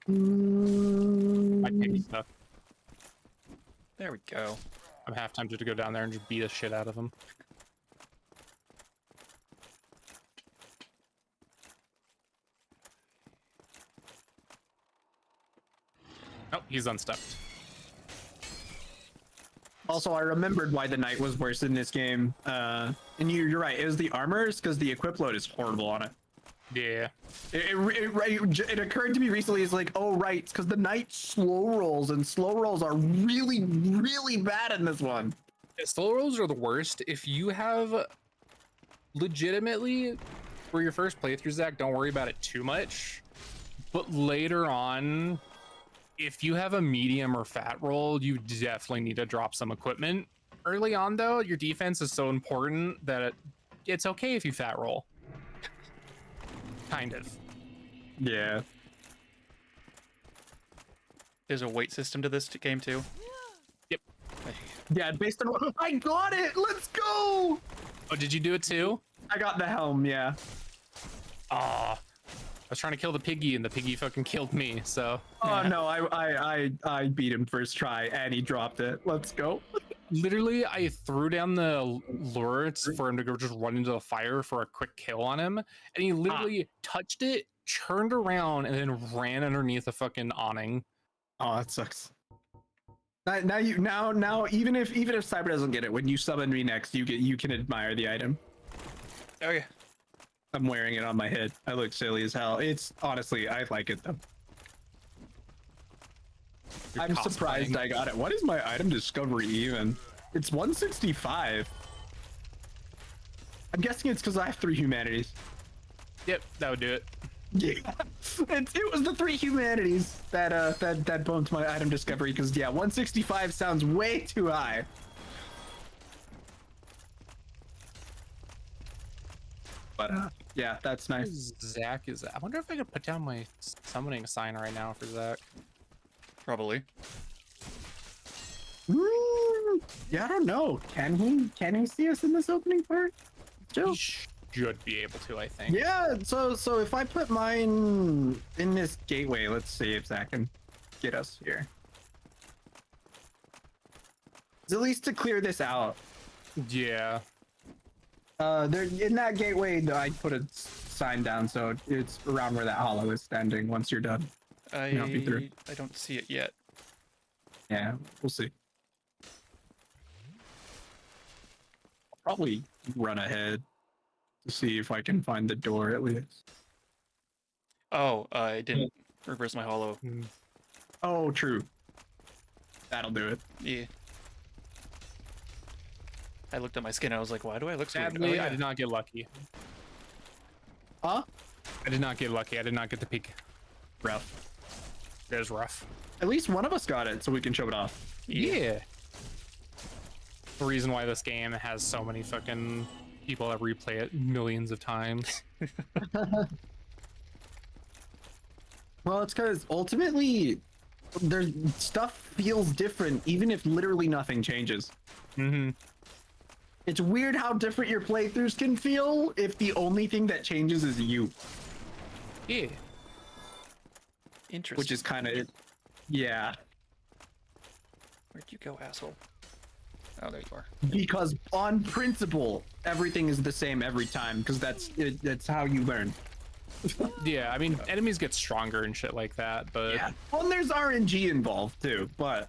My pig's stuck.
There we go.
I'm half tempted to go down there and just beat the shit out of him. Oh, he's unstuck.
Also, I remembered why the knight was worse in this game. And you're right, it was the armors, because the equip load is horrible on it.
Yeah.
It occurred to me recently. It's like, oh right, it's because the knight slow rolls, and slow rolls are really, really bad in this one.
Slow rolls are the worst. If you have legitimately for your first playthrough, Zach, don't worry about it too much. But later on, if you have a medium or fat roll, you definitely need to drop some equipment. Early on, though, your defense is so important that it's okay if you fat roll. Kind of.
Yeah.
There's a weight system to this game too.
Yep.
Yeah, based on what I got it. Let's go.
Oh, did you do it too?
I got the helm. Yeah.
Ah. I was trying to kill the piggy, and the piggy fucking killed me. So.
Oh no, I beat him first try, and he dropped it. Let's go.
Literally, I threw down the lure for him to go just run into the fire for a quick kill on him, and he literally touched it, turned around, and then ran underneath the fucking awning.
Oh, that sucks. Now even if Cyber doesn't get it, when you summon me next, you can admire the item.
Oh yeah.
I'm wearing it on my head. I look silly as hell. It's honestly, I like it though. I'm surprised I got it. What is my item discovery even? It's 165. I'm guessing it's because I have 3 humanities.
Yep, that would do it.
Yeah, it was the 3 humanities that bumped my item discovery. Because yeah, 165 sounds way too high. But yeah, that's nice.
Zach is. I wonder if I could put down my summoning sign right now for Zach.
Probably.
Yeah, I don't know. Can he see us in this opening part? Still?
He should be able to, I think.
Yeah. So if I put mine in this gateway, let's see if Zach can get us here. It's at least to clear this out.
Yeah.
There in that gateway, I put a sign down, so it's around where that hollow is standing. Once you're done,
I don't see it yet.
yeah, we'll see. I'll probably run ahead to see if I can find the door at least.
Oh, I didn't reverse my hollow.
Oh, true. That'll do it.
Yeah. I looked at my skin. I was like, why do I look so weird?
Sadly,
Oh, yeah.
I did not get lucky.
Huh?
I did not get lucky. I did not get the peak.
Rough.
It was rough.
At least one of us got it, so we can show it off.
Yeah. The reason why this game has so many fucking people that replay it millions of times.
Well, it's because ultimately, there's stuff feels different, even if literally nothing changes.
Mm-hmm.
It's weird how different your playthroughs can feel if the only thing that changes is you.
Yeah.
Interesting.
Which is kind of it. Yeah.
Where'd you go, asshole? Oh, there you are.
Because on principle, everything is the same every time, because that's how you learn.
Yeah, I mean, enemies get stronger and shit like that, but...
Yeah. Well, and there's RNG involved, too, but...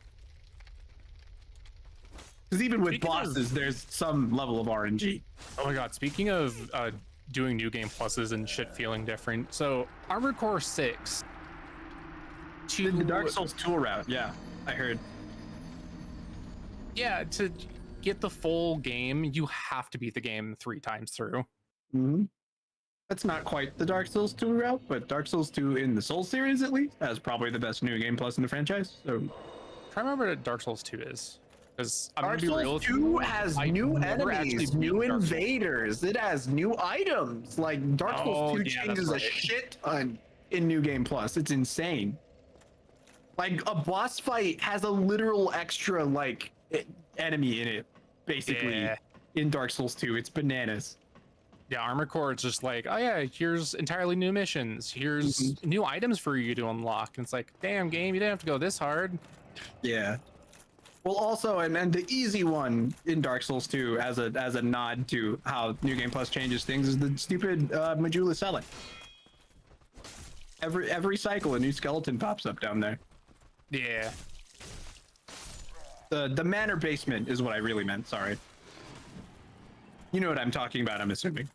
Because even with bosses, there's some level of RNG.
Oh my god, speaking of doing new game pluses and shit feeling different, so Armored Core 6...
The Dark Souls tool route, yeah, I heard.
Yeah, to get the full game, you have to beat the game 3 times through.
Mm-hmm. That's not quite the Dark Souls 2 route, but Dark Souls 2 in the Souls series, at least, has probably the best new game plus in the franchise. So,
Try to remember what Dark Souls 2 is. Because I'm
Dark
gonna be real
Souls
with you,
2 has
I
new
never
enemies,
actually
new
beat Dark Souls.
invaders. It has new items. Like Dark Souls 2
yeah, that's
changes
right.
a shit ton in New Game Plus. It's insane. Like a boss fight has a literal extra like enemy in it, basically.
Yeah.
In Dark Souls 2, it's bananas.
Yeah, Armored Core is just like, oh yeah, here's entirely new missions. Here's new items for you to unlock. And it's like, damn game, you didn't have to go this hard.
Yeah. Well, also, and the easy one in Dark Souls 2, as a nod to how New Game Plus changes things, is the stupid Majula selling. Every cycle, a new skeleton pops up down there.
Yeah.
The manor basement is what I really meant. Sorry. You know what I'm talking about, I'm assuming.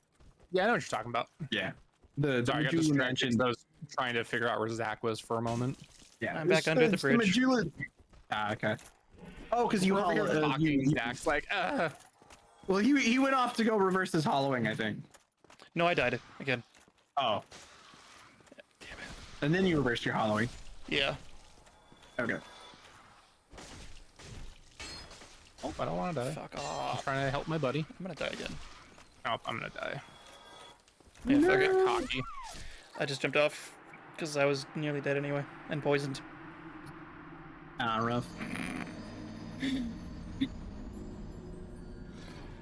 Yeah, I know what you're talking about.
Yeah. The
Sorry, I got
Majula
distracted.
Mansion.
'Cause I was trying to figure out where Zach was for a moment.
Yeah,
I'm back under the
it's
bridge.
Majula... Ah, okay. Oh, because you
Whoever
hollow.
you're talking, Zach's like,
Well, he went off to go reverse his hollowing, I think.
No, I died again.
Oh. And then you reversed your hollowing.
Yeah.
Okay.
oh, I don't want to die.
Fuck
I'm
off.
trying to help my buddy.
I'm gonna die again.
Oh, I'm gonna die.
Yeah, fuck it.
Cocky.
I just jumped off because I was nearly dead anyway and poisoned.
Ah, rough.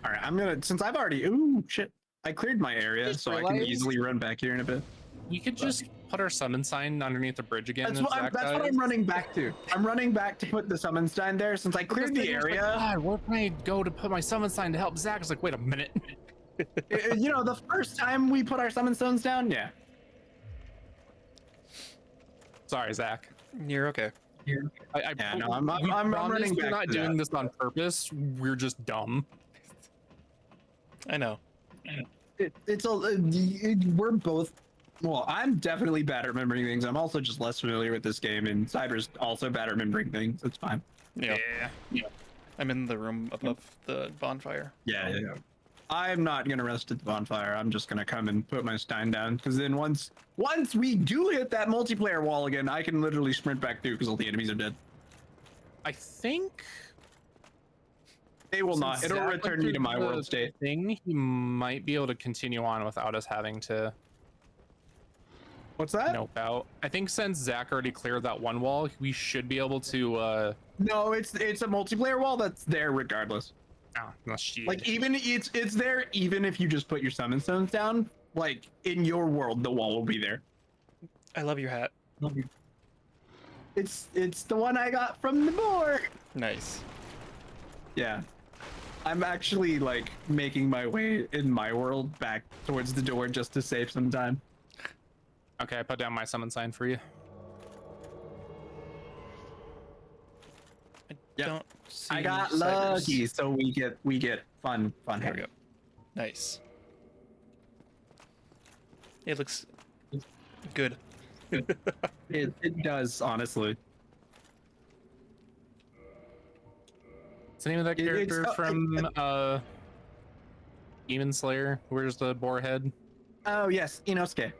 All right, I'm gonna, since I've already, ooh, shit. I cleared my area,
Just
so I can
realized-
easily run back here in a bit.
We could just put our summon sign underneath the bridge again.
That's,
if
what I'm,
Zach
that's what
dies.
I'm running back to. I'm running back to put the summon sign there since I cleared the
Because then it's like,
area.
God, where can I go to put my summon sign to help Zach? It's like, wait a minute.
You know, the first time we put our summon stones down, yeah.
Sorry, Zach.
You're okay.
I
Yeah, no, I'm
we
running
promise we're
back
not
to
doing
that.
this on purpose. We're just dumb.
I know.
We're both, well, I'm definitely bad at remembering things. I'm also just less familiar with this game, and Cyber's also bad at remembering things. It's fine.
Yeah.
Yeah.
I'm in the room above the bonfire.
Yeah. I'm not gonna rest at the bonfire. I'm just gonna come and put my stein down, because then once we do hit that multiplayer wall again, I can literally sprint back through because all the enemies are dead.
I think
They will not.
since
It'll
Zach
return
went
me
through
to my
the
world state.
thing, he might be able to continue on without us having to
What's that?
nope out. I think since Zach already cleared that one wall, we should be able to
No, it's a multiplayer wall that's there regardless.
no, shit.
Like even it's there even if you just put your summon stones down. Like in your world, the wall will be there.
I love your hat.
It's the one I got from the board.
Nice.
Yeah. I'm actually like making my way in my world back towards the door just to save some time.
Okay, I put down my summon sign for you.
I
Yep.
don't see
I got
any cybers.
lucky, so we get fun
There we
hair.
go. Nice. It looks good.
It does, honestly.
What's the name of that
It's-
character from Demon Slayer? Where's the boar head?
Oh yes, Inosuke.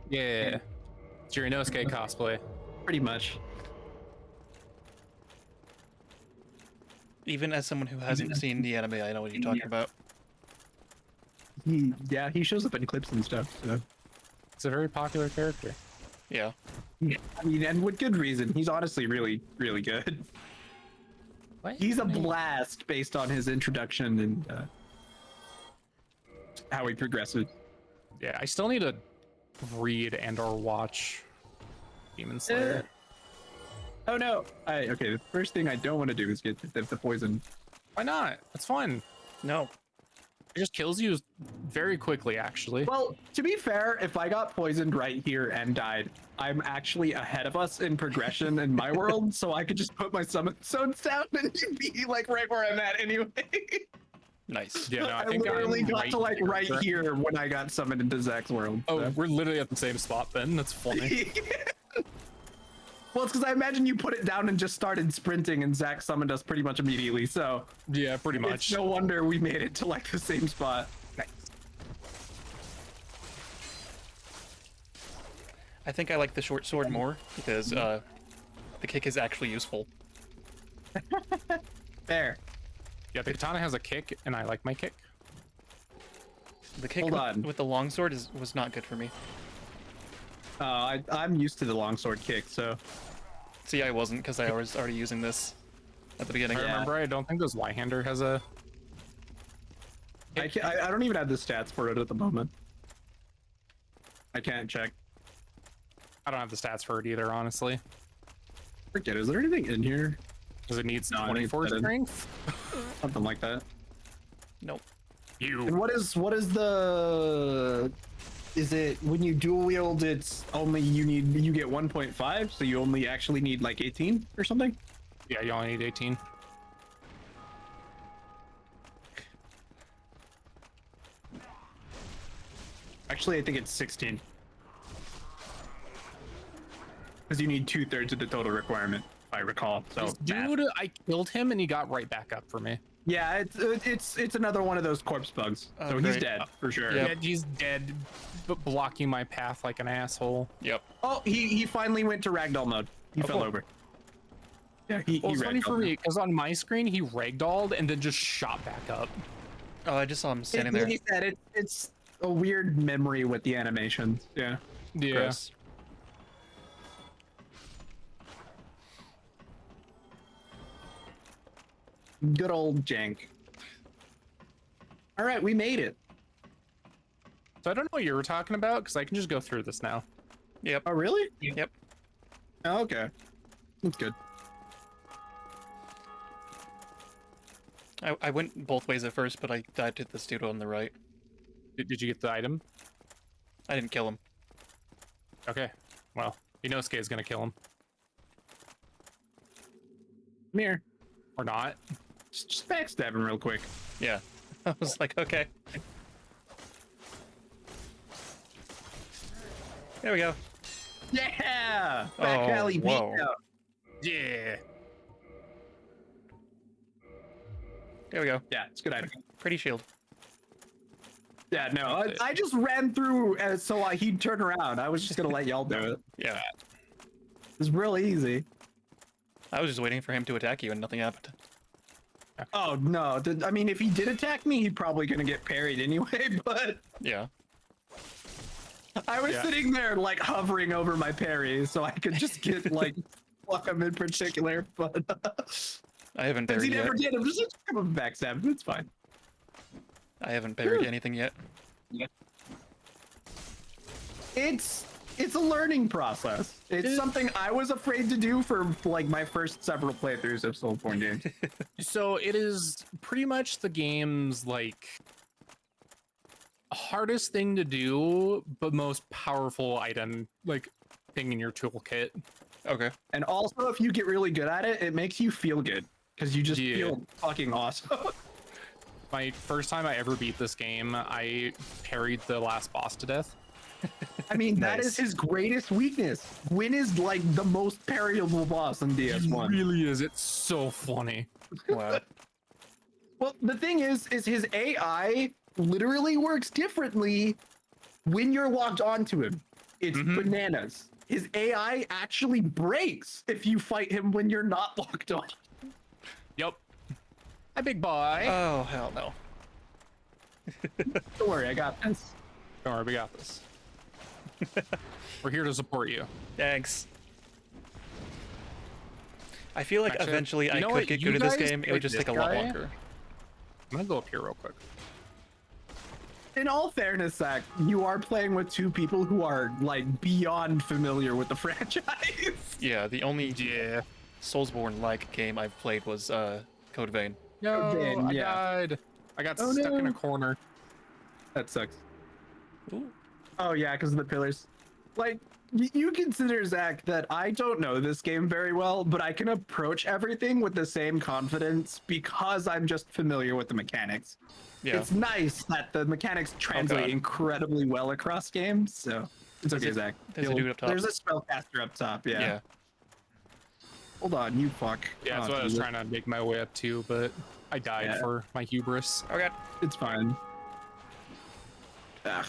Yeah. It's your Inosuke cosplay.
Pretty much.
Even as someone who hasn't seen the anime, I know what you're talking about.
He shows up in clips and stuff. So
It's a very popular character.
Yeah.
I mean, and with good reason. He's honestly really, really good.
What?
He's a blast based on his introduction and how he progresses.
Yeah, I still need to read and or watch Demon Slayer.
Oh no! Okay, the first thing I don't want to do is get the poison.
Why not? It's fun.
No.
It just kills you very quickly, actually.
Well, to be fair, if I got poisoned right here and died, I'm actually ahead of us in progression in my world, so I could just put my summon stones down and be like right where I'm at anyway.
Nice.
Yeah, no, I
I
think
literally
I'm
got to like right
here.
here when I got summoned into Zach's world.
Oh,
so.
we're literally at the same spot then. That's funny.
Well, it's because I imagine you put it down and just started sprinting, and Zach summoned us pretty much immediately. So
Yeah, pretty
it's
much.
no wonder we made it to like the same spot.
I think I like the short sword more because the kick is actually useful.
There.
Yeah, the katana has a kick, and I like my kick.
The kick
Hold on.
with the long sword was not good for me.
I'm used to the longsword kick, so
See, I wasn't because I was already using this at the beginning.
I remember, I don't think this Y-hander has a...
I don't even have the stats for it at the moment. I can't check.
I don't have the stats for it either, honestly.
Forget, is there anything in here?
Because it needs
No, I think
24
it's dead.
strength.
Something like that.
Nope.
And
You.
what is the? Is it when you dual wield? It's only you get 1.5, so you only actually need like 18 or something.
Yeah, you only need 18.
Actually, I think it's 16. because you need 2/3 of the total requirement, if I recall. So
This dude, I killed him and he got right back up for me.
yeah, it's another one of those corpse bugs.
Oh,
So he's
great.
dead for sure.
Yep.
Yeah, he's dead, but blocking my path like an asshole.
Yep.
Oh, he finally went to ragdoll mode. He fell
cool.
over. Yeah, he
Well, it's funny for
ragdolled.
me because on my screen he ragdolled and then just shot back up.
Oh, I just saw him standing
Like
there.
he said, it's a weird memory with the animations. Yeah.
Yeah.
Gross.
Good old jank. All right, we made it.
So I don't know what you were talking about because I can just go through this now.
Yep.
Oh, really?
Yep.
Oh, okay. That's good.
I went both ways at first, but I died to the dude on the right.
Did you get the item?
I didn't kill him.
Okay. Well, Inosuke is gonna kill him
Come here.
or not.
Just backstab him real quick.
Yeah. I was like, okay. There we go.
Yeah! Back
Oh,
alley
whoa.
beat out.
Yeah.
There we go.
Yeah, it's a good item.
Pretty shield.
Yeah, no, I just ran through so he'd turn around. I was just gonna let y'all do it.
Yeah.
It's real easy.
I was just waiting for him to attack you and nothing happened.
Oh no! I mean, if he did attack me, he'd probably gonna get parried anyway. But
Yeah.
I was
Yeah.
sitting there like hovering over my parry, so I could just get like fuck him in particular. But
I haven't
since he
parried yet.
never did, I'm just come and backstab him. It's fine.
I haven't parried anything yet.
It's a learning process. It's something I was afraid to do for like my first several playthroughs of Soulsborne games.
So it is pretty much the game's like hardest thing to do, but most powerful item like thing in your toolkit.
Okay.
And also, if you get really good at it, it makes you feel good because you just
Yeah.
feel fucking awesome.
My first time I ever beat this game, I parried the last boss to death.
I mean, that
Nice.
is his greatest weakness. Gwyn is like the most parryable boss in
It
DS1.
really is. It's so funny.
Wow.
Well, the thing is his AI literally works differently when you're locked onto him. It's bananas. His AI actually breaks if you fight him when you're not locked on.
Yep. Hi, big boy.
Oh, hell no.
Don't worry, I got this.
Don't worry, we got this. We're here to support you.
Thanks. I feel like
Actually,
eventually
you
I
know
could
what?
get
You
good at this
guys
game. It
pick
would just
this
take a lot
guy.
longer.
I'm gonna go up here real quick.
In all fairness, Zach, you are playing with two people who are like beyond familiar with the franchise.
Yeah, the only
Yeah.
Soulsborne-like game I've played was Code Vein.
No,
Okay,
I
yeah.
died. I got
Oh,
stuck in
no.
a corner.
That sucks.
Ooh.
Oh yeah, because of the pillars. Like you consider, Zach, that I don't know this game very well, but I can approach everything with the same confidence because I'm just familiar with the mechanics.
Yeah.
It's nice that the mechanics translate
God.
incredibly well across games, so it's okay, Zach.
there's a dude up top.
There's a spellcaster up top, yeah.
Yeah.
Hold on, you fuck.
Yeah, that's
Oh,
what I was
dude,
trying to make my way up to, but I died
Yeah.
for my hubris.
Oh god.
It's fine. Ugh.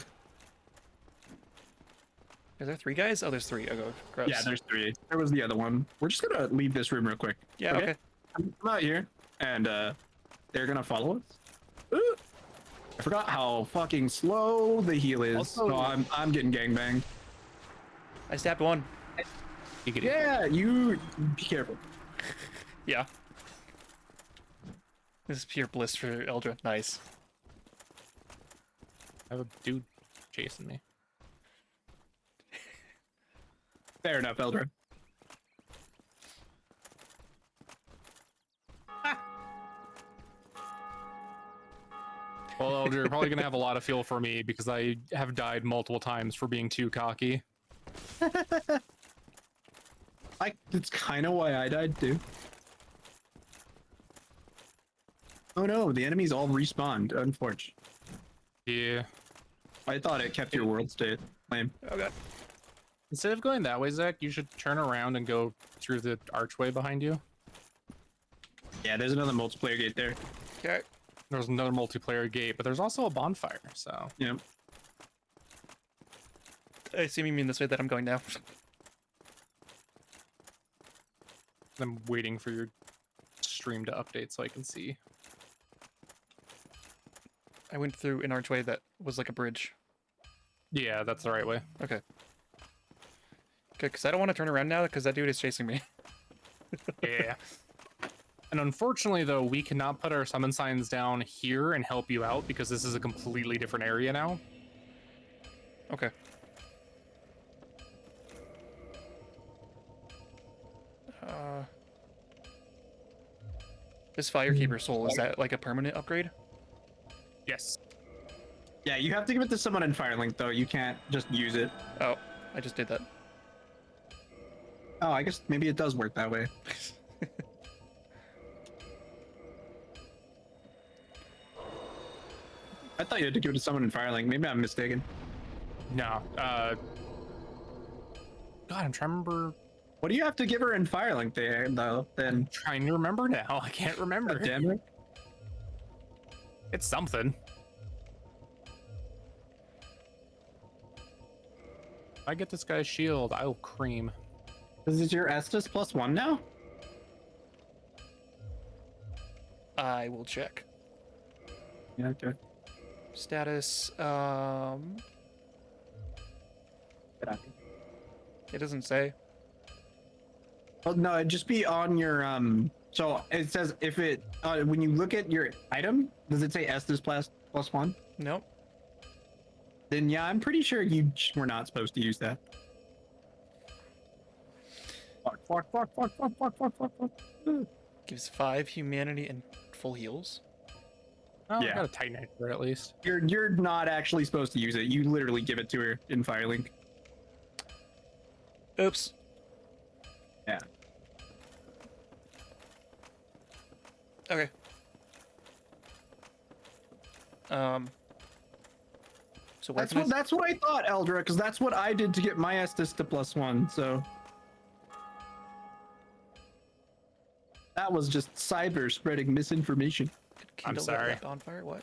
Is there 3 guys? Oh, there's 3. Oh, gross.
Yeah, there's 3. There was the other one. We're just gonna leave this room real quick.
Yeah, okay.
I'm out here, and they're gonna follow us. Ooh. I forgot how fucking slow the heal is.
Also-
So I'm getting gangbanged.
I stabbed one.
Yeah, you be careful.
Yeah. This is pure bliss for Eldra. Nice.
I have a dude chasing me.
Fair enough, Eldra.
Well, Elder, you're probably gonna have a lot of feel for me because I have died multiple times for being too cocky.
It's kind of why I died too. Oh no, the enemies all respawned. Unfortunate.
Yeah.
I thought it kept your world state. Lame.
Oh god.
Instead of going that way, Zach, you should turn around and go through the archway behind you.
Yeah, there's another multiplayer gate there.
Okay.
There's another multiplayer gate, but there's also a bonfire, so...
Yeah.
I assume you mean this way that I'm going now.
I'm waiting for your stream to update so I can see.
I went through an archway that was like a bridge.
Yeah, that's the right way.
Okay. Okay, because I don't want to turn around now because that dude is chasing me.
Yeah. And unfortunately, though, we cannot put our summon signs down here and help you out because this is a completely different area now.
Okay. This Firekeeper soul, is that like a permanent upgrade?
Yes.
Yeah, you have to give it to someone in Firelink, though. You can't just use it.
Oh, I just did that.
Oh, I guess maybe it does work that way. I thought you had to give it to someone in Firelink. Maybe I'm mistaken.
No. God, I'm trying to remember.
What do you have to give her in Firelink there, though? Then
Trying to remember now. I can't remember.
God damn it.
It's something. If I get this guy's shield, I'll cream.
Is it your Estus +1 now?
I will check.
Yeah, okay.
Status, it doesn't say.
Well, no, it'd just be on your so it says if it when you look at your item, does it say Estus +1?
Nope.
Then yeah, I'm pretty sure you were not supposed to use that. Fuck.
Gives 5 humanity and full heals.
Oh,
Yeah.
I got a Titan Anchor at least.
You're not actually supposed to use it. You literally give it to her in Firelink.
Oops.
Yeah.
Okay. So where
That's what I thought, Eldra, because that's what I did to get my Estus to +1. So that was just cyber spreading misinformation.
Kindle
sorry.
that bonfire? What?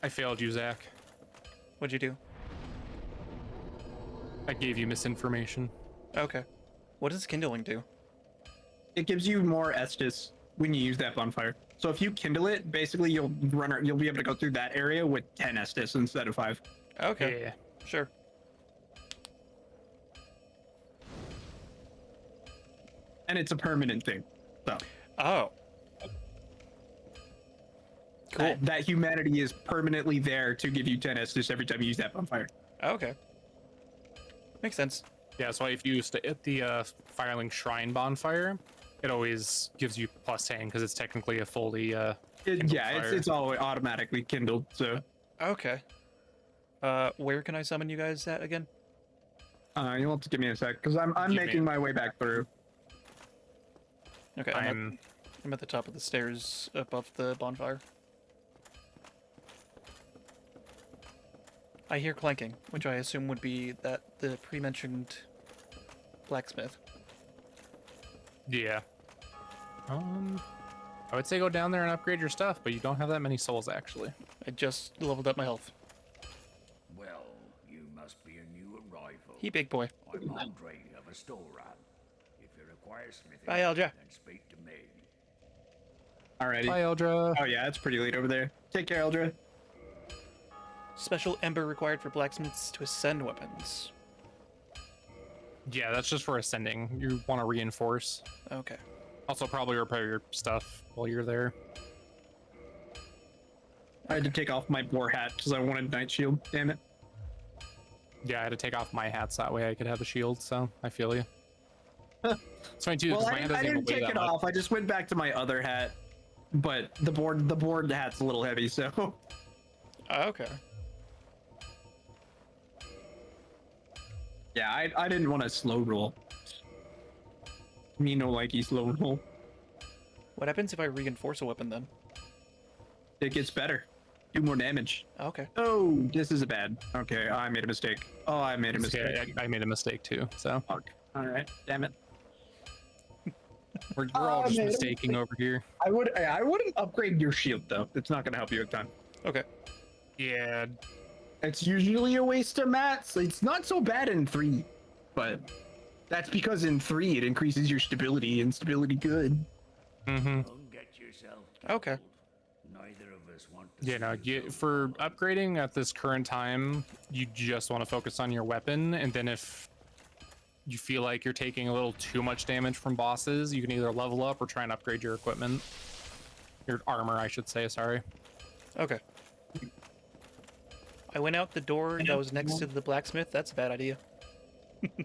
I failed you, Zach.
What'd you do?
I gave you misinformation.
Okay. What does kindling do?
It gives you more Estus when you use that bonfire. So if you kindle it, basically you'll be able to go through that area with 10 Estus instead of 5.
Okay.
Yeah.
Sure.
And it's a permanent thing. So
Oh. Cool.
that humanity is permanently there to give you 10 Estus every time you use that bonfire.
Okay. Makes sense.
Yeah, so if you use the Firelink Shrine bonfire, it always gives you +10 because it's technically a fully
It's all automatically kindled. So
Okay. Where can I summon you guys at again?
you'll have to give me a sec because I'm
Give me
making
a-
my way back through.
Okay,
I'm
I'm at the top of the stairs above the bonfire. I hear clanking, which I assume would be the pre-mentioned blacksmith.
yeah. I would say go down there and upgrade your stuff, but you don't have that many souls actually.
I just leveled up my health.
Well, you must be a new arrival.
He big boy.
I'm Andre of Astoran. If you require smithing,
Bye, Alja.
then speak to me.
Alrighty.
Bye, Eldra.
Oh yeah, it's pretty late over there. Take care, Eldra.
Special ember required for blacksmiths to ascend weapons.
Yeah, that's just for ascending. You want to reinforce.
Okay.
Also, probably repair your stuff while you're there.
I had to take off my boar hat because I wanted Night Shield. Damn it.
Yeah, I had to take off my hats that way I could have a shield, so I feel you. It's funny too, because
Well,
my
I
hat doesn't even
didn't
weigh
take
that
it
much.
off. I just went back to my other hat, but the board hat's a little heavy, so
Okay.
yeah, I didn't want to slow roll. Me no likey slow roll.
What happens if I reinforce a weapon then?
It gets better. do more damage.
Okay.
Oh, this is bad. Okay, I made a mistake. Oh, I made a mistake.
Yeah, I made a mistake too. So
Fuck. All right, damn it.
we're all just
man,
mistaking over here.
I wouldn't upgrade your shield though. It's not gonna help you a ton.
Okay.
Yeah.
It's usually a waste of mats. It's not so bad in 3, but that's because in 3 it increases your stability, and stability good.
Mm-hmm.
Don't get yourself
Okay.
killed. Neither of us want to
Yeah, no,
see you
for
so
upgrading at this current time, you just want to focus on your weapon, and then if you feel like you're taking a little too much damage from bosses, you can either level up or try and upgrade your equipment. Your armor, I should say, sorry.
Okay. I went out the door that was next to the blacksmith. That's a bad idea.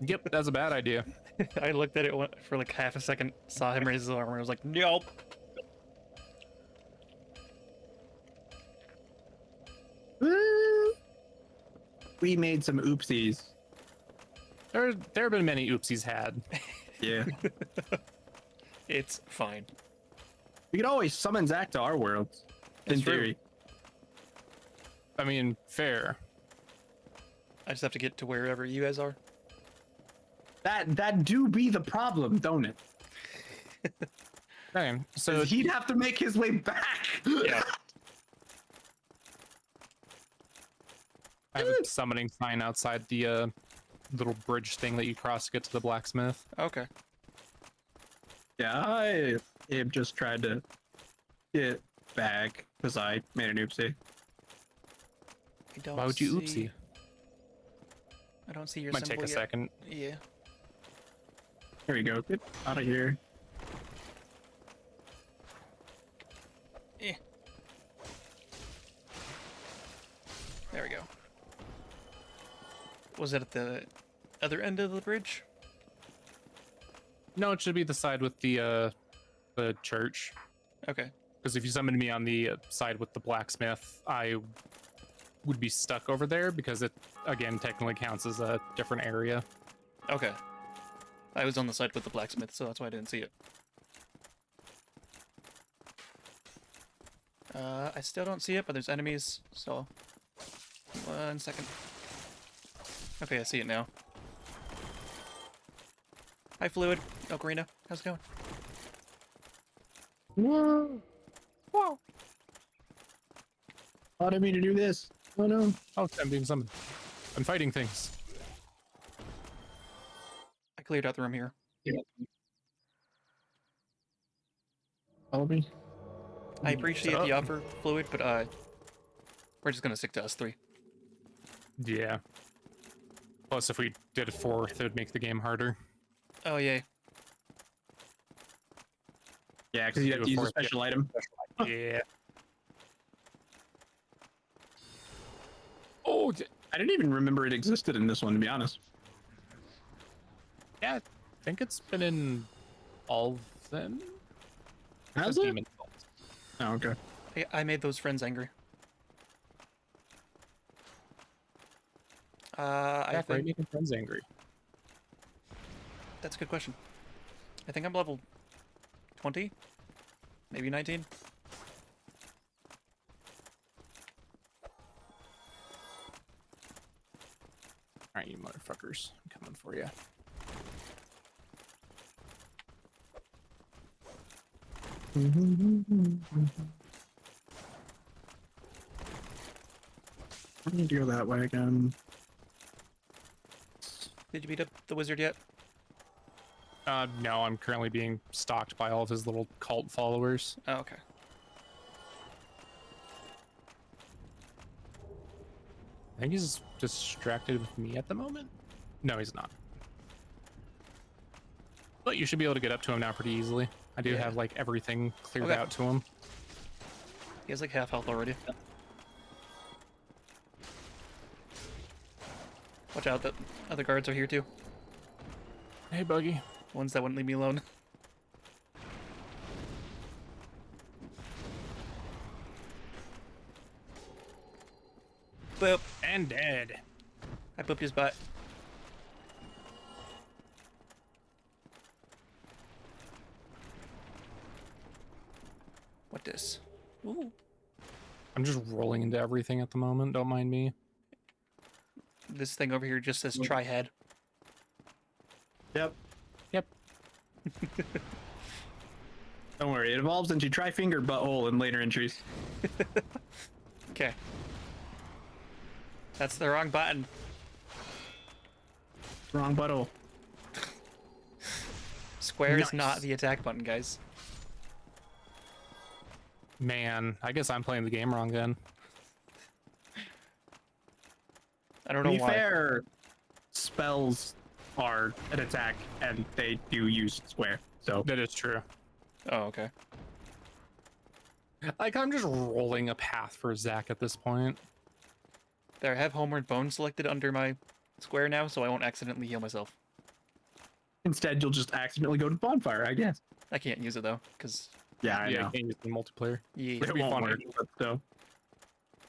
Yep, that's a bad idea.
I looked at it for like half a second, saw him raise his armor, and I was like, nope.
We made some oopsies.
There have been many oopsies had.
Yeah.
It's fine.
We could always summon Zach to our worlds. In
That's true.
theory.
I mean, fair.
I just have to get to wherever you guys are.
That do be the problem, don't it?
Okay, so
'Cause he'd have to make his way back.
Yeah.
I have a summoning sign outside the little bridge thing that you cross to get to the blacksmith.
Okay.
Yeah, I have just tried to get back because I made an oopsie.
I don't
Why would you
see-
oopsie?
I don't see your
Might
symbol
take a
yet.
second.
Yeah.
There we go. Get out of here.
Eh. There we go. Was it at the other end of the bridge?
No, it should be the side with the church.
Okay.
Because if you summoned me on the side with the blacksmith, I would be stuck over there because it, again, technically counts as a different area.
Okay. I was on the side with the blacksmith, so that's why I didn't see it. I still don't see it, but there's enemies, so... 1 second. Okay, I see it now. Hi, Fluid. Ocarina. How's it going?
Whoa. Whoa. I didn't mean to do this. Oh no.
Oh, I'm being summoned. I'm fighting things.
I cleared out the room here.
Follow me.
I appreciate
So-
the offer, Fluid, but we're just gonna stick to us 3.
Yeah. Plus, if we did a 4th, it would make the game harder.
Oh, yay.
Yeah, because you have to use a
fourth, yeah.
special item.
Yeah. Oh,
I didn't even remember it existed in this one, to be honest.
yeah. I think it's been in all of them.
Has
Just
it?
Demon Souls.
Oh, okay.
I made those friends angry. I
Jack, why are you
think
making friends angry?
that's a good question. I think I'm level 20, maybe 19.
Alright, you motherfuckers. I'm coming for you.
Let me go that way again.
Did you beat up the wizard yet?
No, I'm currently being stalked by all of his little cult followers.
Oh, okay.
I think he's distracted with me at the moment. No, he's not. But you should be able to get up to him now pretty easily. I do
Yeah.
have like everything cleared
Okay.
out to him.
He has like half health already. Watch out, the other guards are here too.
Hey, Buggy.
Ones that wouldn't leave me alone. Boop.
And dead.
I booped his butt. What this? Ooh.
I'm just rolling into everything at the moment. Don't mind me.
This thing over here just says try head.
Yep.
Yep.
Don't worry, it evolves into try finger butthole in later entries.
Okay. That's the wrong button.
Wrong butthole.
Square is not
Nice.
the attack button, guys.
Man, I guess I'm playing the game wrong then.
I don't
To
know
be
why.
fair, spells are an attack, and they do use square. So
That is true.
Oh, okay.
Like, I'm just rolling a path for Zach at this point.
There, I have Homeward Bone selected under my square now, so I won't accidentally heal myself.
instead, you'll just accidentally go to bonfire, I guess.
I can't use it though, because
Yeah, I
Yeah,
know.
you can't use the multiplayer.
yeah.
It
be
won't
funny.
work, but still.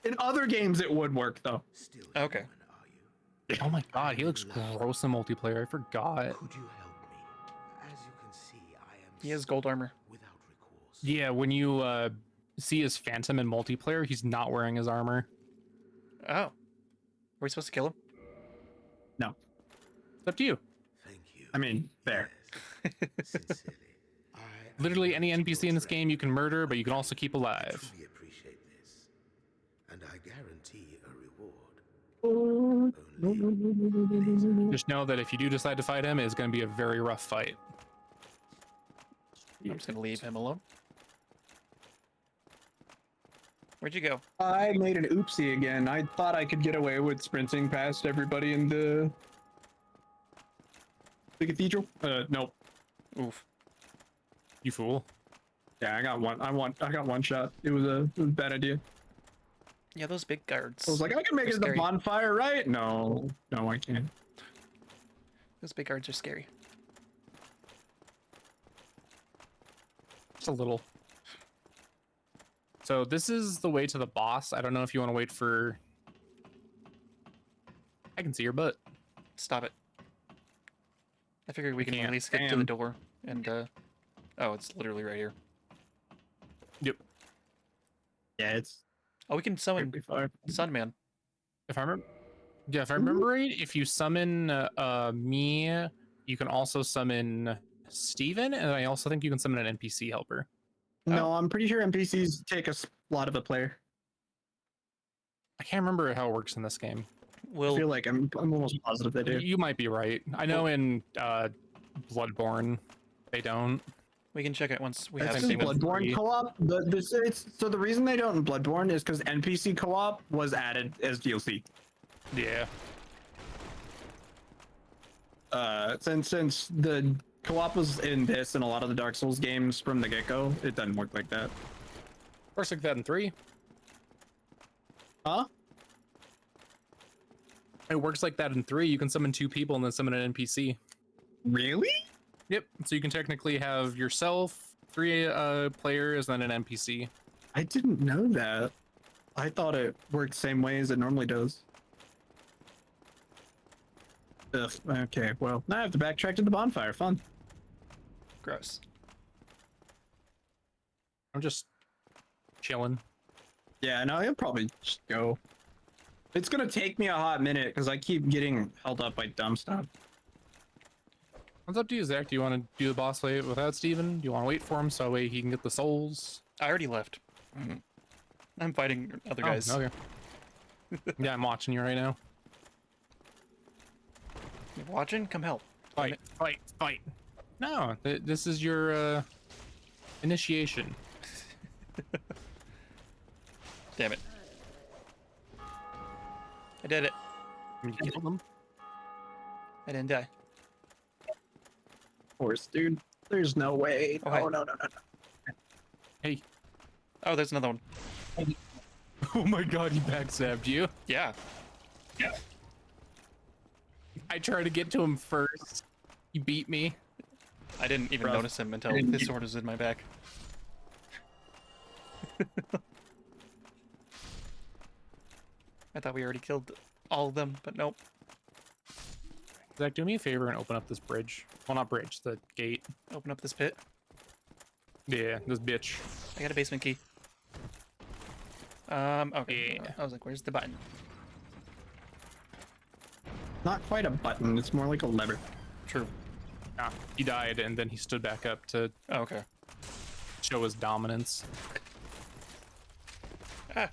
In other games, it would work though.
Still
Okay.
human, are you?
Oh my god, he looks gross in multiplayer. I forgot.
Could you help me? As you can see, I am
He has gold armor.
without recourse.
Yeah, when you see his Phantom in multiplayer, he's not wearing his armor.
Oh. Are we supposed to kill him?
No,
It's up to you.
Thank you.
I mean, fair.
Yes, sincerely. I
Literally any
appreciate
NPC
your
in this
trade.
game you can murder, but you can also keep
I
alive.
truly appreciate this, and I guarantee a reward. Only
Just know that if you do decide to fight him, it's going to be a very rough fight.
I'm just gonna leave him alone. Where'd you go?
I made an oopsie again. I thought I could get away with sprinting past everybody in the cathedral. Nope.
Oof.
You fool.
Yeah, I got one. I got one shot. It was a bad idea.
Yeah, those big guards.
I was like, I can make it
They're
to the
scary.
bonfire, right? No, I can't.
Those big guards are scary.
Just a little. So this is the way to the boss. I don't know if you want to wait for... I can see your butt.
Stop it. I figured we can
can't.
at least get to the
Damn.
door and oh, it's literally right here.
Yep.
Yeah, it's
Oh, we can summon
pretty far.
Sunman.
If I remember... Yeah, if I remember right, if you summon me, you can also summon Steven, and I also think you can summon an NPC helper.
No, I'm pretty sure NPCs take a lot of a player.
I can't remember how it works in this game.
I
We'll
feel like I'm almost positive they do.
You might be right. I know in Bloodborne, they don't.
we can check it once we
That's
have
same
because
with
Steven.
free.
Bloodborne co-op. So the reason they don't in Bloodborne is because NPC co-op was added as DLC.
Yeah.
Since the co-op was in this and a lot of the Dark Souls games from the get-go, it doesn't work like that.
Works like that in 3.
Huh?
It works like that in 3. You can summon 2 people and then summon an NPC.
Really?
Yep. So you can technically have yourself, 3 players, and then an NPC.
I didn't know that. I thought it worked the same way as it normally does. Ugh, okay, well, now I have to backtrack to the bonfire. Fun.
Gross.
I'm just chilling.
Yeah, no, I'll probably just go. It's gonna take me a hot minute because I keep getting held up by dumb stuff.
What's up to you, Zach? Do you want to do the boss fight without Steven? Do you want to wait for him so that way he can get the souls?
I already left. I'm fighting other guys.
Oh, okay. Yeah, I'm watching you right now.
You watching? Come help. Damn
Fight, fight, fight. No, this is your initiation.
Damn it. I did it.
You killed him.
I didn't die.
Of course, dude. There's no way.
Oh, hi.
No.
Hey.
Oh, there's another one.
Oh my god, he backstabbed you.
Yeah.
I tried to get to him first. He beat me.
I didn't even
Rough.
notice him until
Didn't
his
you-
sword was in my back. I thought we already killed all of them, but nope.
Zach, do me a favor and open up this bridge. Well, not bridge, the gate.
Open up this pit.
Yeah, this bitch.
I got a basement key. Okay.
Yeah.
I was like, where's the button?
Not quite a button. It's more like a lever.
True.
Ah, he died, and then he stood back up to
Oh, okay.
show his dominance.
Ah.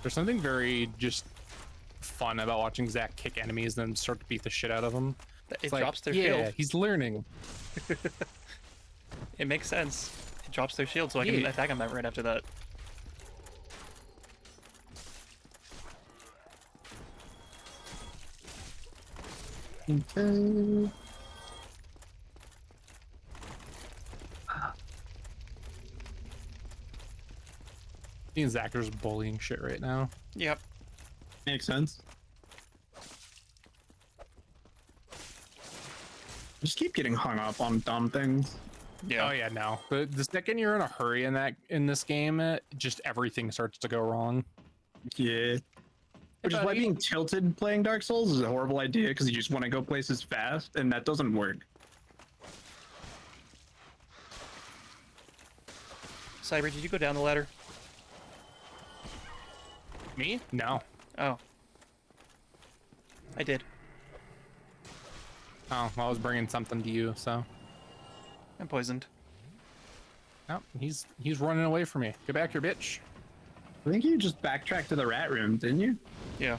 There's something very just fun about watching Zach kick enemies and then start to beat the shit out of them.
It
Like,
drops their
yeah,
shield.
he's learning.
It makes sense. It drops their shield, so I can
Yeah.
attack them right after that.
Okay.
Me and Zach are just bullying shit right now.
Yep.
Makes sense. Just keep getting hung up on dumb things.
Yeah.
Oh yeah, no. But the second you're in a hurry in this game, just everything starts to go wrong.
Yeah. Which is why
buddy.
being tilted playing Dark Souls is a horrible idea because you just want to go places fast, and that doesn't work.
Cyber, did you go down the ladder?
Me? No.
Oh. I did.
Oh, I was bringing something to you, so.
I'm poisoned.
Oh, he's running away from me. Get back here, bitch.
I think you just backtracked to the rat room, didn't you?
Yeah.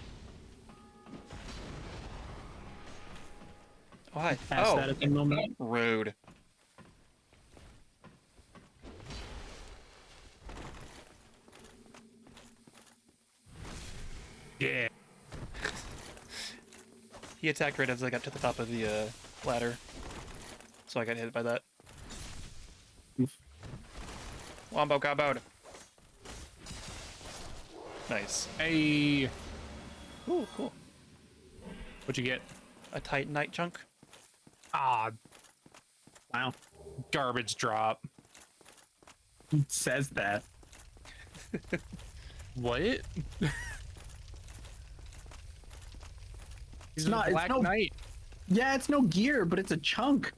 Oh, hi.
Past
Oh,
that at the moment.
rude.
Yeah.
He attacked right as I got to the top of the ladder. So I got hit by that.
Oof.
Wombo gobboed. Nice.
Hey,
Ooh, cool.
what'd you get?
A Titanite chunk.
Ah,
Wow.
garbage drop.
Who says that?
What? He's
not-
a
it's
Black
no-
Knight.
Yeah, it's no gear, but it's a chunk.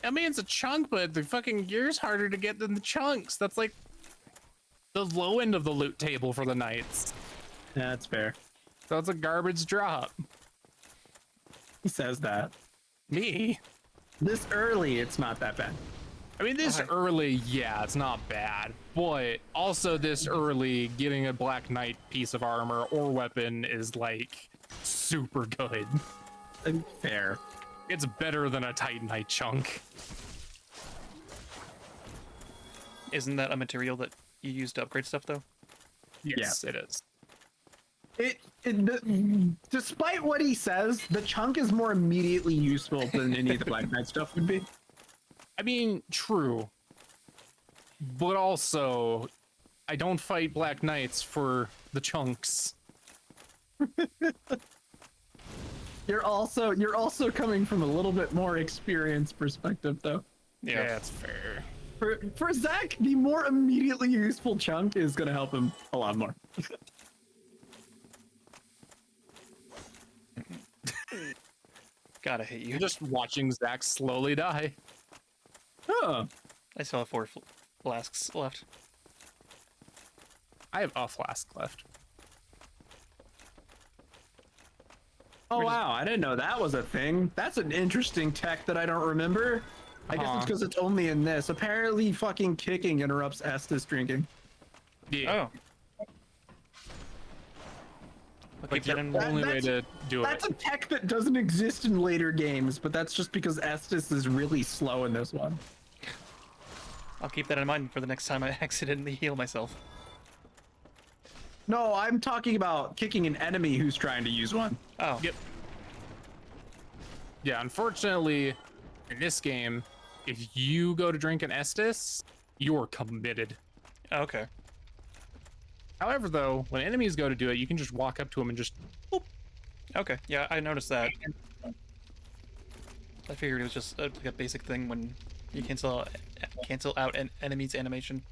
I mean, it's a chunk, but the fucking gear's harder to get than the chunks. That's like the low end of the loot table for the knights.
Yeah, that's fair.
So it's a garbage drop.
He says that.
Me?
This early, it's not that bad.
I mean, this
Okay.
early, yeah, it's not bad. But also this early, getting a Black Knight piece of armor or weapon is like super good.
Fair.
It's better than a Titanite chunk.
Isn't that a material that you use to upgrade stuff, though?
Yes, it is.
Despite what he says, the chunk is more immediately useful than any of the Black Knight stuff would be.
I mean, true. But also, I don't fight Black Knights for the chunks.
You're also coming from a little bit more experienced perspective, though.
Yeah, that's fair.
For Zach, the more immediately useful chunk is going to help him a lot more.
God, I hate you.
You're just watching Zach slowly die.
Oh,
I still have 4 flasks left.
I have a flask left.
oh wow! I didn't know that was a thing. That's an interesting tech that I don't remember. I guess it's because it's only in this. Apparently, fucking kicking interrupts Estes drinking.
Yeah.
Oh. I'll
Like
keep that
the
in
only way
that's-
to do
That's
it.
a tech that doesn't exist in later games, but that's just because Estes is really slow in this one.
I'll keep that in mind for the next time I accidentally heal myself.
No, I'm talking about kicking an enemy who's trying to use one.
Oh.
Yep. Yeah, unfortunately, in this game, if you go to drink an Estes, you're committed.
Oh, okay.
However, though, when enemies go to do it, you can just walk up to them and just boop.
Okay. Yeah, I noticed that. I figured it was just like a basic thing when you cancel out an enemy's animation.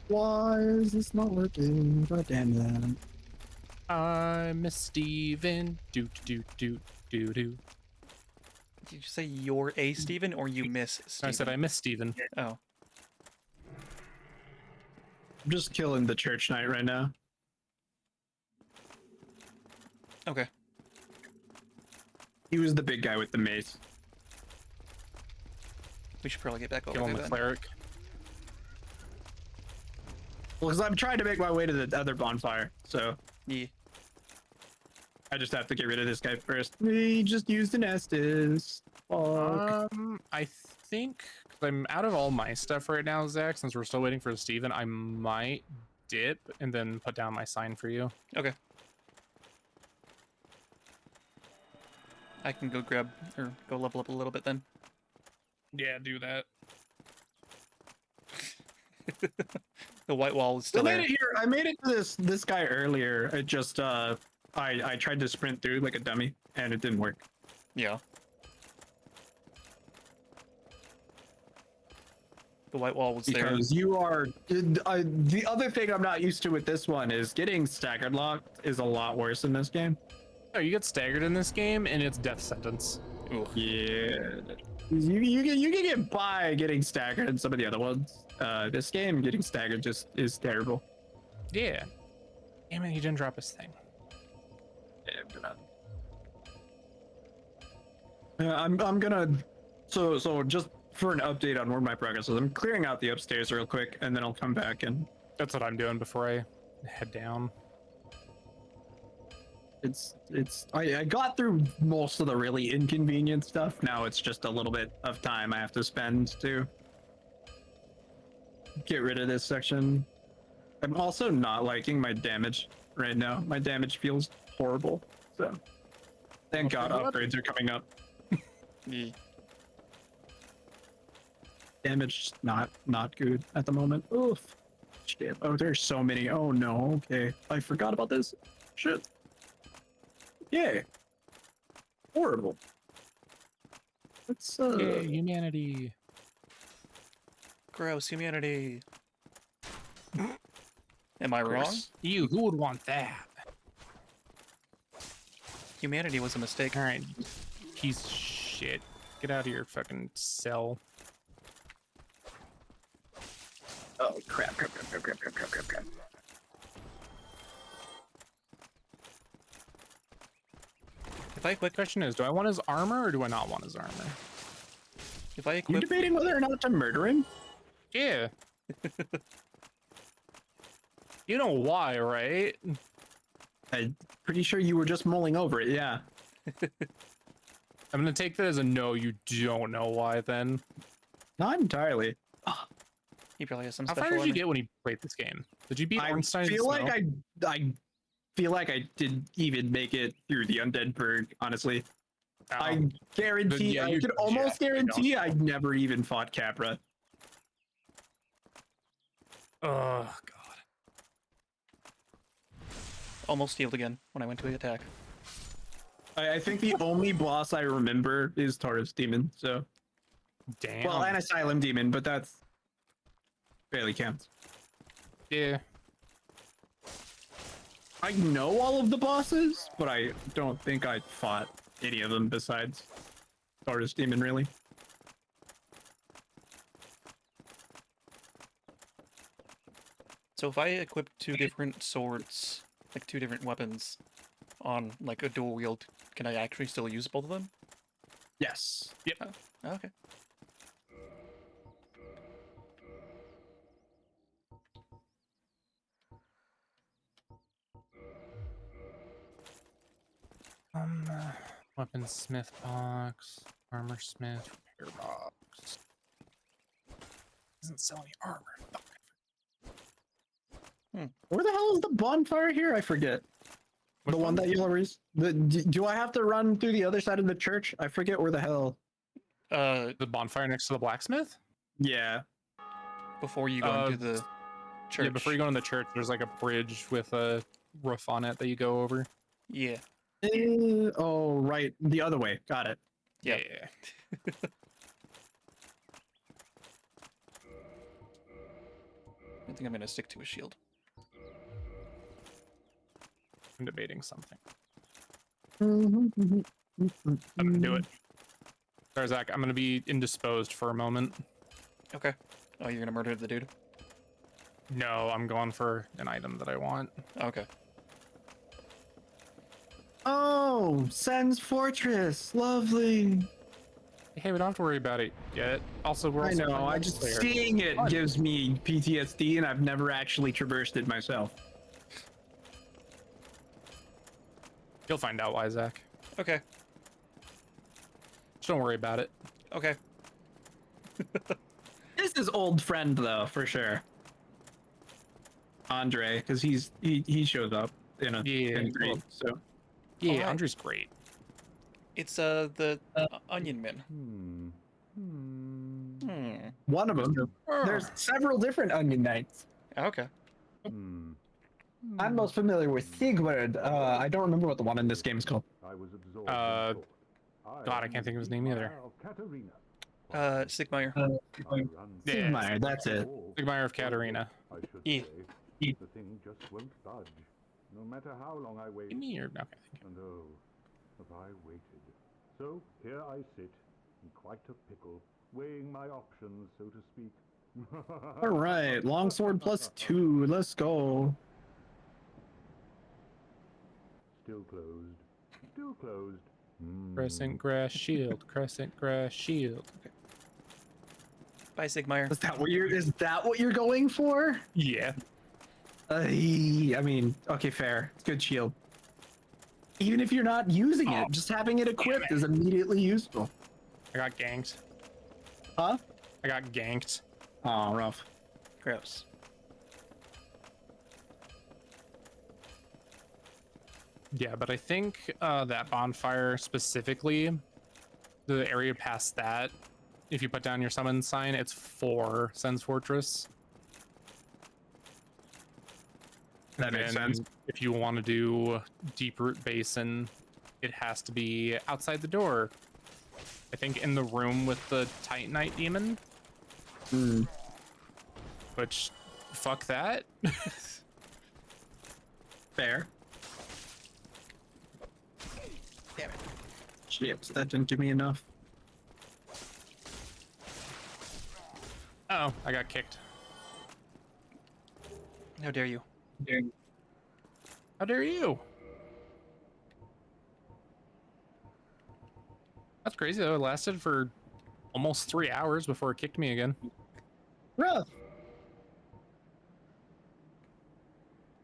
Why is this not working? God damn it.
I miss Steven. Do do do do do.
Did you say you're a Steven or you miss Steven?
I said I miss Steven.
Oh.
I'm just killing the church knight right now.
Okay.
He was the big guy with the mace.
We should probably get back over
Killing
there
the
then.
cleric.
Well, because I'm trying to make my way to the other bonfire, so
Yeah.
I just have to get rid of this guy first. We just used an Estus. Fuck.
I think 'cause I'm out of all my stuff right now, Zach. Since we're still waiting for Steven, I might dip and then put down my sign for you.
Okay. I can go grab or go level up a little bit then.
Yeah, do that.
The white wall is
I
still
made
there.
it here. I made it to this guy earlier. It just I tried to sprint through like a dummy and it didn't work.
Yeah. The white wall was there.
Because you are the other thing I'm not used to with this one is getting staggered locked is a lot worse in this game.
Oh, you get staggered in this game, and it's death sentence.
Ooh.
Yeah, you can get by getting staggered in some of the other ones. This game getting staggered just is terrible.
Yeah. Damn it, he didn't drop his thing.
I'm gonna so just for an update on where my progress is, I'm clearing out the upstairs real quick and then I'll come back and
That's what I'm doing before I head down.
I got through most of the really inconvenient stuff. Now it's just a little bit of time I have to spend to get rid of this section. I'm also not liking my damage right now. My damage feels horrible. So thank God upgrades are coming up.
Yeah.
Damage not good at the moment. Oof. Shit. Oh, there's so many. Oh no. Okay. I forgot about this. Shit. Yeah. Horrible. Let's
Yeah, humanity.
Gross humanity. Am I wrong?
You, who would want that?
Humanity was a mistake.
All right, piece of shit. Get out of your fucking cell.
Oh crap.
If I
The
equip,
question is, do I want his armor or do I not want his armor?
if I
You
equip,
debating whether or not to murder him?
Yeah. You know why, right?
I'm pretty sure you were just mulling over it. Yeah.
I'm gonna take that as a no, you don't know why then.
Not entirely.
he probably has some
How
special.
far did you
in it.
get when you played this game? Did you beat
I
Ornstein?
feel like I feel like I didn't even make it through the Undead Berg, honestly. I guarantee,
Yeah,
I
you
could almost
definitely
guarantee I never even fought Capra.
Oh god.
Almost healed again when I went to attack.
I think the only boss I remember is Taurus Demon, so.
Damn.
Well, and Asylum Demon, but that's barely counts.
yeah.
I know all of the bosses, but I don't think I fought any of them besides Taurus Demon, really.
So if I equip two different swords, like two different weapons, on like a dual wield, can I actually still use both of them?
Yes. Yep.
Oh, okay.
Weaponsmith box, armor smith, repair box. Doesn't sell any armor. Fuck.
Where the hell is the bonfire here? I forget.
Which
the one that y'all raised. Do I have to run through the other side of the church? I forget where the hell.
The bonfire next to the blacksmith?
Yeah.
Before you go into the church.
Yeah, before you go in the church, there's like a bridge with a roof on it that you go over.
Yeah.
Oh, right. The other way. Got it.
Yep.
Yeah.
I think I'm gonna stick to a shield.
I'm debating something. I'm gonna do it. Sorry, Zach. I'm gonna be indisposed for a moment.
Okay. Oh, you're gonna murder the dude?
No, I'm going for an item that I want.
Okay.
Oh, Sen's Fortress, lovely.
Hey, we don't have to worry about it yet. Also, we're
I
also
know.
playing
I just
multiplayer.
seeing it
Fun.
gives me PTSD, and I've never actually traversed it myself.
You'll find out why, Zach.
Okay.
Just don't worry about it.
Okay.
This is old friend though, for sure. Andre, because he shows up in a
Yeah,
in three,
well,
so
Yeah,
Alright.
Andrew's great.
It's the Onion Man.
one of them. There's several different Onion Knights.
Okay.
I'm most familiar with Sigurd. I don't remember what the one in this game is called.
God, I can't think of his name either.
Sigmire.
Yeah,
Sigmire, that's it.
Sigmire of Katarina.
E.
The thing just won't budge, no matter how long I wait.
Give me your... Okay, thank you.
And oh, have I waited? So here I sit, in quite a pickle, weighing my options, so to speak.
All right, longsword +2. Let's go.
Still closed. Still closed.
Crescent grass shield. Crescent grass shield.
Bye, Sigmire.
Is that what you're going for?
Yeah.
I mean, okay, fair. It's good shield. Even if you're not using it, just having it equipped is immediately useful.
I got ganked.
Huh?
I got ganked.
Oh, rough.
Gross.
Yeah, but I think that bonfire specifically, the area past that, if you put down your summon sign, it's for Sen's Fortress.
That makes sense.
If you want to do Deep Root Basin, it has to be outside the door. I think in the room with the Titanite demon. Which, fuck that.
Fair. Damn it. Chips, that didn't give me enough.
Oh, I got kicked.
How dare you?
How dare you? That's crazy though. It lasted for almost 3 hours before it kicked me again.
Rough.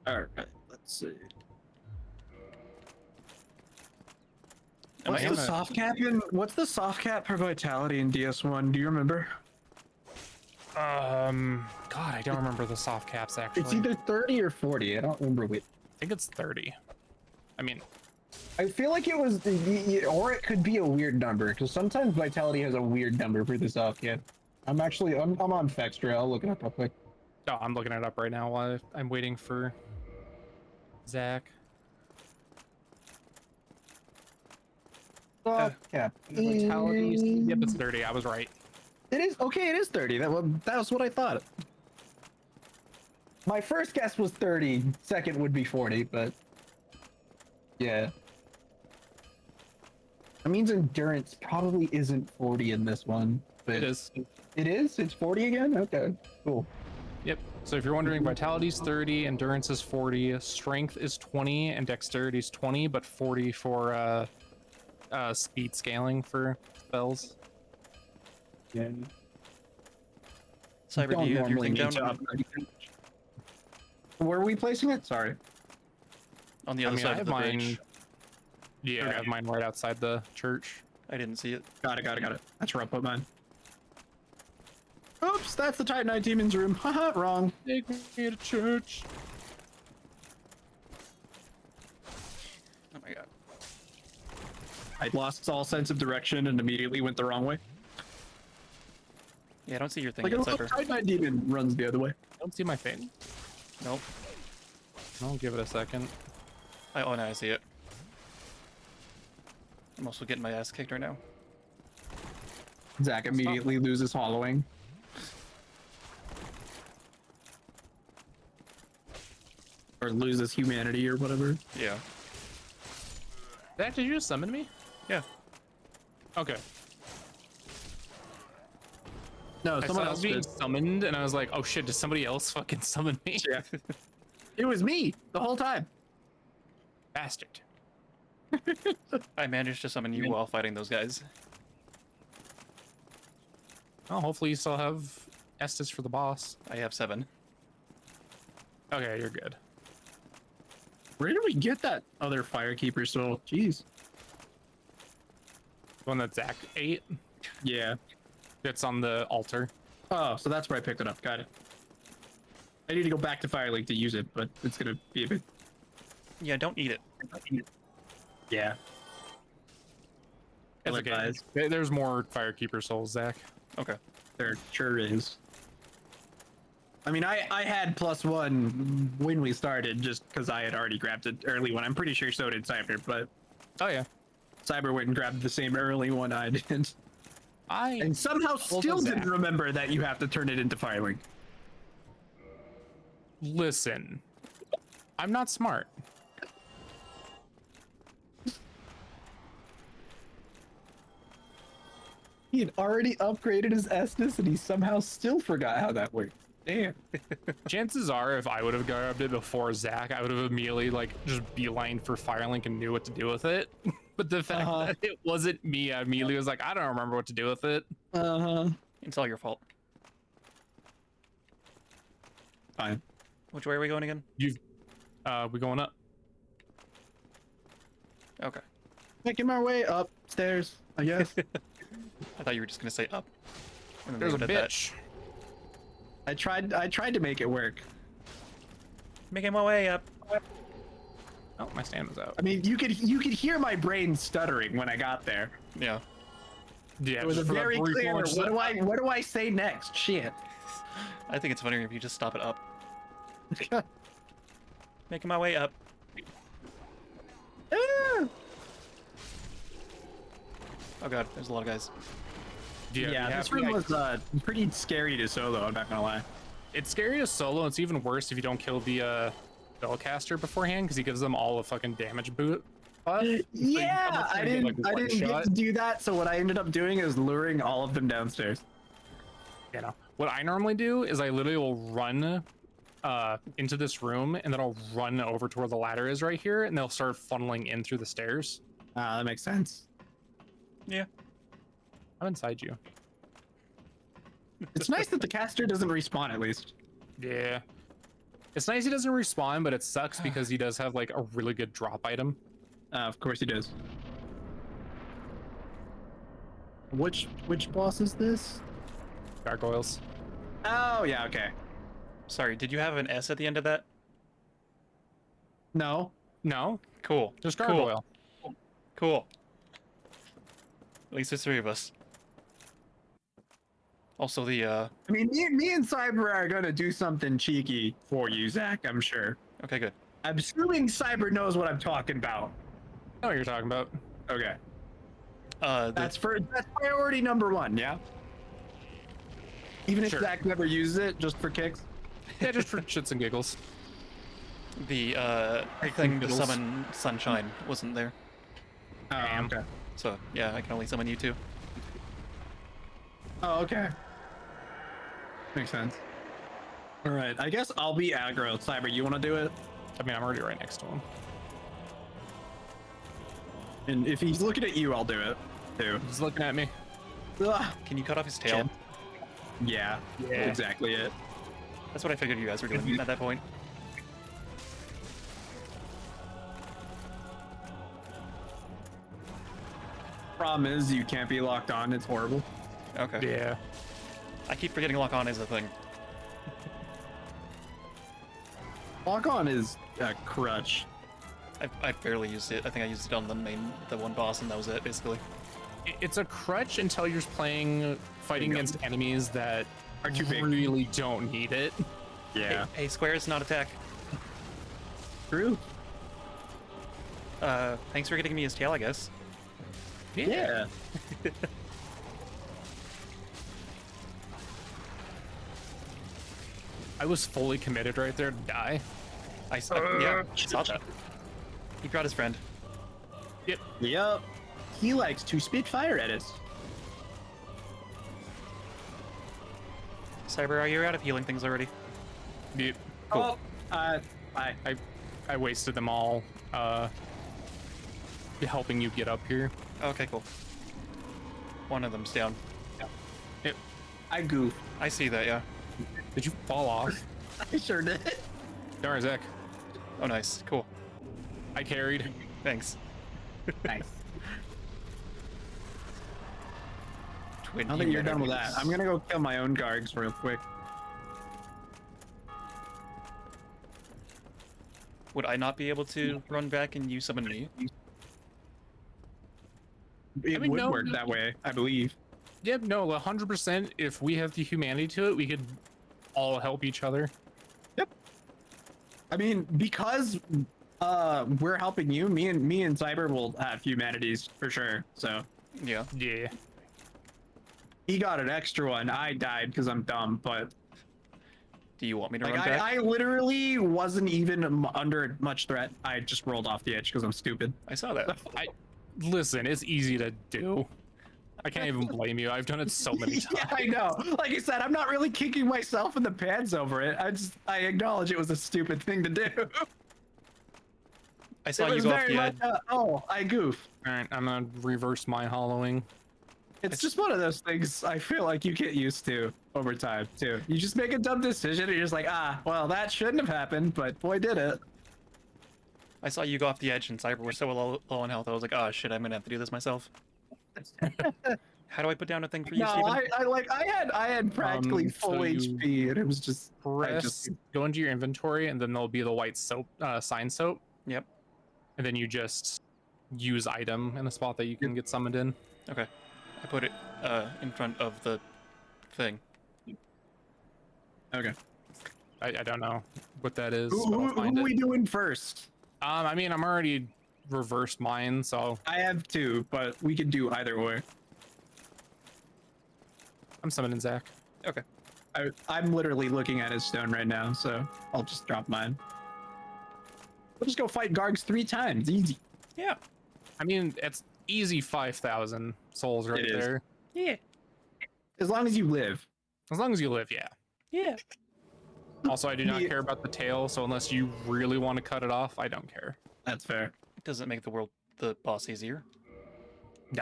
All right, let's see. What's the soft cap for vitality in DS1? Do you remember?
God, I don't remember the soft caps actually.
It's either 30 or 40. I don't remember which.
I think it's 30. I mean,
I feel like it was, or it could be a weird number because sometimes vitality has a weird number for the soft cap. I'm on Fextra. I'll look it up real quick.
oh, I'm looking it up right now while I'm waiting for Zach.
Soft cap.
Vitality. Yep, it's 30. I was right.
It is okay. It is 30. That was what I thought. My first guess was 30. Second would be 40, but yeah. That means endurance probably isn't 40 in this one. But
It is.
It is. It's 40 again. Okay. Cool.
Yep. So if you're wondering, vitality's 30, endurance is 40, strength is 20, and dexterity is 20, but 40 for speed scaling for spells.
Yeah.
Cyber, do you have your thing down?
Where are we placing it? Sorry.
On the
I
other
mean,
side
I
of
have
the
mine.
bridge.
Yeah,
Okay.
I have mine right outside the church.
I didn't see it.
Got it. That's where I put mine. Oops, that's the Titanite Demon's room. Haha, wrong.
Take me to church.
Oh my god.
I lost all sense of direction and immediately went the wrong way.
Yeah, I don't see your thing
Like
yet,
a little
Cyber.
Titanite Demon runs the other way.
Don't see my thing.
Nope.
I'll give it a second.
Oh, now I see it. I'm also getting my ass kicked right now.
Zach immediately loses hollowing. or loses humanity or whatever.
Yeah.
Zach, did you just summon me?
Yeah.
Okay.
No,
I
someone
saw
else
being
did.
summoned, and I was like, oh shit, does somebody else fucking summon me?
Yeah. It was me the whole time.
Bastard.
I managed to summon you while fighting those guys.
Well, hopefully you still have Estus for the boss.
I have 7.
Okay, you're good.
Where did we get that other firekeeper soul? Jeez.
The one that Zach ate.
Yeah.
It's on the altar.
Oh, so that's where I picked it up. Got it. I need to go back to Firelink to use it, but it's gonna be a bit.
Yeah, don't eat it.
Yeah.
It's okay.
Ill-advised.
There's more Firekeeper souls, Zach.
Okay.
There sure is. I mean, I had +1 when we started just because I had already grabbed it early one. I'm pretty sure so did Cyber, but
Oh yeah.
Cyber went and grabbed the same early one I did. And somehow
Well,
still
Zach.
didn't remember that you have to turn it into Firelink.
Listen, I'm not smart.
He had already upgraded his Estus and he somehow still forgot how that worked. Damn.
Chances are, if I would have grabbed it before Zach, I would have immediately like just beelined for Firelink and knew what to do with it. But the fact that it wasn't me, I immediately was like, I don't remember what to do with it.
It's all your fault.
Fine.
Which way are we going again?
We going up.
Okay.
Making my way upstairs, I guess.
I thought you were just gonna say up. And then
There's a
leave it at that.
bitch.
I tried to make it work.
Making my way up.
Oh, my stamina's out.
I mean, you could hear my brain stuttering when I got there.
Yeah.
Yeah,
It was a
just for that
very
brief
clear.
launch.
What do I say next? Shit.
I think it's funnier if you just stop it up. Making my way up.
Ah!
Oh god, there's a lot of guys.
Yeah, this room was pretty scary to solo. I'm not gonna lie.
It's scary to solo. It's even worse if you don't kill the spellcaster beforehand, because he gives them all a fucking damage boot.
Yeah, I didn't get
shot.
to do that. So what I ended up doing is luring all of them downstairs.
You know what I normally do is I literally will run into this room, and then I'll run over to where the ladder is right here, and they'll start funneling in through the stairs.
That makes sense.
Yeah.
I'm inside you.
It's nice that the caster doesn't respawn at least.
Yeah. It's nice he doesn't respawn, but it sucks because he does have like a really good drop item.
Of course he does. Which boss is this?
Gargoyles.
Oh yeah, okay.
Sorry, did you have an S at the end of that?
No.
No,
Cool.
just
Cool.
gargoyle.
Cool. At least there's 3 of us. Also the
I mean, me and Cyber are gonna do something cheeky for you, Zach. I'm sure.
okay, good.
I'm assuming Cyber knows what I'm talking about.
I know what you're talking about.
Okay.
That's
That's priority number 1. Yeah. Even if
Sure.
Zach never uses it, just for kicks.
Yeah, just for shits and giggles.
the thing to
Noodles.
summon Sunshine wasn't there.
Oh, okay.
So yeah, I can only summon you 2.
Oh, okay. Makes sense. All right. I guess I'll be aggro. Cyber, you want to do it?
I mean, I'm already right next to him.
And if he's looking at you, I'll do it too.
He's looking at me.
Ugh.
Can you cut off his tail?
Yeah.
Yeah.
Exactly it.
That's what I figured you guys were doing at that point.
Problem is, you can't be locked on. It's horrible.
Okay.
Yeah.
I keep forgetting lock on is a thing.
Lock on is a crutch.
I barely used it. I think I used it on the one boss, and that was it basically.
It's a crutch until you're fighting against enemies that
Are too big.
really don't need it.
Yeah.
Hey, squares, not attack.
True.
Thanks for getting me his tail, I guess.
Yeah.
I was fully committed right there to die.
Yeah, saw that. He brought his friend.
Yep. He likes to spit fire at us.
Cyber, are you out of healing things already?
Yep.
Cool.
I
I wasted them all helping you get up here.
Okay, cool. One of them's down.
Yep.
I goofed.
I see that, yeah.
Did you fall off?
I sure did.
Darn, Zach.
Oh, nice. Cool.
I carried.
Thanks.
Nice.
Twin
Now that you're done with that,
humanities.
I'm gonna go kill my own Gargs real quick.
Would I not be able to run back and you summon me?
It
mean,
would
no.
work that way, I believe.
Yep, no, 100%. If we have the humanity to it, we could all help each other.
I mean, because we're helping you, me and Cyber will have humanities for sure. So
Yeah.
Yeah.
he got an extra one. I died because I'm dumb, but
Do you want me to
like
run back?
I literally wasn't even under much threat. I just rolled off the edge because I'm stupid.
I saw that.
Listen, it's easy to do. I can't even blame you. I've done it so many times.
Yeah, I know. Like I said, I'm not really kicking myself in the pants over it. I acknowledge it was a stupid thing to do.
I saw
It
you
was
go off
very
the
much,
edge.
I goof.
All right, I'm gonna reverse my hollowing.
It's just one of those things I feel like you get used to over time too. You just make a dumb decision and you're just like, well, that shouldn't have happened, but boy, did it.
I saw you go off the edge and Cyber was so low on health. I was like, oh shit, I'm gonna have to do this myself. How do I put down a thing for you,
No,
Steven?
I had practically
so
full
you
HP, and it was just
Press, go into your inventory, and then there'll be the white soap, sign soap,
Yep.
and then you just use item in a spot that you can get summoned in.
Okay. I put it in front of the thing.
okay.
I don't know what that is.
Who,
but I'll
who
find
are we
it.
doing first?
I mean, I'm already reversed mine, so
I have two, but we can do either way.
I'm summoning Zach.
Okay.
I'm literally looking at his stone right now, so I'll just drop mine. We'll just go fight Gargs 3 times, easy.
Yeah.
I mean, it's easy 5,000 souls right
It is.
there.
Yeah.
As long as you live.
As long as you live, yeah.
Yeah.
Also, I do not
Yeah.
care about the tail, so unless you really want to cut it off, I don't care.
That's fair.
It doesn't make the boss easier.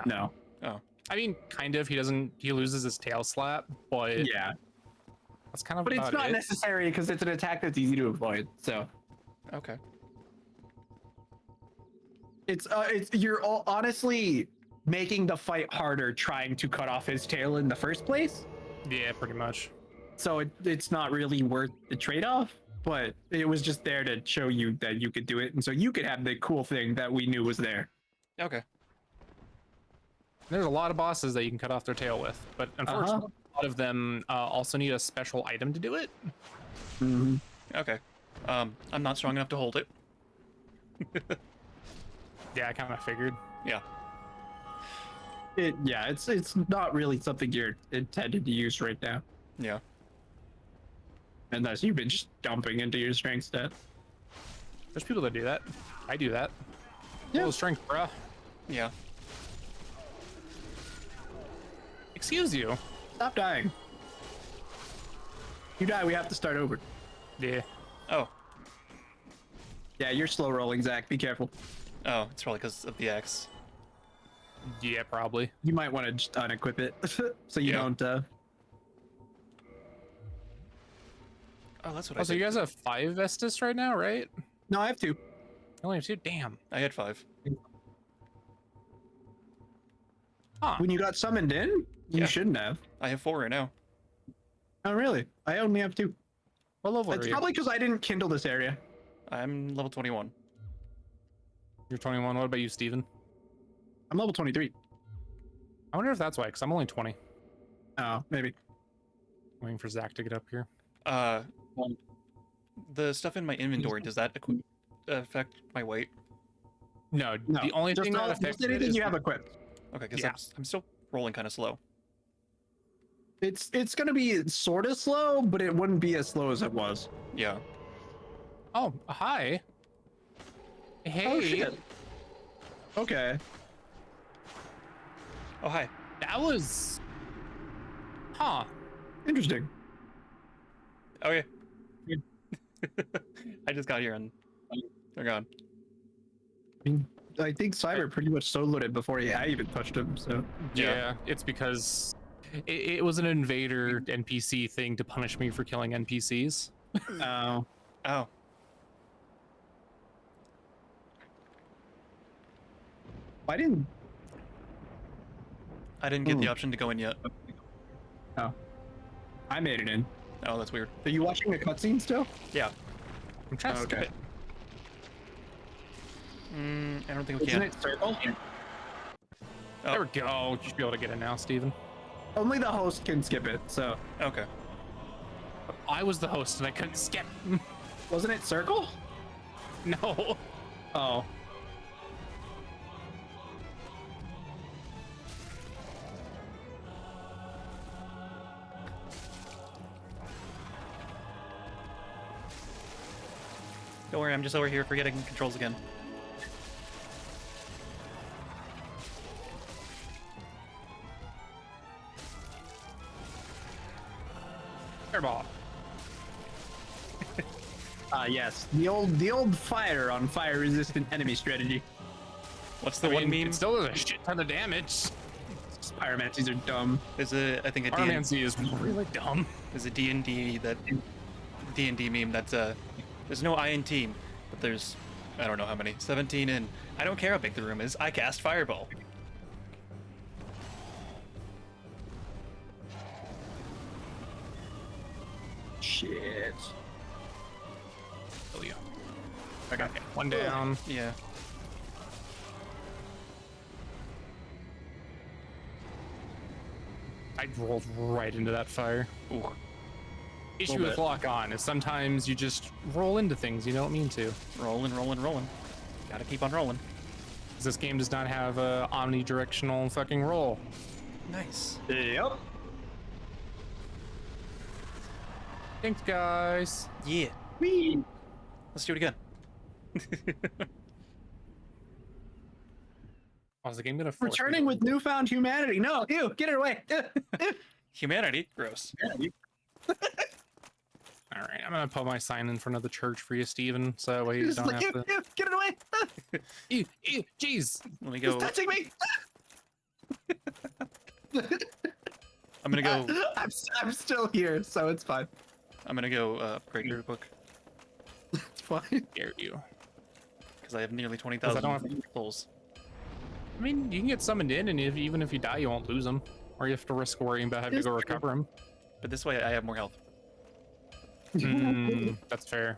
No.
Oh.
I mean, kind of. He loses his tail slap, but
Yeah.
that's kind of
But it's
about
not
it.
necessary because it's an attack that's easy to avoid. So
Okay.
it's you're all honestly making the fight harder trying to cut off his tail in the first place.
Yeah, pretty much.
So it's not really worth the trade-off, but it was just there to show you that you could do it, and so you could have the cool thing that we knew was there.
Okay.
There's a lot of bosses that you can cut off their tail with, but unfortunately, a lot of them also need a special item to do it.
Mm-hmm.
Okay. I'm not strong enough to hold it.
Yeah, I kind of figured.
Yeah.
It's not really something you're intended to use right now,
Yeah.
unless you've been just dumping into your strength stat.
There's people that do that. I do that.
Yeah.
Little strength, bruh.
Yeah.
Excuse you.
Stop dying. You die, we have to start over.
Yeah.
Oh.
Yeah, you're slow rolling, Zach. Be careful.
Oh, it's probably because of the axe.
Yeah, probably.
You might want to just unequip it so you
Yeah.
don't.
Oh, that's what
Oh,
I
so
did.
you guys have 5 Vestas right now, right?
No, I have 2.
You only have 2? Damn.
I had 5.
Huh.
When you got summoned in, you
Yeah.
shouldn't have.
I have 4 right now.
Oh, really? I only have 2.
What level
It's
are you?
probably because I didn't kindle this area.
I'm level 21.
You're 21. What about you, Steven?
I'm level 23.
I wonder if that's why, because I'm only 20.
Oh, maybe.
Waiting for Zach to get up here.
The stuff in my inventory, does that affect my weight?
No,
No,
the only
just
thing that
all-
affects
just
it
anything
is
you have equipped.
Okay, because
Yeah.
I'm still rolling kind of slow.
It's gonna be sort of slow, but it wouldn't be as slow as it was.
Yeah.
Oh, hi. Hey.
Oh, shit. Okay.
Oh, hi.
That was... Huh.
Interesting.
Okay. I just got here and they're gone.
I mean, I think Cyber pretty much soloed it before I even touched him, so.
Yeah, it's because it was an invader NPC thing to punish me for killing NPCs.
Oh.
Oh.
I didn't.
I didn't get the option to go in yet.
Oh. I made it in.
Oh, that's weird.
Are you watching a cutscene still?
Yeah.
I'm trying to skip
Okay.
it.
I don't think we
Isn't
can.
it circle?
Oh.
There we go. You should be able to get it now, Steven.
Only the host can skip it, so.
Okay.
I was the host and I couldn't skip.
Wasn't it circle?
No.
Oh.
Don't worry, I'm just over here forgetting controls again.
Airball.
Yes. The old fire on fire resistant enemy strategy.
What's the one meme?
It still does a shit ton of damage.
Pyromancies are dumb.
There's I think a
Pyromancy is really dumb.
there's a D&D meme that's there's no I in team, but there's I don't know how many, 17 in. I don't care how big the room is. I cast fireball.
Shit.
Kill you. Okay, one down.
Yeah.
I rolled right into that fire.
Ooh.
Issue
Little
with
bit.
lock on is sometimes you just roll into things you don't mean to.
Rolling, rolling, rolling. Gotta keep on rolling.
'Cause this game does not have a omnidirectional fucking roll.
Nice.
Yep.
Thanks, guys.
Yeah.
Whee!
Let's do it again.
Oh, is the game gonna force me
Returning
to-
with newfound humanity. No, ew, get it away.
Humanity. Gross.
All right, I'm gonna put my sign in front of the church for you, Steven, so that way you
Just
don't
like,
have
ew,
to.
ew, get it away.
Ew, ew, jeez.
Let me
He's
go.
touching me.
I'm gonna go.
I'm still here, so it's fine.
I'm gonna go upgrade your book
It's fine.
Dare you?
because I have nearly
'Cause I
20,000
don't have-
souls.
I mean, you can get summoned in, and even if you die, you won't lose them, or you have to risk worrying about having to go recover them.
But this way I have more health.
That's fair.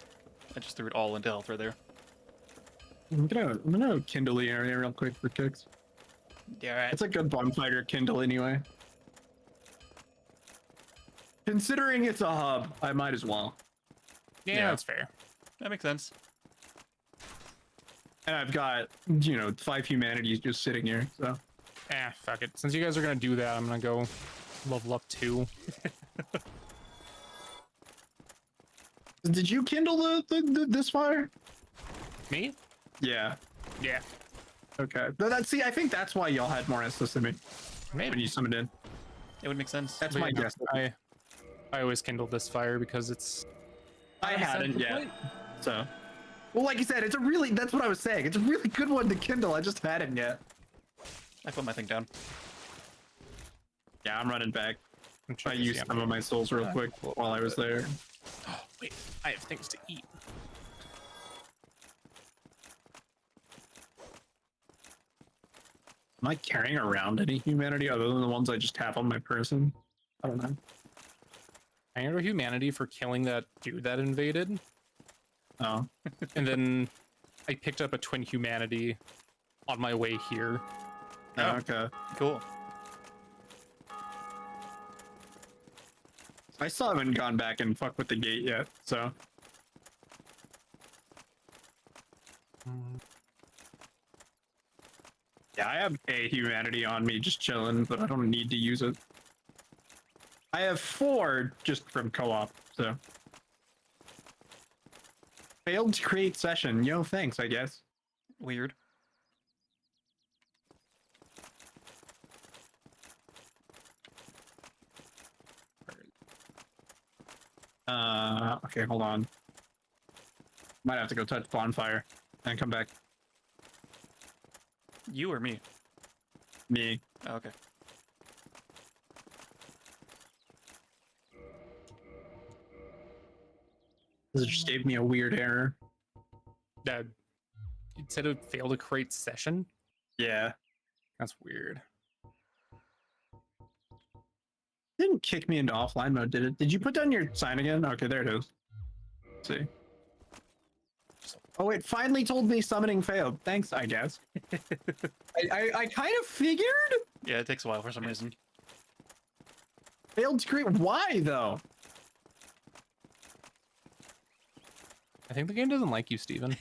I just threw it all into health right there.
I'm gonna kindle the area real quick for kicks.
Yeah, right.
It's a good bonfire kindle anyway. Considering it's a hub, I might as well.
Yeah,
Yeah.
that's fair.
That makes sense.
And I've got, 5 humanities just sitting here, so.
Fuck it. Since you guys are gonna do that, I'm gonna go level up 2.
Did you kindle this fire?
Me?
Yeah.
Yeah.
Okay. See, I think that's why y'all had more SS than me when
Maybe.
you summoned in.
It would make sense.
That's
But
my
yeah,
guess.
I always kindle this fire because it's.
I hadn't yet.
complete.
So. Well, like you said, that's what I was saying. It's a really good one to kindle. I just hadn't yet.
I put my thing down.
Yeah, I'm running back.
I'm
I
checking to
used
see
some
how
of my souls real quick while I was there.
Oh, wait, I have things to eat.
Am I carrying around any humanity other than the ones I just have on my person? I don't know.
I handle humanity for killing that dude that invaded,
Oh.
and then I picked up a twin humanity on my way here.
Oh.
Okay.
Cool.
I still haven't gone back and fucked with the gate yet, so. Yeah, I have a humanity on me just chilling, but I don't need to use it. I have 4 just from co-op, so. Failed to create session. Yo, thanks, I guess.
Weird.
Okay, hold on. Might have to go touch bonfire and come back.
You or me?
Me.
Oh, okay.
This just gave me a weird error.
That it said it failed to create session.
Yeah.
That's weird.
Didn't kick me into offline mode, did it? Did you put down your sign again? Okay, there it is. Let's see. Oh, it finally told me summoning failed. Thanks, I guess. I kind of figured.
Yeah, it takes a while for some reason.
Failed to create. Why though?
I think the game doesn't like you, Steven.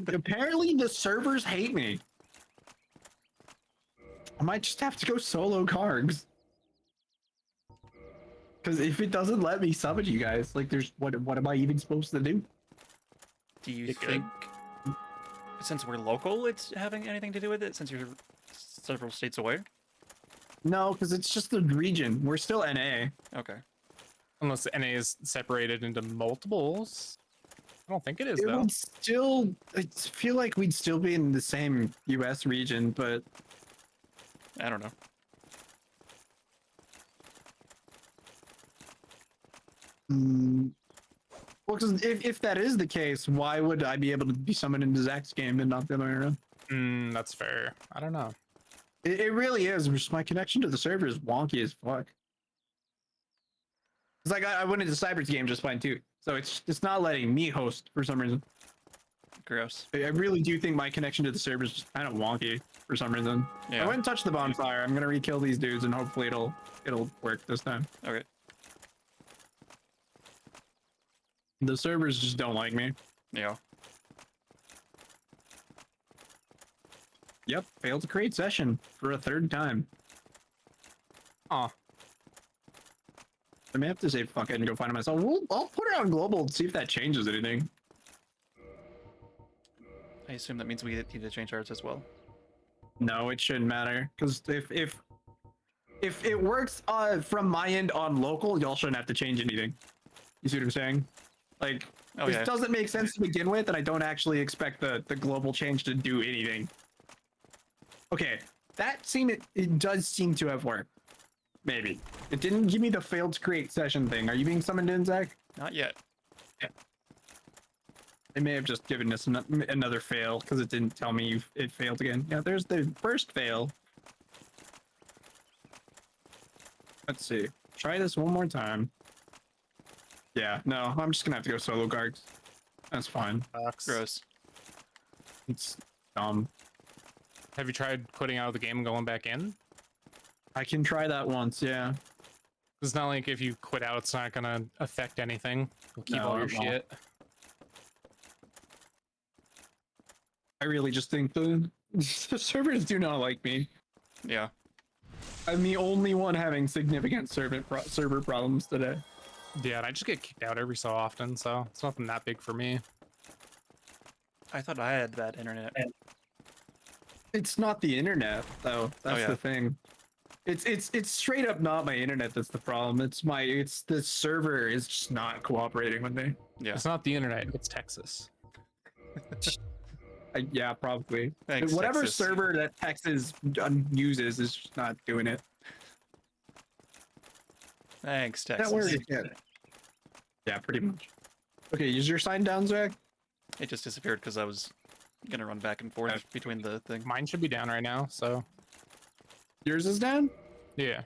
Apparently the servers hate me. I might just have to go solo cargs. Because if it doesn't let me summon you guys, like, there's what am I even supposed to do?
Do you
Get good.
think, since we're local, it's having anything to do with it? Since you're several states away?
No, because it's just the region. We're still NA.
Okay.
Unless NA is separated into multiples. I don't think it is,
It
though.
would still. I feel like we'd still be in the same U.S. region, but
I don't know.
well, because if that is the case, why would I be able to be summoned into Zach's game and not the other way around?
That's fair. I don't know.
It really is. Just my connection to the server is wonky as fuck. It's like I went into Cyber's game just fine too, so it's not letting me host for some reason.
Gross.
I really do think my connection to the server is just kind of wonky for some reason.
Yeah.
I went and touched the bonfire. I'm gonna re-kill these dudes and hopefully it'll work this time.
Okay.
The servers just don't like me.
Yeah.
Yep, failed to create session for a third time.
Aw.
I may have to say fuck it and go find it myself. I'll put it on global and see if that changes anything.
I assume that means we need to change ours as well.
No, it shouldn't matter because if it works from my end on local, y'all shouldn't have to change anything. You see what I'm saying? Like,
Oh,
this
yeah.
doesn't make sense to begin with, and I don't actually expect the global change to do anything. Okay, it does seem to have worked. Maybe. It didn't give me the failed to create session thing. Are you being summoned in, Zach?
Not yet.
They may have just given us another fail because it didn't tell me it failed again. Yeah, there's the first fail. Let's see. Try this one more time. Yeah, no, I'm just gonna have to go solo guards. That's fine.
Gross.
It's dumb.
Have you tried quitting out of the game and going back in?
I can try that once, yeah.
It's not like if you quit out, it's not gonna affect anything. You'll keep
No,
all your
it won't.
shit.
I really just think the servers do not like me.
Yeah.
I'm the only one having significant server problems today.
Yeah, and I just get kicked out every so often, so it's nothing that big for me.
I thought I had bad internet.
It's not the internet though. That's
yeah.
the thing. It's straight up not my internet that's the problem. It's the server is just not cooperating with me.
Yeah.
It's not the internet, it's Texas.
Yeah, probably.
Thanks,
Whatever
Texas.
server that Texas uses is just not doing it.
Thanks,
That
Texas.
works. Yeah, pretty much. Okay, is your sign down, Zach?
It just disappeared because I was gonna run back and forth between the thing.
Mine should be down right now, so
Yours is down?
yeah.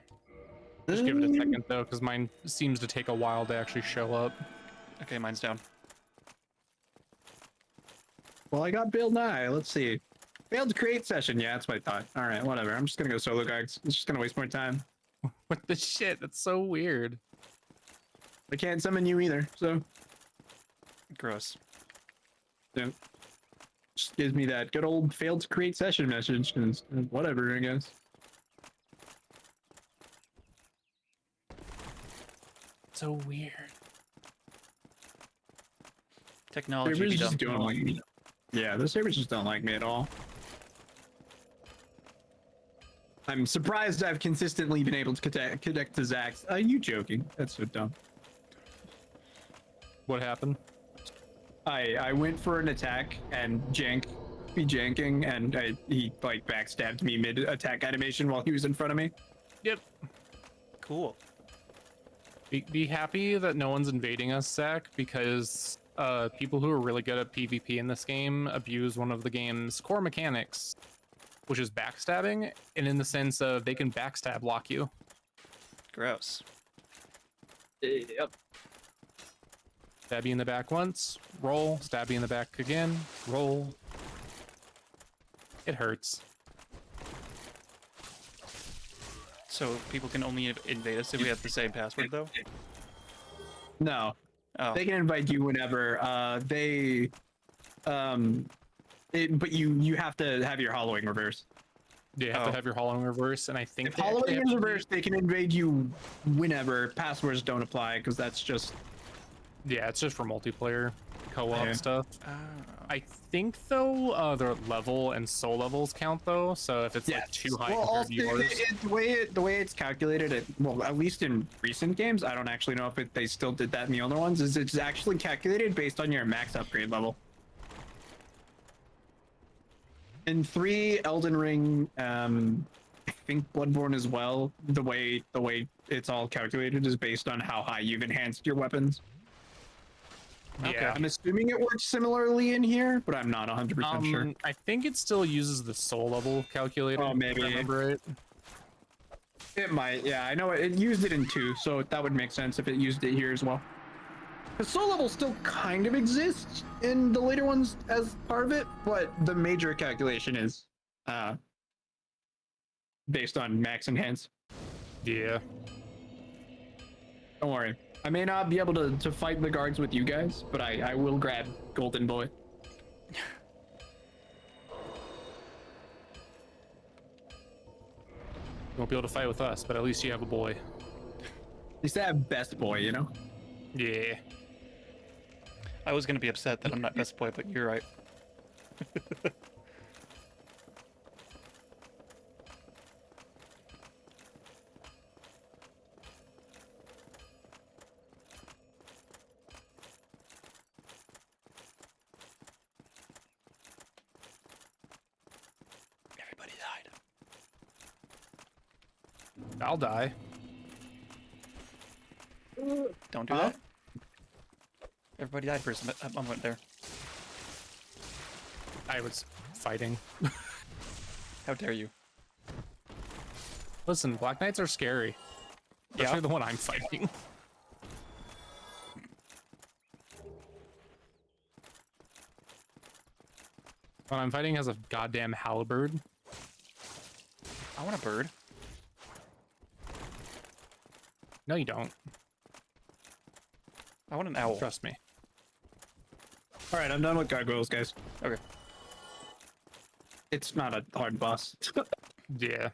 Just give it a second though, because mine seems to take a while to actually show up.
Okay, mine's down.
Well, I got Bill Nye. Let's see. Failed to create session. Yeah, that's what I thought. All right, whatever. I'm just gonna go solo, guys. It's just gonna waste more time.
What the shit? That's so weird.
I can't summon you either, so
Gross.
yeah. Just gives me that good old failed to create session message and whatever, I guess.
So weird.
Technology
Servers
be
just
dumb.
don't like me. Yeah, the servers just don't like me at all. I'm surprised I've consistently been able to connect to Zach's. Are you joking? That's so dumb.
What happened?
I went for an attack and be janking, and he like backstabbed me mid attack animation while he was in front of me.
Yep.
Cool.
Be happy that no one's invading us, Zach, because people who are really good at PvP in this game abuse one of the game's core mechanics, which is backstabbing, and in the sense of they can backstab lock you.
Gross.
Yep.
Stab you in the back once, roll, stab you in the back again, roll. It hurts.
So people can only invade us if we have the same password, though?
No,
Oh.
they can invite you whenever. But you have to have your hollowing reverse.
You have to have your hollowing reverse, and I think
If
they actually
hollowing
have
is
to
reversed, they can invade you whenever. Passwords don't apply because that's just.
yeah, it's just for multiplayer co-op
Yeah.
stuff.
Oh.
I think though the level and soul levels count though, so if it's like too high compared to yours.
The way it's calculated, well, at least in recent games, I don't actually know if they still did that in the older ones. Is it's actually calculated based on your max upgrade level. In 3, Elden Ring, I think Bloodborne as well. The way it's all calculated is based on how high you've enhanced your weapons.
Yeah.
I'm assuming it works similarly in here, but I'm not 100% sure.
I think it still uses the soul level calculator.
Oh, maybe.
If I remember it.
It might, yeah. I know it used it in 2, so that would make sense if it used it here as well. The soul level still kind of exists in the later ones as part of it, but the major calculation is based on max enhance.
Yeah.
Don't worry. I may not be able to fight the guards with you guys, but I will grab Golden Boy.
You won't be able to fight with us, but at least you have a boy.
At least I have best boy, you know?
Yeah.
I was gonna be upset that I'm not best boy, but you're right. Everybody died.
I'll die.
Don't do that. Everybody died for a moment there.
I was fighting.
How dare you?
Listen, Black Knights are scary.
Yeah.
Especially the one I'm fighting. One I'm fighting has a goddamn halberd.
I want a bird.
No, you don't.
I want an owl.
Trust me.
All right, I'm done with gargoyles, guys.
Okay.
It's not a hard boss.
Yeah.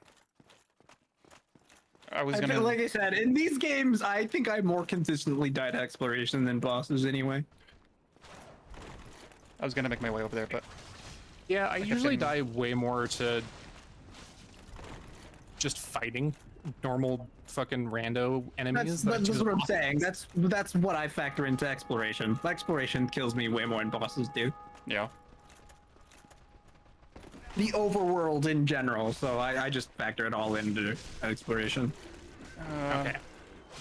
I was
I
gonna.
feel like I said, in these games, I think I more consistently died at exploration than bosses anyway.
I was gonna make my way over there, but
Yeah, I
kept
usually
getting-
die way more to just fighting normal fucking rando enemies.
That's
just
what I'm saying. That's what I factor into exploration. Exploration kills me way more than bosses do.
yeah.
The overworld in general, so I just factor it all into exploration.
Okay.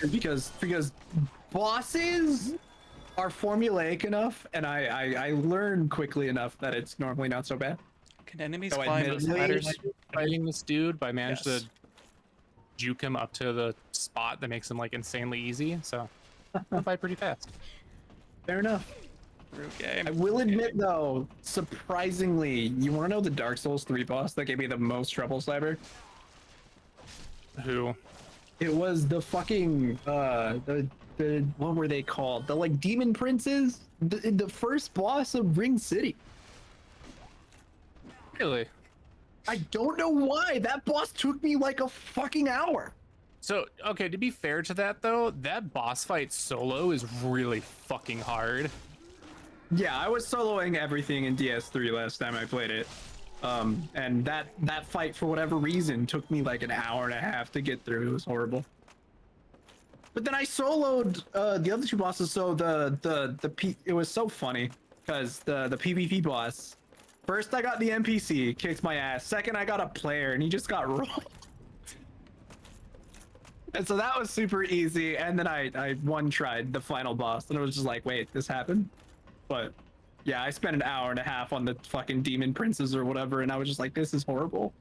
Because bosses are formulaic enough, and I learn quickly enough that it's normally not so bad.
Can enemies
So
climb
admittedly,
ladders?
Fighting this dude, but I managed
Yes.
to juke him up to the spot that makes him like insanely easy. So I fight pretty fast.
Fair enough.
Rude game.
I will admit though, surprisingly, you want to know the Dark Souls 3 boss that gave me the most trouble, Cyber?
Who?
It was the fucking the what were they called? The like demon princes? The first boss of Ring City.
Really?
I don't know why. That boss took me like a fucking hour.
So, okay, to be fair to that though, that boss fight solo is really fucking hard.
Yeah, I was soloing everything in DS3 last time I played it. And that fight, for whatever reason, took me like an hour and a half to get through. It was horrible. But then I soloed the other two bosses, so it was so funny because the PvP boss. First, I got the NPC, kicked my ass. Second, I got a player, and he just got rolled. And so that was super easy. And then I one-tried the final boss, and it was just like, wait, this happened? But yeah, I spent an hour and a half on the fucking demon princes or whatever, and I was just like, this is horrible.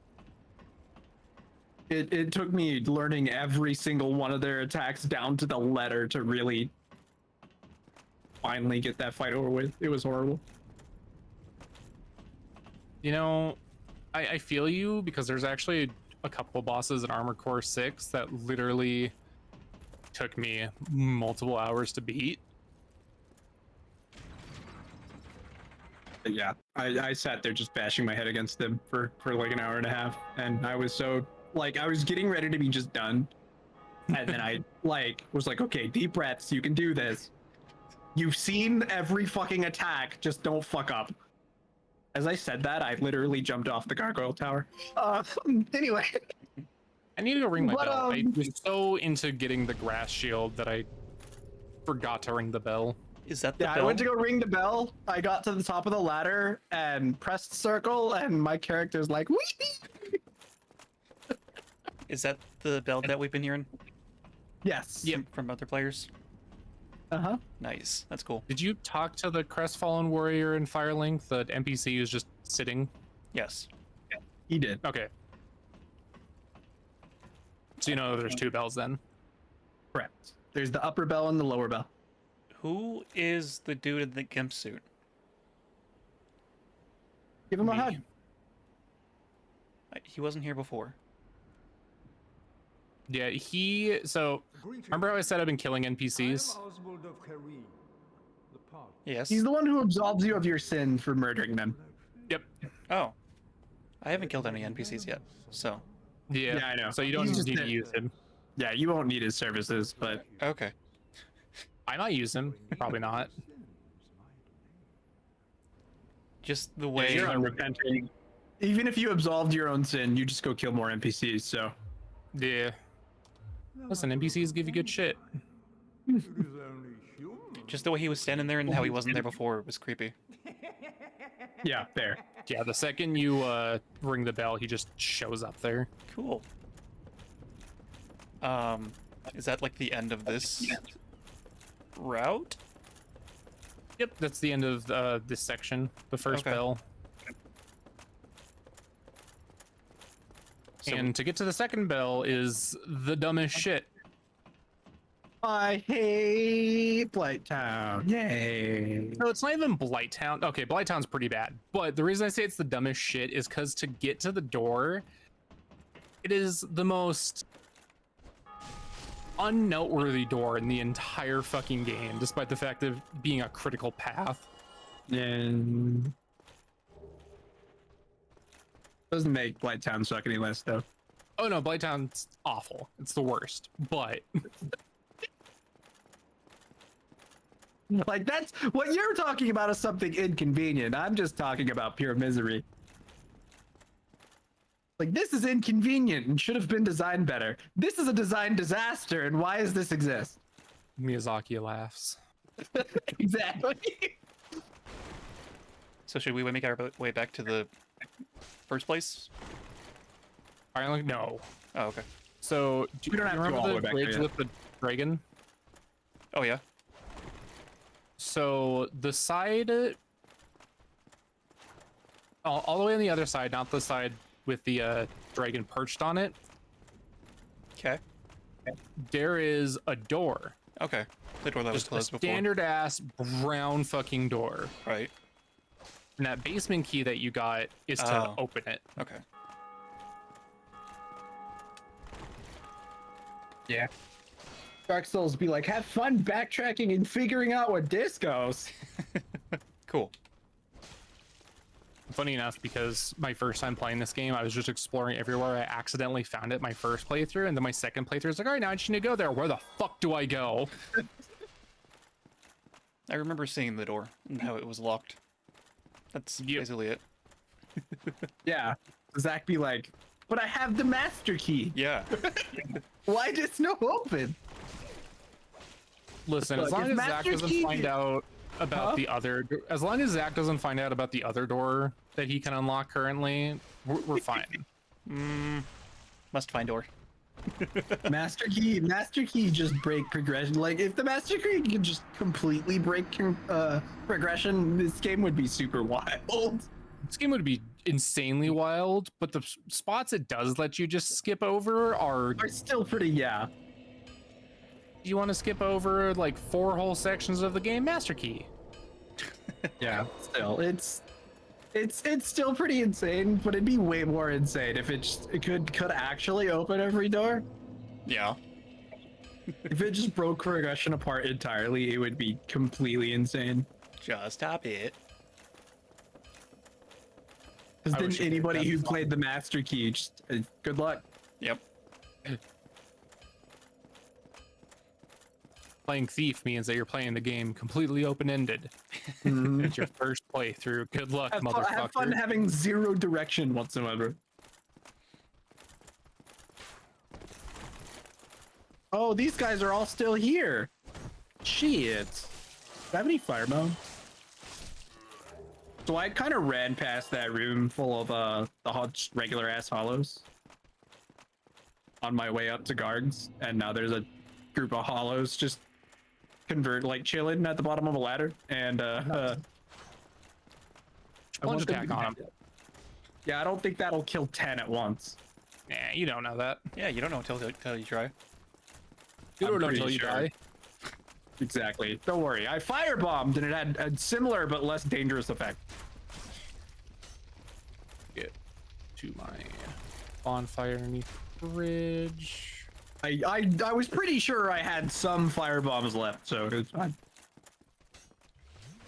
It took me learning every single one of their attacks down to the letter to really finally get that fight over with. It was horrible.
You know, I feel you, because there's actually a couple bosses in Armored Core 6 that literally took me multiple hours to beat.
But yeah, I sat there just bashing my head against them for like an hour and a half, and I was so like, I was getting ready to be just done, and then I like was like, okay, deep breaths, you can do this. You've seen every fucking attack, just don't fuck up. As I said that, I literally jumped off the gargoyle tower. Anyway.
I need to go ring my bell. I was so into getting the grass shield that I forgot to ring the bell.
Is that the
Yeah,
bell?
I went to go ring the bell. I got to the top of the ladder and pressed circle, and my character's like, wee!
Is that the bell that we've been hearing?
Yes.
Yep.
From other players?
Uh-huh.
Nice. That's cool.
Did you talk to the crestfallen warrior in Firelink? The NPC who's just sitting?
Yes.
He did.
Okay. So you know there's two bells then?
Correct. There's the upper bell and the lower bell.
Who is the dude in the gimp suit?
Give him a
Me.
hug.
He wasn't here before.
Yeah, so remember how I said I've been killing NPCs?
Yes.
He's the one who absolves you of your sin for murdering them.
Yep.
Oh. I haven't killed any NPCs yet, so.
Yeah,
I know.
So you don't
He's just
need to
there.
use him.
Yeah, you won't need his services, but
Okay.
I might use him. Probably not.
Just the
yeah,
way.
you're unrepenting. Even if you absolved your own sin, you just go kill more NPCs, so.
Yeah. Listen, NPCs give you good shit.
Just the way he was standing there and how he wasn't there before was creepy.
Yeah, fair.
Yeah, the second you ring the bell, he just shows up there.
Cool. Is that like the end of this route?
Yep, that's the end of this section. The first
Okay.
bell.
So
And to get to the second bell is the dumbest shit.
I hate Blighttown. Yay.
No, it's not even Blighttown. Okay, Blighttown's pretty bad. But the reason I say it's the dumbest shit is because to get to the door, it is the most unnoteworthy door in the entire fucking game, despite the fact of being a critical path.
And doesn't make Blighttown suck any less, though.
Oh no, Blighttown's awful. It's the worst. But
Like, that's what you're talking about is something inconvenient. I'm just talking about pure misery. Like, this is inconvenient and should have been designed better. This is a design disaster, and why does this exist?
Miyazaki laughs.
Exactly.
So should we make our way back to the first place?
No.
Oh, okay.
So
We don't have to go
remember
all the
the
way back there
bridge
yet.
with the dragon?
Oh yeah.
So the side, all the way on the other side, not the side with the dragon perched on it,
Okay.
there is a door.
Okay. The door that was
Just a
closed before.
standard ass brown fucking door.
Right.
And that basement key that you got is to
Oh.
open it.
Okay.
Yeah. Dark Souls be like, have fun backtracking and figuring out what this goes.
Cool.
Funny enough, because my first time playing this game, I was just exploring everywhere. I accidentally found it my first playthrough, and then my second playthrough was like, all right, now I just need to go there. Where the fuck do I go?
I remember seeing the door and how it was locked. That's
Yep.
basically it.
Yeah. Zach be like, but I have the master key.
Yeah.
Why just no open?
Listen, as
Look,
long
if
as Zach
Master
doesn't
Key-
find out about
Huh?
the other, as long as Zach doesn't find out about the other door that he can unlock currently, we're fine.
Must find door.
Master key just break progression. Like if the master key could just completely break progression, this game would be super wild.
This game would be insanely wild, but the spots it does let you just skip over are.
Are still pretty, yeah.
Do you want to skip over like 4 whole sections of the game? Master Key.
Yeah. Still, it's still pretty insane, but it'd be way more insane if it could actually open every door.
Yeah.
If it just broke progression apart entirely, it would be completely insane.
Just stop it.
Because
I
then
wish it could
anybody
have
who
fun.
played the master key, just good luck.
Yep.
Playing Thief means that you're playing the game completely open-ended.
Mhm.
It's your first playthrough. Good luck,
Have
motherfucker.
fun having zero direction whatsoever. Oh, these guys are all still here. Shit. Do I have any firebomb? So I kind of ran past that room full of just regular ass hollows on my way up to guards, and now there's a group of hollows just chilling at the bottom of a ladder, and I
Plunge
want them
attack
to-
on him.
Yeah, I don't think that'll kill 10 at once.
Nah, you don't know that.
Yeah, you don't know until you try.
You
I'm
don't know
pretty
until you
sure.
die.
Exactly. Don't worry. I firebombed and it had a similar but less dangerous effect.
Get to my bonfire underneath the bridge.
I was pretty sure I had some firebombs left, so it's fine.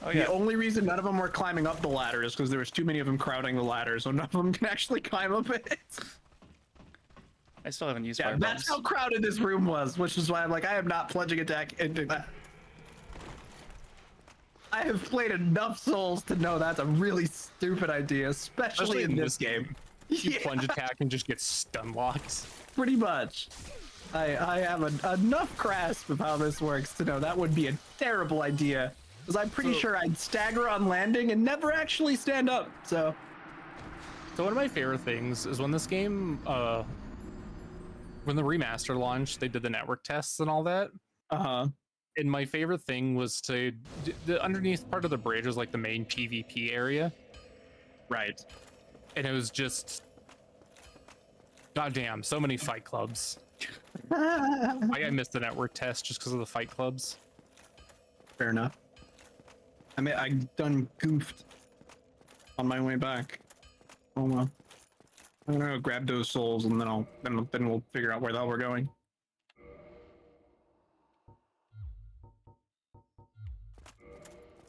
Oh yeah.
The only reason none of them were climbing up the ladder is because there was too many of them crowding the ladder, so none of them can actually climb up it.
I still haven't used
Yeah,
fire
that's
bombs.
how crowded this room was, which is why I'm like, I am not plunging attack into that. I have played enough Souls to know that's a really stupid idea, especially in this game.
You
Yeah,
plunge attack and just get stun locked.
pretty much. I have enough grasp of how this works to know that would be a terrible idea. Because I'm pretty sure I'd stagger on landing and never actually stand up, so.
So one of my favorite things is when this game, when the remaster launched, they did the network tests and all that.
Uh-huh.
And my favorite thing was the underneath part of the bridge was like the main PvP area.
Right.
And it was just, goddamn, so many fight clubs. I missed the network test just because of the fight clubs.
Fair enough. I mean, I done goofed on my way back. Oh well. I'm gonna go grab those souls and then we'll figure out where the hell we're going.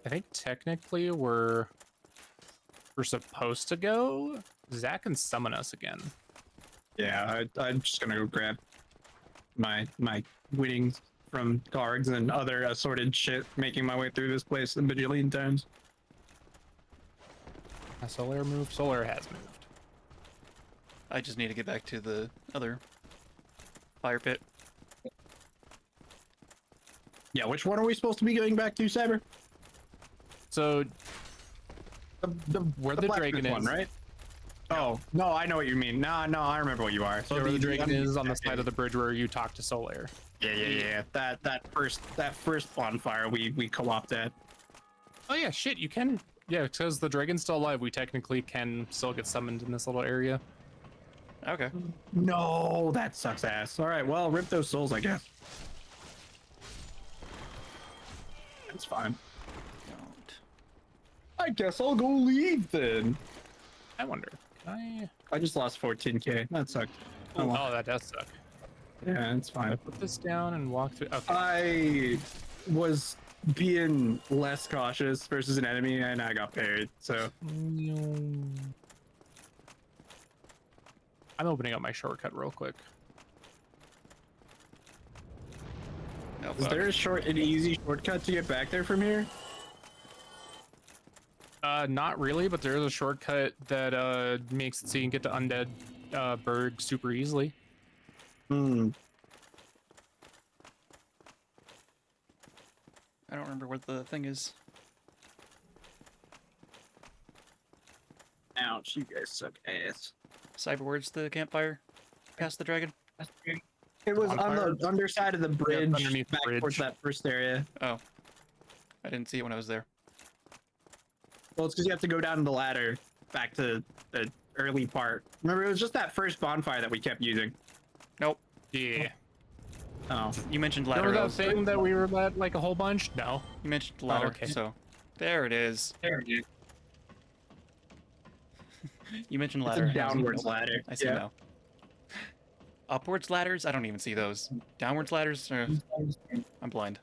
I think technically we're supposed to go. Zach can summon us again.
Yeah, I'm just gonna go grab my winnings from cards and other assorted shit, making my way through this place a bajillion times.
Has Solar moved? Solar has moved.
I just need to get back to the other fire pit.
Yeah, which one are we supposed to be going back to, Cyber?
So
Where
the
blacksmith
dragon
one,
is.
right? Oh, no, I know what you mean. No, I remember what you are.
So where the dragon is on the side of the bridge where you talk to Solar.
Yeah. That first bonfire we co-opted.
Oh yeah, shit, you can. Yeah, because the dragon's still alive, we technically can still get summoned in this little area.
Okay.
No, that sucks ass. All right, well, rip those souls, I guess. That's fine.
Don't.
I guess I'll go leave then.
I wonder, can
I just lost 14k. That sucked.
I?
Oh, well.
Oh, that does suck.
Yeah, it's
Can I
fine.
put this down and walk through? Okay.
I was being less cautious versus an enemy, and I got parried. So
I'm opening up my shortcut real quick.
Oh,
Is
fuck.
there an easy shortcut to get back there from here?
Not really, but there is a shortcut that makes it so you can get to Undead Berg super easily.
Hmm.
I don't remember what the thing is.
Ouch, you guys suck ass.
Cyberward's the campfire past the dragon.
It was
Bonfire?
on the underside of the bridge,
underneath the
back towards
bridge.
that first area.
Oh, I didn't see it when I was there.
Well, it's because you have to go down the ladder back to the early part. Remember, it was just that first bonfire that we kept using.
Nope.
Yeah.
Oh,
You mentioned ladder.
Remember
I
that
was-
thing that we were at like a whole bunch? No.
You mentioned ladder,
okay.
so there it is.
there you
You mentioned
It's
ladder.
a
and I was like,
downwards
nope.
ladder.
I see now. Upwards ladders? I don't even see those. Downwards ladders? I'm blind.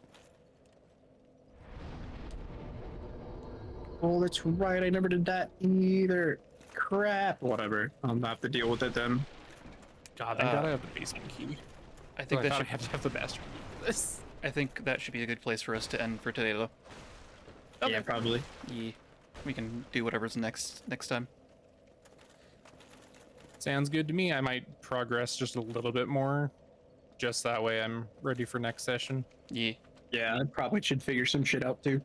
Oh, that's right. I never did that either. Crap. Whatever. I'll have to deal with it then.
God, thank God I have the basement key.
I think
I
that
thought
should.
I have to have the bastard. This.
I think that should be a good place for us to end for today, though.
Yeah, probably.
Yeah. We can do whatever's next time.
Sounds good to me. I might progress just a little bit more. Just that way I'm ready for next session.
Yeah.
Yeah, I probably should figure some shit out too.